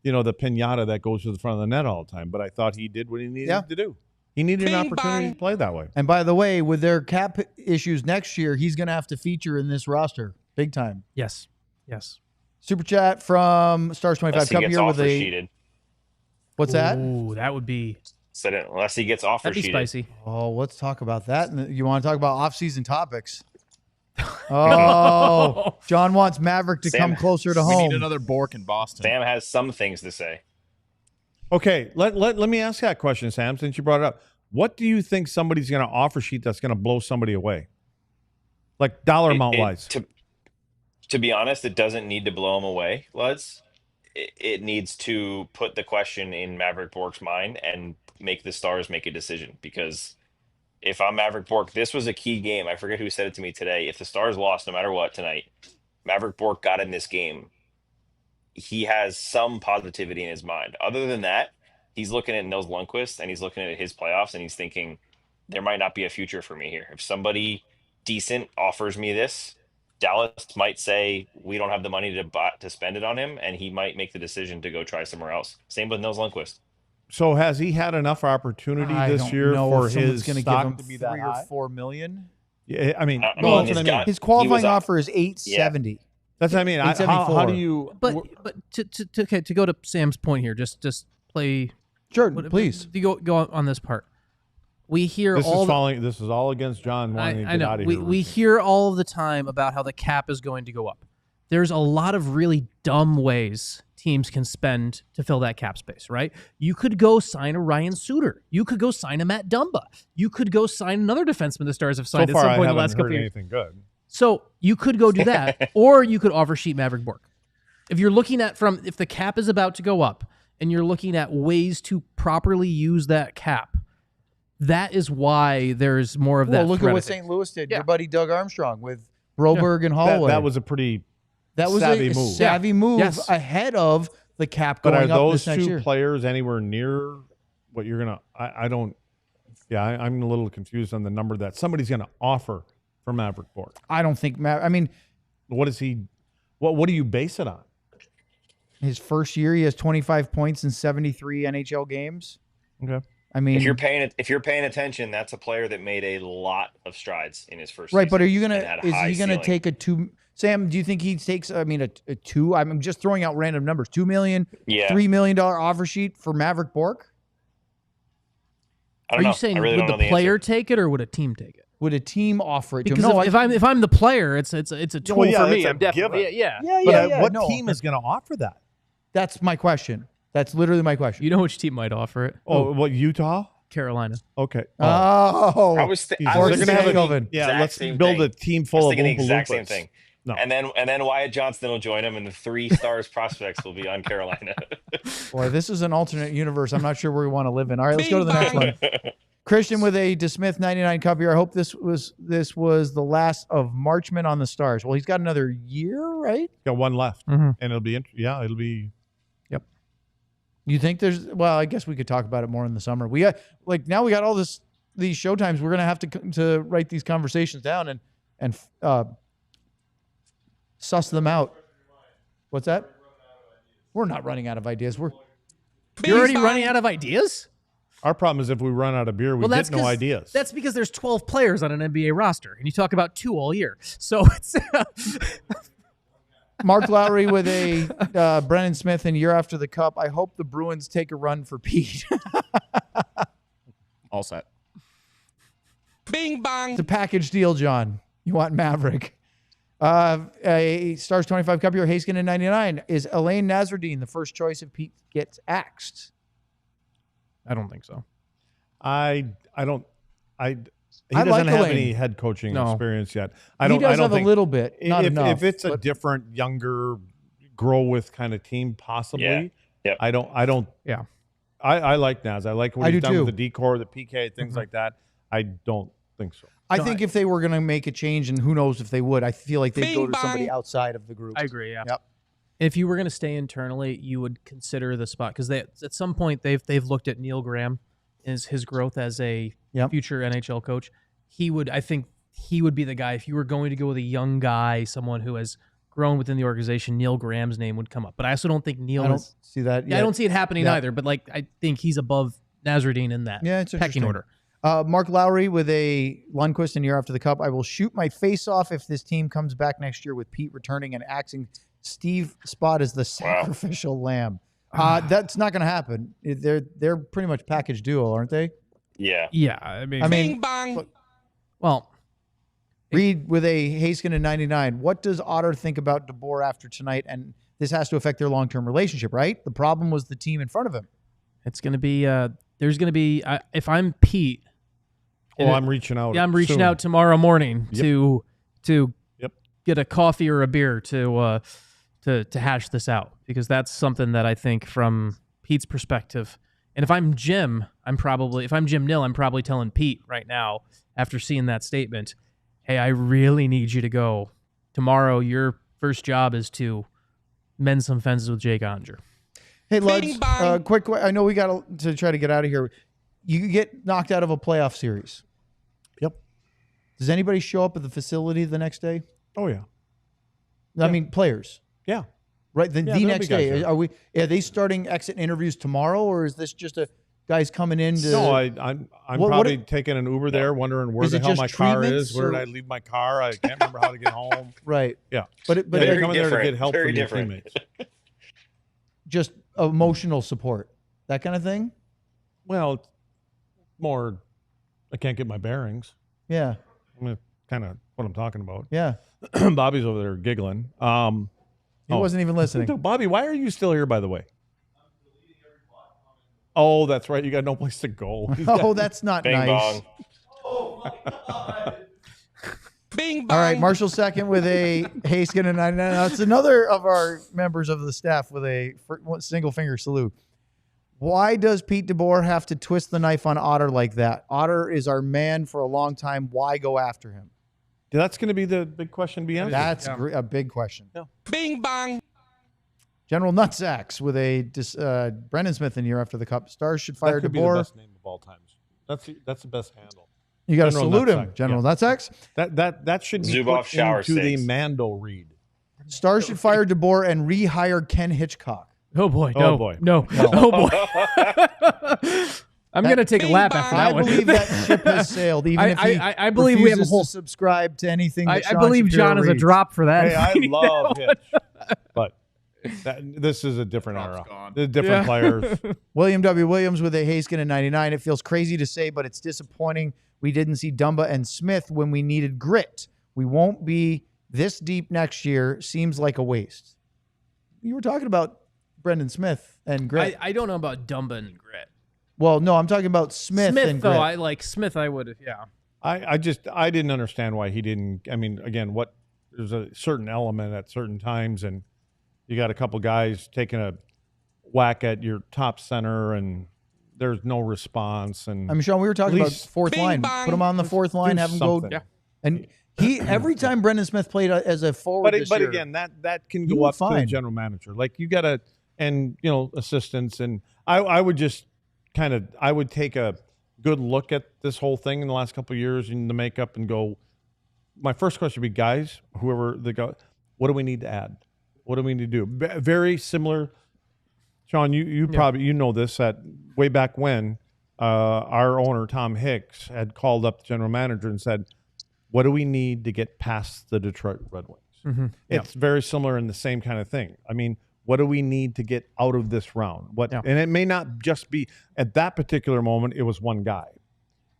the pinata that goes to the front of the net all the time. But I thought he did what he needed to do. He needed an
Bing
opportunity
bong.
to play that way.
And by the way, with their cap issues next year, he's going to have to feature in this roster big time.
Yes.
Super chat from Stars 25
Unless he
Cup
gets
here with
offer
a
sheeted.
what's that?
Ooh, that would be
Said it, unless he gets offer
that'd be
sheeted.
spicy.
Oh, let's talk about that. You want to talk about off-season topics? Oh, John wants Maverick to
Sam,
come closer to
We
home.
need another Bork in Boston.
Sam has some things to say.
Okay, let me ask that question, Sam, since you brought it up. What do you think somebody's going to offer sheet that's going to blow somebody away? Like dollar amount wise.
To be honest, it doesn't need to blow him away, Lutz. It needs to put the question in Maverick Bork's mind and make the Stars make a decision. Because if I'm Maverick Bork, this was a key game. I forget who said it to me today. If the Stars lost, no matter what tonight, Maverick Bork got in this game. He has some positivity in his mind. Other than that, he's looking at Nils Lundqvist and he's looking at his playoffs and he's thinking, there might not be a future for me here. If somebody decent offers me this, Dallas might say we don't have the money to spend it on him, and he might make the decision to go try somewhere else. Same with Nils Lundqvist.
So has he had enough opportunity
I
this
don't
year
know
for
if someone's
his
gonna
stock
give him
to be
$3
that high?
or $4 million?
Yeah, I mean,
I
well,
mean,
that's what I
he's
mean.
got-
His qualifying
he was
offer is $870.
That's what I mean. How
874.
do you?
But to go to Sam's point here, just play.
Sure, please.
You go on this part. We hear
This
all
is
the,
falling. This is all against John wanting to
I
get
know.
out of
We
here.
we hear all the time about how the cap is going to go up. There's a lot of really dumb ways teams can spend to fill that cap space, right? You could go sign a Ryan Suter. You could go sign a Matt Dumba. You could go sign another defenseman the Stars have
so
signed
far,
at some
I
point in
haven't
the last couple
heard
of years.
anything good.
So you could go do that, or you could offer sheet Maverick Bork. If you're looking at if the cap is about to go up and you're looking at ways to properly use that cap, that is why there's more of that.
Well, look at
threat,
what
I think.
St. Louis did.
Yeah.
Your buddy Doug Armstrong with Broberg and Holloway.
That was a pretty
That was
savvy
a
move.
savvy move
Yes.
ahead of the cap
But
going
are
up
those
this next
two
year.
players anywhere near what you're gonna? I don't. Yeah, I'm a little confused on the number that somebody's gonna offer for Maverick Bork.
I don't think I mean,
What is he? What do you base it on?
his first year he has 25 points in 73 NHL games.
Okay.
I mean,
If you're paying attention, that's a player that made a lot of strides in his first
right,
season
but are you
and
gonna
had
is
high
he gonna
ceiling.
take a 2? Sam, do you think he takes? I mean, a 2. I'm just throwing out random numbers. $2 million,
Yeah.
$3 million offer sheet for Maverick Bork.
I
Are
don't know.
you saying
I really
would
don't
the
know
player
answer.
take it or would a team take it?
Would a team offer it to him?
Because
No,
if I'm the player, it's a tool
yeah,
for me.
it's a
I'm definitely
given.
yeah.
yeah,
What
no.
team is gonna offer that?
That's my question. That's literally my question.
You know which team might offer it?
Oh, what Utah?
Carolina.
Okay.
Oh,
I was
Jesus.
Forrest
They're gonna have
Stankoven.
yeah,
exact
let's
same
build
thing.
a team
I was
full of
thinking the
Oompa
exact same
Loompas.
thing.
No.
And then Wyatt Johnston will join him, and the 3 Stars prospects will be on Carolina.
Boy, this is an alternate universe. I'm not sure where we want to live in. All right, let's go to
Bing
the next
bong.
one. Christian with a DeSmith 99 Cup here. I hope this was the last of Marchman on the Stars. Well, he's got another year, right?
Got one left,
Mhm.
and it'll be it'll be.
You think there's? Well, I guess we could talk about it more in the summer. We got now we got all these showtimes. We're gonna have to write these conversations down and suss them out. What's that? We're not running out of ideas.
You're
Bing
already
bong.
running out of ideas?
Our problem is if we run out of beer, we
Well,
get no
'cause-
ideas.
That's because there's 12 players on an NBA roster, and you talk about 2 all year. So it's
Mark Lowry with a Brennan Smith and year after the Cup. I hope the Bruins take a run for Pete.
All set.
Bing bong.
It's a package deal, John. You want Maverick. A Stars 25 Cup year, Haskin in 99. Is Elaine Nasruddin the first choice if Pete gets axed?
I don't think so.
I don't. He
I
doesn't
like
have
Elaine.
any head coaching
No.
experience yet.
He does have a little bit, not
if,
enough.
if it's a
but
different, younger, grow with kind of team, possibly.
Yeah. Yep.
I don't.
Yeah.
I like Naz. I like what
I
he's
do
done
too.
with the decor, the PK, things like that. I don't think so.
I think if they were going to make a change, and who knows if they would, I feel like they'd
Bing
go to somebody
bong.
outside of the group.
I agree, yeah.
Yep.
If you were going to stay internally, you would consider the spot because at some point they've looked at Neil Graham, his growth as a
Yep.
future NHL coach. I think he would be the guy. If you were going to go with a young guy, someone who has grown within the organization, Neil Graham's name would come up. But I also don't think Neil
I don't
is.
see that.
Yeah, I
yet.
don't see it happening
Yeah.
either. But I think he's above Nasruddin in that
Yeah, it's
pecking
interesting.
order.
Mark Lowry with a Lundqvist in year after the Cup. I will shoot my face off if this team comes back next year with Pete returning and axing Steve Spott as the sacrificial lamb. That's not going to happen. They're pretty much package duo, aren't they?
Yeah.
Yeah, I mean,
Bing bong.
well,
Reed with a Haskin in 99. What does Otter think about DeBoer after tonight? And this has to affect their long-term relationship, right? The problem was the team in front of him.
it's going to be. There's going to be. If I'm Pete.
Oh, I'm reaching out.
Yeah, I'm reaching
soon.
out tomorrow morning
Yep.
to
Yep.
get a coffee or a beer to hash this out because that's something that I think from Pete's perspective. And if I'm Jim Nill, I'm probably telling Pete right now after seeing that statement, hey, I really need you to go tomorrow. Your first job is to mend some fences with Jake Oettinger.
Hey,
Bing
Luds,
bong.
quick. I know we got to try to get out of here. You get knocked out of a playoff series.
Yep.
Does anybody show up at the facility the next day?
Oh yeah.
I mean, players.
Yeah.
Right. The
there'll be
next
guys
day.
there.
Are they starting exit interviews tomorrow, or is this just a guys coming in to?
No, I'm
What-
probably taking an Uber there, wondering where
Is
the
it
hell
just
my car
treatments,
is. Where
or-
did I leave my car? I can't remember how to get home.
Right.
Yeah.
But
Yeah,
like,
you're coming there to
different,
get help
very
from your
different.
teammates.
just emotional support, that kind of thing.
Well, it's more. I can't get my bearings.
Yeah.
I mean, kind of what I'm talking about.
Yeah.
Bobby's over there giggling.
He
Oh.
wasn't even listening.
Bobby, why are you still here, by the way? Oh, that's right. You got no place to go.
Oh, that's not
Bing
nice.
bong.
Bing bong.
All right, Marshall second with a Haskin and 99. That's another of our members of the staff with a single finger salute. Why does Pete DeBoer have to twist the knife on Otter like that? Otter is our man for a long time. Why go after him?
That's going to be the big question to be answered.
That's a big question.
Bing bong.
General Nutsacks with a Brendan Smith in year after the Cup. Stars should
That
fire
could be the
DeBoer.
best name of all times. That's the best handle.
You got to
General
salute him,
Nutsacks,
General
yeah.
Nutsacks.
That should be
Zubov
put
shower
into the
six.
Mando read.
Stars should fire DeBoer and rehire Ken Hitchcock.
Oh boy,
Oh,
no,
boy.
no, oh boy. I'm gonna take a
Bing
lap
bong.
after that
I
one.
believe that ship has sailed. Even if he
I believe we have a
refuses
whole.
to subscribe to anything.
I
That Sean
believe
Shapiro
John is a
reads.
drop for that.
Hey, I love Hitch, but this is a different era.
Drop's gone.
The different players.
William W. Williams with a Haskin in 99. It feels crazy to say, but it's disappointing we didn't see Dumba and Smith when we needed grit. We won't be this deep next year. Seems like a waste. You were talking about Brendan Smith and grit.
I don't know about Dumba and Grit.
Well, no, I'm talking about Smith and
Smith, though,
Grit.
I like Smith. I would have, yeah.
I didn't understand why he didn't. I mean, again, there's a certain element at certain times, and you got a couple guys taking a whack at your top center, and there's no response. And
I mean, Sean, we were talking about
least-
fourth
Bing
line.
bang.
Put him on the fourth line,
do
have him
something.
go.
Yeah.
And he every time Brendan Smith played as a forward this
But
year,
again, that can
he
go
was
up to the
fine.
general manager. Like you got to, and assistants, and I would just I would take a good look at this whole thing in the last couple of years in the makeup and go. My first question would be, guys, whoever the guy, what do we need to add? What do we need to do? Very similar, Sean. You probably know this that way back when our owner Tom Hicks had called up the general manager and said, "What do we need to get past the Detroit Red Wings?"
Mm-hmm.
It's very similar in the same kind of thing. I mean, what do we need to get out of this round? And it may not just be at that particular moment. It was one guy,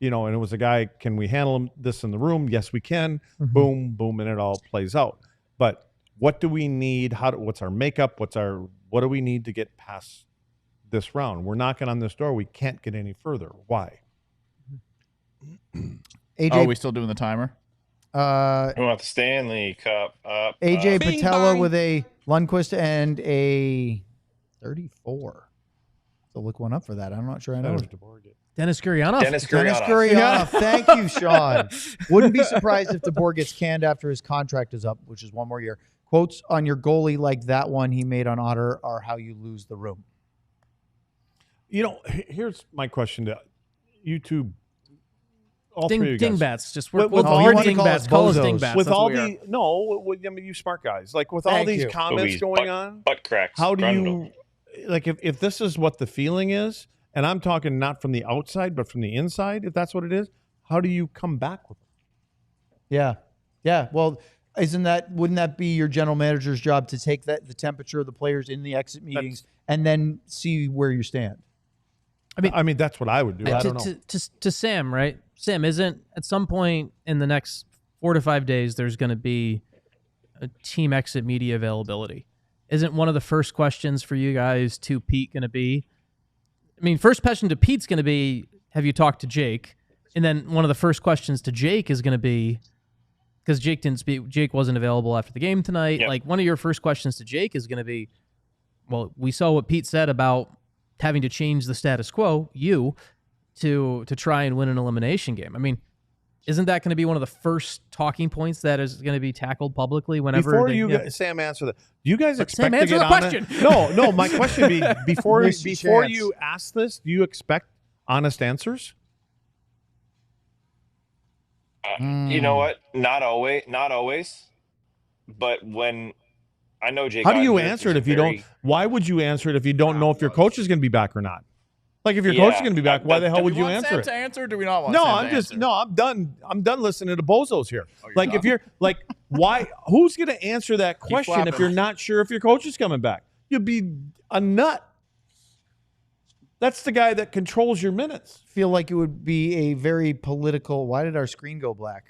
and it was a guy. Can we handle this in the room? Yes, we can.
Mm-hmm.
Boom, boom, and it all plays out. But what do we need? What's our makeup? What do we need to get past this round? We're knocking on this door. We can't get any further. Why?
AJ,
Oh, are we still doing the timer?
We want the Stanley Cup up.
AJ
Bing
Patella
bang.
with a Lundqvist and a 34. So look one up for that. I'm not sure I know.
Dennis Gurianov.
Dennis
Dennis
Gurianov.
Gurianov. Thank you, Sean. Wouldn't be surprised if DeBoer gets canned after his contract is up, which is one more year. Quotes on your goalie like that one he made on Otter are how you lose the room.
Here's my question to you two. All three of you guys.
Dingbats. Just
With
with
all
all
the-
dingbats. Call us
bozos.
dingbats.
With
That's
all
what we are.
you smart guys. Like with all
Thank
these
you.
comments
Boobies,
going on,
butt cracks.
how do
grundle.
you like if this is what the feeling is, and I'm talking not from the outside but from the inside, if that's what it is, how do you come back with it?
Yeah. Well, wouldn't that be your general manager's job to take the temperature of the players in the exit meetings and then see where you stand?
I mean that's what I would do. I don't know.
To Sam, right? Sam, isn't at some point in the next 4 to 5 days there's going to be a team exit media availability? Isn't one of the first questions for you guys to Pete going to be? I mean, first question to Pete's going to be, have you talked to Jake? And then one of the first questions to Jake is going to be, because Jake wasn't available after the game tonight.
Yep.
Like one of your first questions to Jake is going to be, well, we saw what Pete said about having to change the status quo, to try and win an elimination game. I mean, isn't that going to be one of the first talking points that is going to be tackled publicly whenever
Sam answer that, do you guys expect
Sam,
to
answer
get
the
on
question.
it? No, my question would be before
Miss your
before
chance.
you ask this, do you expect honest answers?
You know what? Not always. But when I know Jake,
How do you
Oettinger,
answer
he's
it if you
very-
don't? Why would you answer it if you don't know if your coach is going to be back or not? Like if your coach is
Yeah,
going to be back, why the hell
Do
would
we
you
want
answer
Sam
it?
to answer? Or do we not want
No,
Sam
I'm
to
just
answer?
I'm done. I'm done listening to bozos here.
Oh, you're
Like
done?
if you're like, why? Who's going to answer that question if
flapping.
you're not sure if your coach is coming back? You'd be a nut. That's the guy that controls your minutes.
Feel like it would be a very political. Why did our screen go black?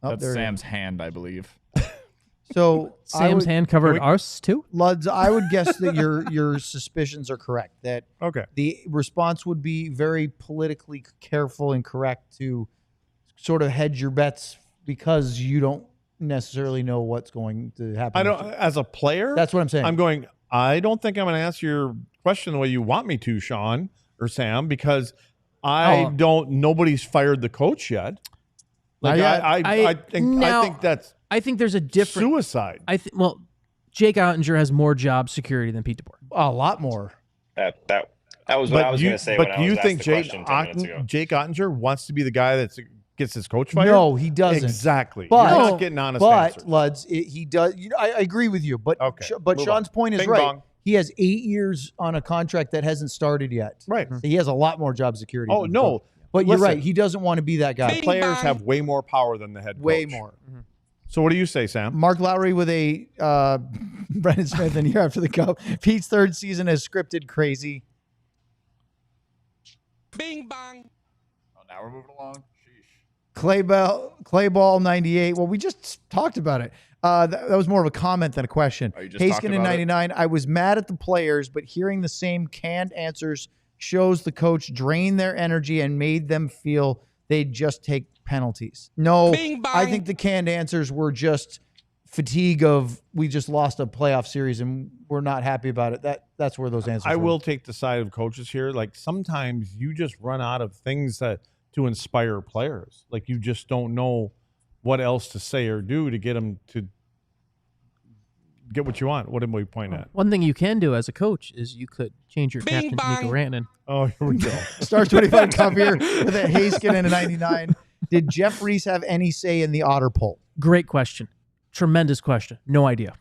Oh,
That's
there it is.
Sam's hand, I believe.
So
Sam's hand covered us too?
Luds, I would guess that your suspicions are correct. That
Okay.
the response would be very politically careful and correct to sort of hedge your bets because you don't necessarily know what's going to happen.
I don't. As a player,
That's what I'm saying.
I'm going. I don't think I'm going to answer your question the way you want me to, Sean or Sam, because I don't. Nobody's fired the coach yet. Like
Not yet.
I think that's
I think there's a different.
suicide.
Well, Jake Oettinger has more job security than Pete DeBoer.
a lot more.
That was what I was going to say when I
do
was
you
asked
think
the
Jake
question 10 minutes ago.
Jake Oettinger wants to be the guy that gets his coach fired?
No, he doesn't.
Exactly.
But-
You're not getting honest
But
answers.
Luds, he does. I agree with you. But
Okay,
but
move
Sean's
on.
point is
Bing
right.
bong.
He has 8 years on a contract that hasn't started yet.
Right.
So he has a lot more job security.
Oh
than
no.
Coach. But you're
Listen,
right. He doesn't want to be that guy.
Bing
Players
bang.
have way more power than the head coach.
Way more.
So what do you say, Sam?
Mark Lowry with a Brendan Smith in here after the cup. Pete's third season as scripted crazy.
Bing bang.
Oh, now we're moving along. Sheesh.
Clayball 98. Well, we just talked about it. That was more of a comment than a question.
Oh, you just talked
Haskin in
about it?
99. I was mad at the players, but hearing the same canned answers shows the coach drained their energy and made them feel they'd just take penalties. No,
Bing bong.
I think the canned answers were just fatigue of we just lost a playoff series and we're not happy about it. That's where those answers
I
were.
will take the side of coaches here. Like sometimes you just run out of things to inspire players. Like you just don't know what else to say or do to get them to get what you want. What am we pointing at?
One thing you can do as a coach is you could change your
Bing
captain to
bong.
Mikko Rantanen.
Oh, here we go.
Stars 25 Cup here with a Haskin and a 99. Did Jeff Reese have any say in the Otter poll?
Great question. Tremendous question. No idea.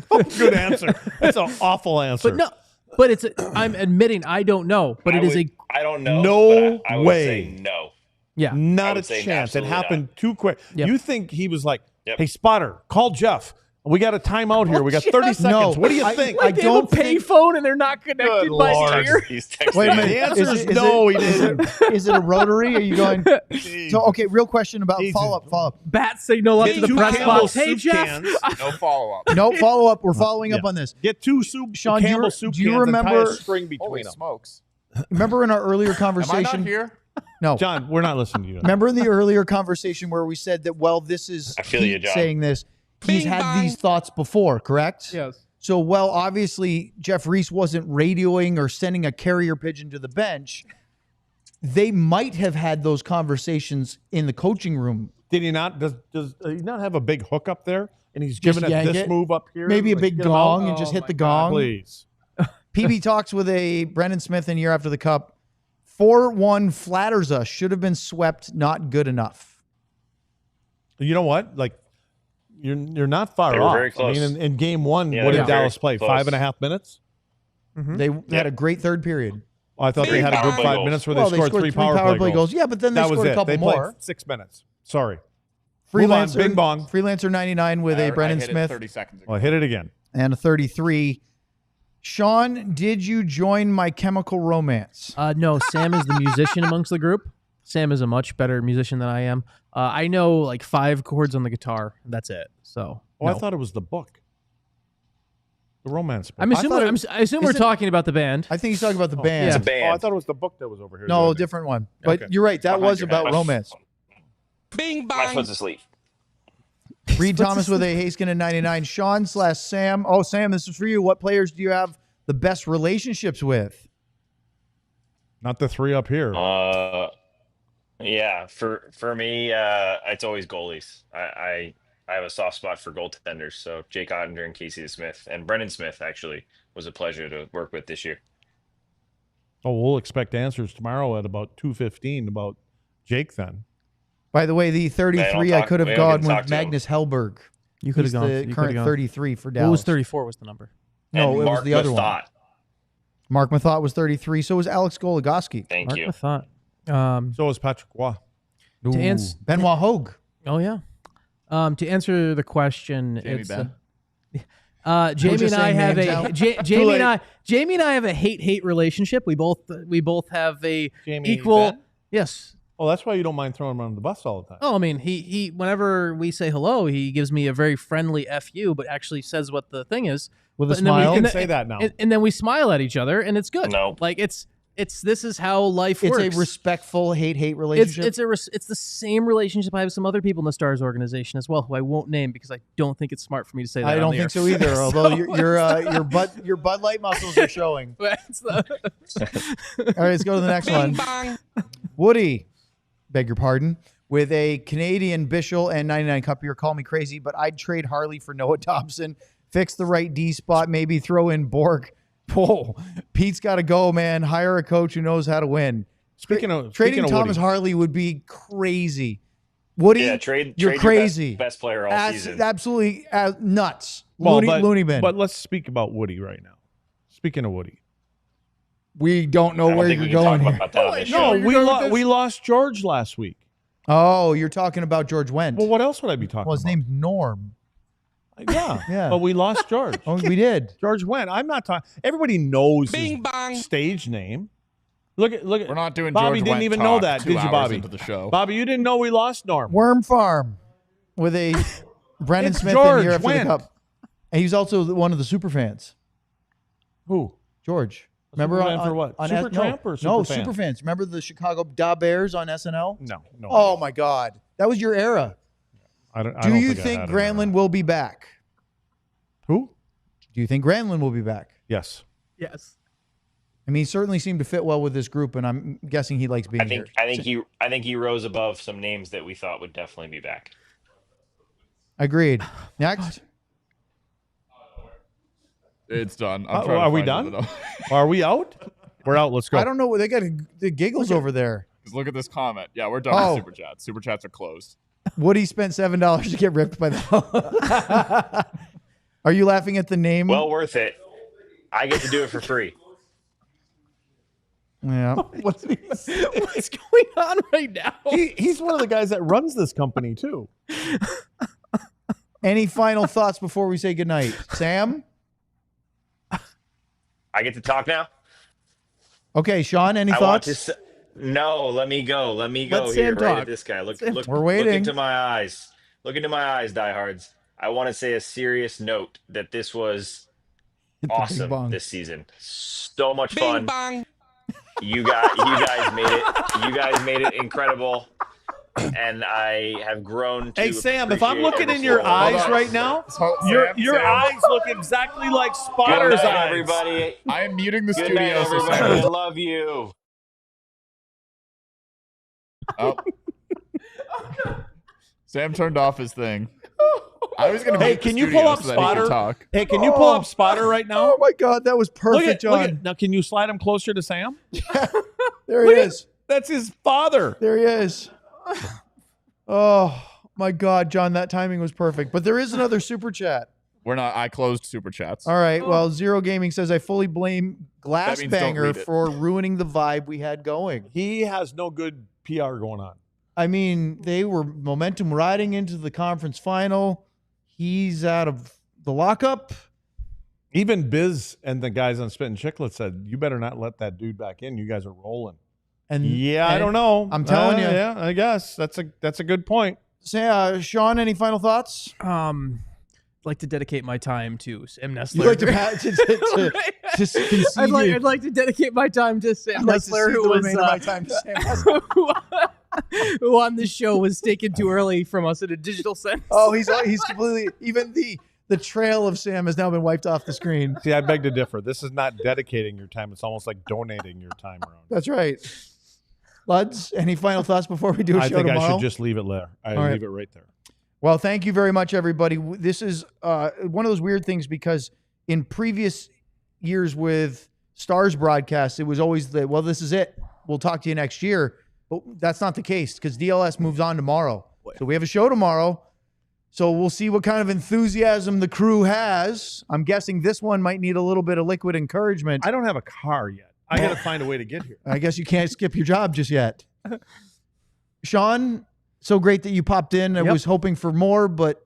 Good answer. That's an awful answer.
But no, but I'm admitting I don't know, but it is
I don't know.
No
but I would
way.
say no.
yeah.
I
Not a
would say
chance. It
absolutely
happened too quick.
Yep.
You think he was like,
Yep.
hey, spotter, call Jeff. We got a timeout here. We got 30 seconds.
No,
What do you think?
I don't
they have a
think-
payphone and they're not connected
Good
by
Lord.
ear.
He's texting.
Wait a minute.
The answer is
it-
no,
it-
he didn't.
Is it a rotary? Are you going? So, okay, real question about
Jesus.
follow-up.
Bat signal up
Get
to the
two
press
Campbell
box. Hey,
soup
Jeff.
cans.
No follow-up.
No follow-up. We're following up on this.
Get two soup,
Sean, do you-
Campbell soup
do you
cans and tie
remember-
a string between
Holy
them.
smokes.
Remember in our earlier
Am I
conversation?
not here?
No.
John, we're not listening to you.
Remember in the earlier conversation where we said that, well, this is
I feel you,
Pete
John.
saying this. He's
Bing
had
bong.
these thoughts before, correct?
Yes.
So, well, obviously, Jeff Reese wasn't radioing or sending a carrier pigeon to the bench. They might have had those conversations in the coaching room.
Did he not? Does he not have a big hook up there? And he's giving it
yank
this
it?
move up here?
Maybe a
like,
big
get him
gong
out?
and just
Oh
hit
my
the
God.
gong.
Please.
PB talks with a Brendan Smith in year after the cup. 4-1 flatters us. Should have been swept. Not good enough.
You know what? Like, you're not far
They were
off.
very close.
I mean, in game one,
Yeah,
what
they
did
were very
Dallas play?
close.
5.5 minutes?
They had a great third period.
Oh, I thought they
Big
had a good
power
5
goals.
minutes where
Well,
they scored three power play goals.
Yeah, but then they
That was
scored a
it.
couple
They
more.
played 6 minutes. Sorry. Move on.
Freelancer,
Bing bong.
Freelancer 99 with a Brendan
I hit it
Smith
30 seconds ago.
Well, hit it again.
and a 33. Sean, did you join My Chemical Romance?
No, Sam is the musician amongst the group. Sam is a much better musician than I am. I know like 5 chords on the guitar. That's it. So
Oh, I
no.
thought it was the book. The romance book.
I assume we're
is it-
talking about the band.
I think he's talking about the band.
It's a
Oh, I
band.
thought it was the book that was over here.
No,
the other day.
different one. But
Okay.
you're right. That
Behind
was
your
about
head.
romance.
Bing
My
bong.
foot's asleep.
Reed Thomas with a Haskin and 99. Sean/Sam. Oh, Sam, this is for you. What players do you have the best relationships with?
Not the 3 up here.
Yeah, for me, it's always goalies. I have a soft spot for goaltenders. So Jake Oettinger and Casey Smith and Brendan Smith actually was a pleasure to work with this year.
Oh, we'll expect answers tomorrow at about 2:15 about Jake then.
By the way, the 33 I could have
we don't
gone
get to talk
with
to him.
Magnus Hellberg.
You could
He's
have gone.
the
You could
current
have gone.
33 for
What
Dallas.
was 34? Was the number?
No,
And
it was
Mark
the other one.
Mathot.
Mark Mathot was 33. So was Alex Goligoski.
Thank
Mark
you.
Mathot.
So is Patrick Roy.
To ans-
Benoit Hogue.
Oh yeah. To answer the question,
Jamie
it's
Ben.
Jamie
just
and I
saying
have
names
a
out.
Jamie and I have a hate relationship. We both have a
Jamie
equal.
Ben?
Yes.
Oh, that's why you don't mind throwing him on the bus all the time.
Oh, I mean, he whenever we say hello, he gives me a very friendly "fu," but actually says what the thing is
With a
But- and then we-
smile.
You
and
can
then-
say that now.
and then we smile at each other, and it's good.
No.
Like it's this is how life
It's
works.
a respectful hate relationship.
It's the same relationship I have with some other people in the Stars organization as well, who I won't name because I don't think it's smart for me to say that.
I
on
don't
the
think
air.
so either. Although your Bud Light muscles are showing.
It's the-
All right, let's go to the next
Bing
one.
bong.
Woody, beg your pardon, with a Canadian Bischel and 99 Cup beer. Call me crazy, but I'd trade Harley for Noah Thompson. Fix the right D spot. Maybe throw in Bork. Whoa, Pete's got to go, man. Hire a coach who knows how to win.
Trading
Trading Thomas Harley would be crazy. Woody,
Yeah, trade.
you're
trade
crazy.
Your best player all season.
Absolutely nuts.
Well,
Looney bin.
But let's speak about Woody right now. Speaking of Woody.
We don't know
I don't
where
think
you're
we can
going
talk
here.
about that on this
No,
show.
we lost George last week.
Oh, you're talking about George Wendt.
Well, what else would I be talking
Well, his
about?
name's Norm.
Yeah.
Yeah.
But we lost George.
Oh, we did.
George went. I'm not talking. Everybody knows
Bing
his
bong.
stage name. Look at.
We're not doing
Bobby
George
didn't
Wendt
even
talk
know that,
2
did you,
hours
Bobby?
into the show.
Bobby, you didn't know we lost Norm.
Worm Farm with a Brendan
It's
Smith
George
in here after
Wendt.
the cup. And he's also one of the super fans.
Who?
George. Remember
Superfan for what? Supertramp or
No,
Superfan?
Superfans. Remember the Chicago Da Bears on SNL?
No.
Oh my God, that was your era.
I
Do
don't
you
think I
think
had it.
Granlund will be back?
Who?
Do you think Granlund will be back?
Yes.
Yes.
I mean, he certainly seemed to fit well with this group, and I'm guessing he likes being here.
I think he rose above some names that we thought would definitely be back.
Agreed. Next.
It's done.
Are we done? Are we out? We're out. Let's go.
I don't know. They got the giggles over there.
Look at this comment. Yeah, we're done with Super Chats. Super Chats are closed.
Woody spent $7 to get ripped by the. Are you laughing at the name?
Well worth it. I get to do it for free.
Yeah.
What's going on right now?
He's one of the guys that runs this company too.
Any final thoughts before we say goodnight? Sam?
I get to talk now?
Okay, Sean, any
I want
thoughts?
to no, let me go. Let me go
Let
here
Sam
right
talk.
at this guy. Look,
We're waiting.
Look into my eyes. Look into my eyes, diehards. I want to say a serious note that this was
Hit the big
awesome
bong.
this season. So much
Bing
fun.
bong.
You guys made it. You guys made it incredible. And I have grown to
Hey Sam, if I'm
appreciate
looking
every
in your
single one.
eyes
Hold on.
right now,
Sam,
your
Sam.
eyes look exactly like
Good
Spotter's
night,
eyes.
everybody.
I am muting the
Good night,
studio. So
everybody. I
Sam.
love you.
Oh. Sam turned off his thing. I was gonna.
Hey,
mute the
can you
studio
pull up
so that he could
Spotter?
talk.
Hey, can you pull up Spotter right now?
Oh my God, that was perfect, John.
Now, can you slide him closer to Sam?
There he is.
That's his father.
There he is. Oh my God, John, that timing was perfect. But there is another super chat.
We're not. I closed Super Chats.
All right. Well, Zero Gaming says I fully blame
That means don't
Glassbanger
read it.
for ruining the vibe we had going.
He has no good PR going on.
I mean, they were momentum riding into the conference final. He's out of the lockup.
Even Biz and the guys on Spit and Chiclet said, "You better not let that dude back in. You guys are rolling."
And
Yeah, I don't know.
I'm telling you.
Yeah, I guess that's a good point.
Say, Sean, any final thoughts?
I'd like to dedicate my time to Sam Nestler.
You'd like to concede
I'd like to dedicate my time to Sam
I'd like to
Nestler,
cede
who
the
was
remainder of my time to Sam Nestler.
who on this show was taken too early from us in a digital sense.
Oh, he's completely even the trail of Sam has now been wiped off the screen.
See, I beg to differ. This is not dedicating your time. It's almost like donating your time around.
That's right. Luds, any final thoughts before we do a
I
show
think
tomorrow?
I should just leave it there.
All right.
Leave it right there.
Well, thank you very much, everybody. This is one of those weird things because in previous years with Stars broadcasts, it was always this is it. We'll talk to you next year. But that's not the case because DLS moves on tomorrow. So we have a show tomorrow. So we'll see what kind of enthusiasm the crew has. I'm guessing this one might need a little bit of liquid encouragement.
I don't have a car yet. I got to find a way to get here.
I guess you can't skip your job just yet. Sean, so great that you popped in. I was hoping for more, but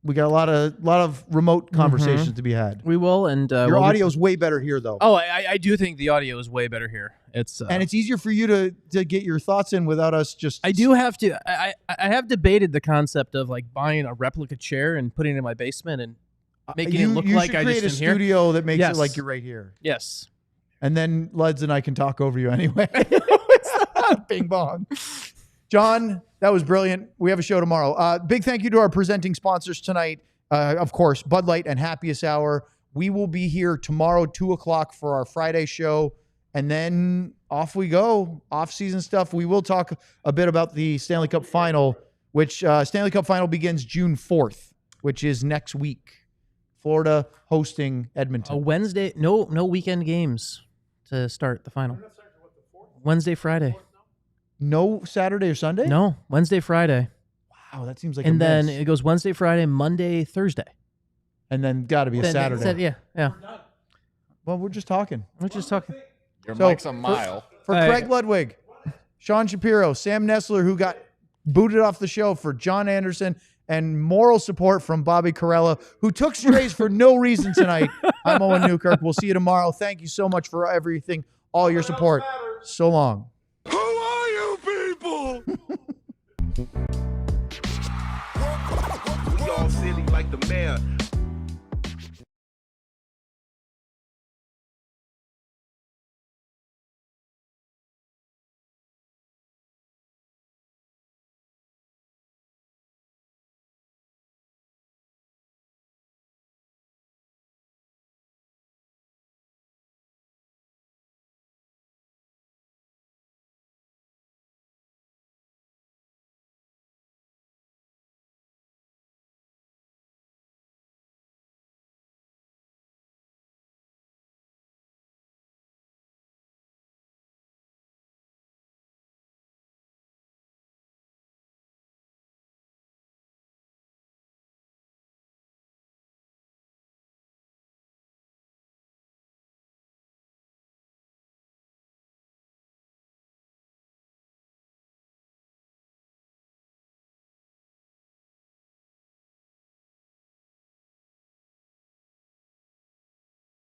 we got a lot of remote conversations to be had.
We will, and
Your audio's way better here, though.
Oh, I do think the audio is way better here. It's
and it's easier for you to get your thoughts in without us just.
I do have to. I have debated the concept of like buying a replica chair and putting it in my basement and making it look like I just am here.
You should create a studio that makes
Yes.
it like you're right here.
Yes.
And then Luds and I can talk over you anyway. Bing bong. John, that was brilliant. We have a show tomorrow. Big thank you to our presenting sponsors tonight. Of course, Bud Light and Happiest Hour. We will be here tomorrow, 2:00 for our Friday show. And then off we go. Off-season stuff. We will talk a bit about the Stanley Cup Final, which Stanley Cup Final begins June 4th, which is next week. Florida hosting Edmonton.
A Wednesday. No weekend games to start the final. Wednesday, Friday.
No Saturday or Sunday?
No, Wednesday, Friday.
Wow, that seems like
And
a
then
miss.
it goes Wednesday, Friday, Monday, Thursday.
And then got to be a
Then-
Saturday.
Yeah.
Well, we're just talking.
We're just talking.
Your
So,
mic's a mile.
For
Hey.
Craig Ludwig, Sean Shapiro, Sam Nestler, who got booted off the show, for John Andersen, and moral support from Bobby Carella, who took strays for no reason tonight. I'm Owen Newkirk. We'll see you tomorrow. Thank you so much for everything, all your support. So long.
Who are you people?
We all silly like the mayor.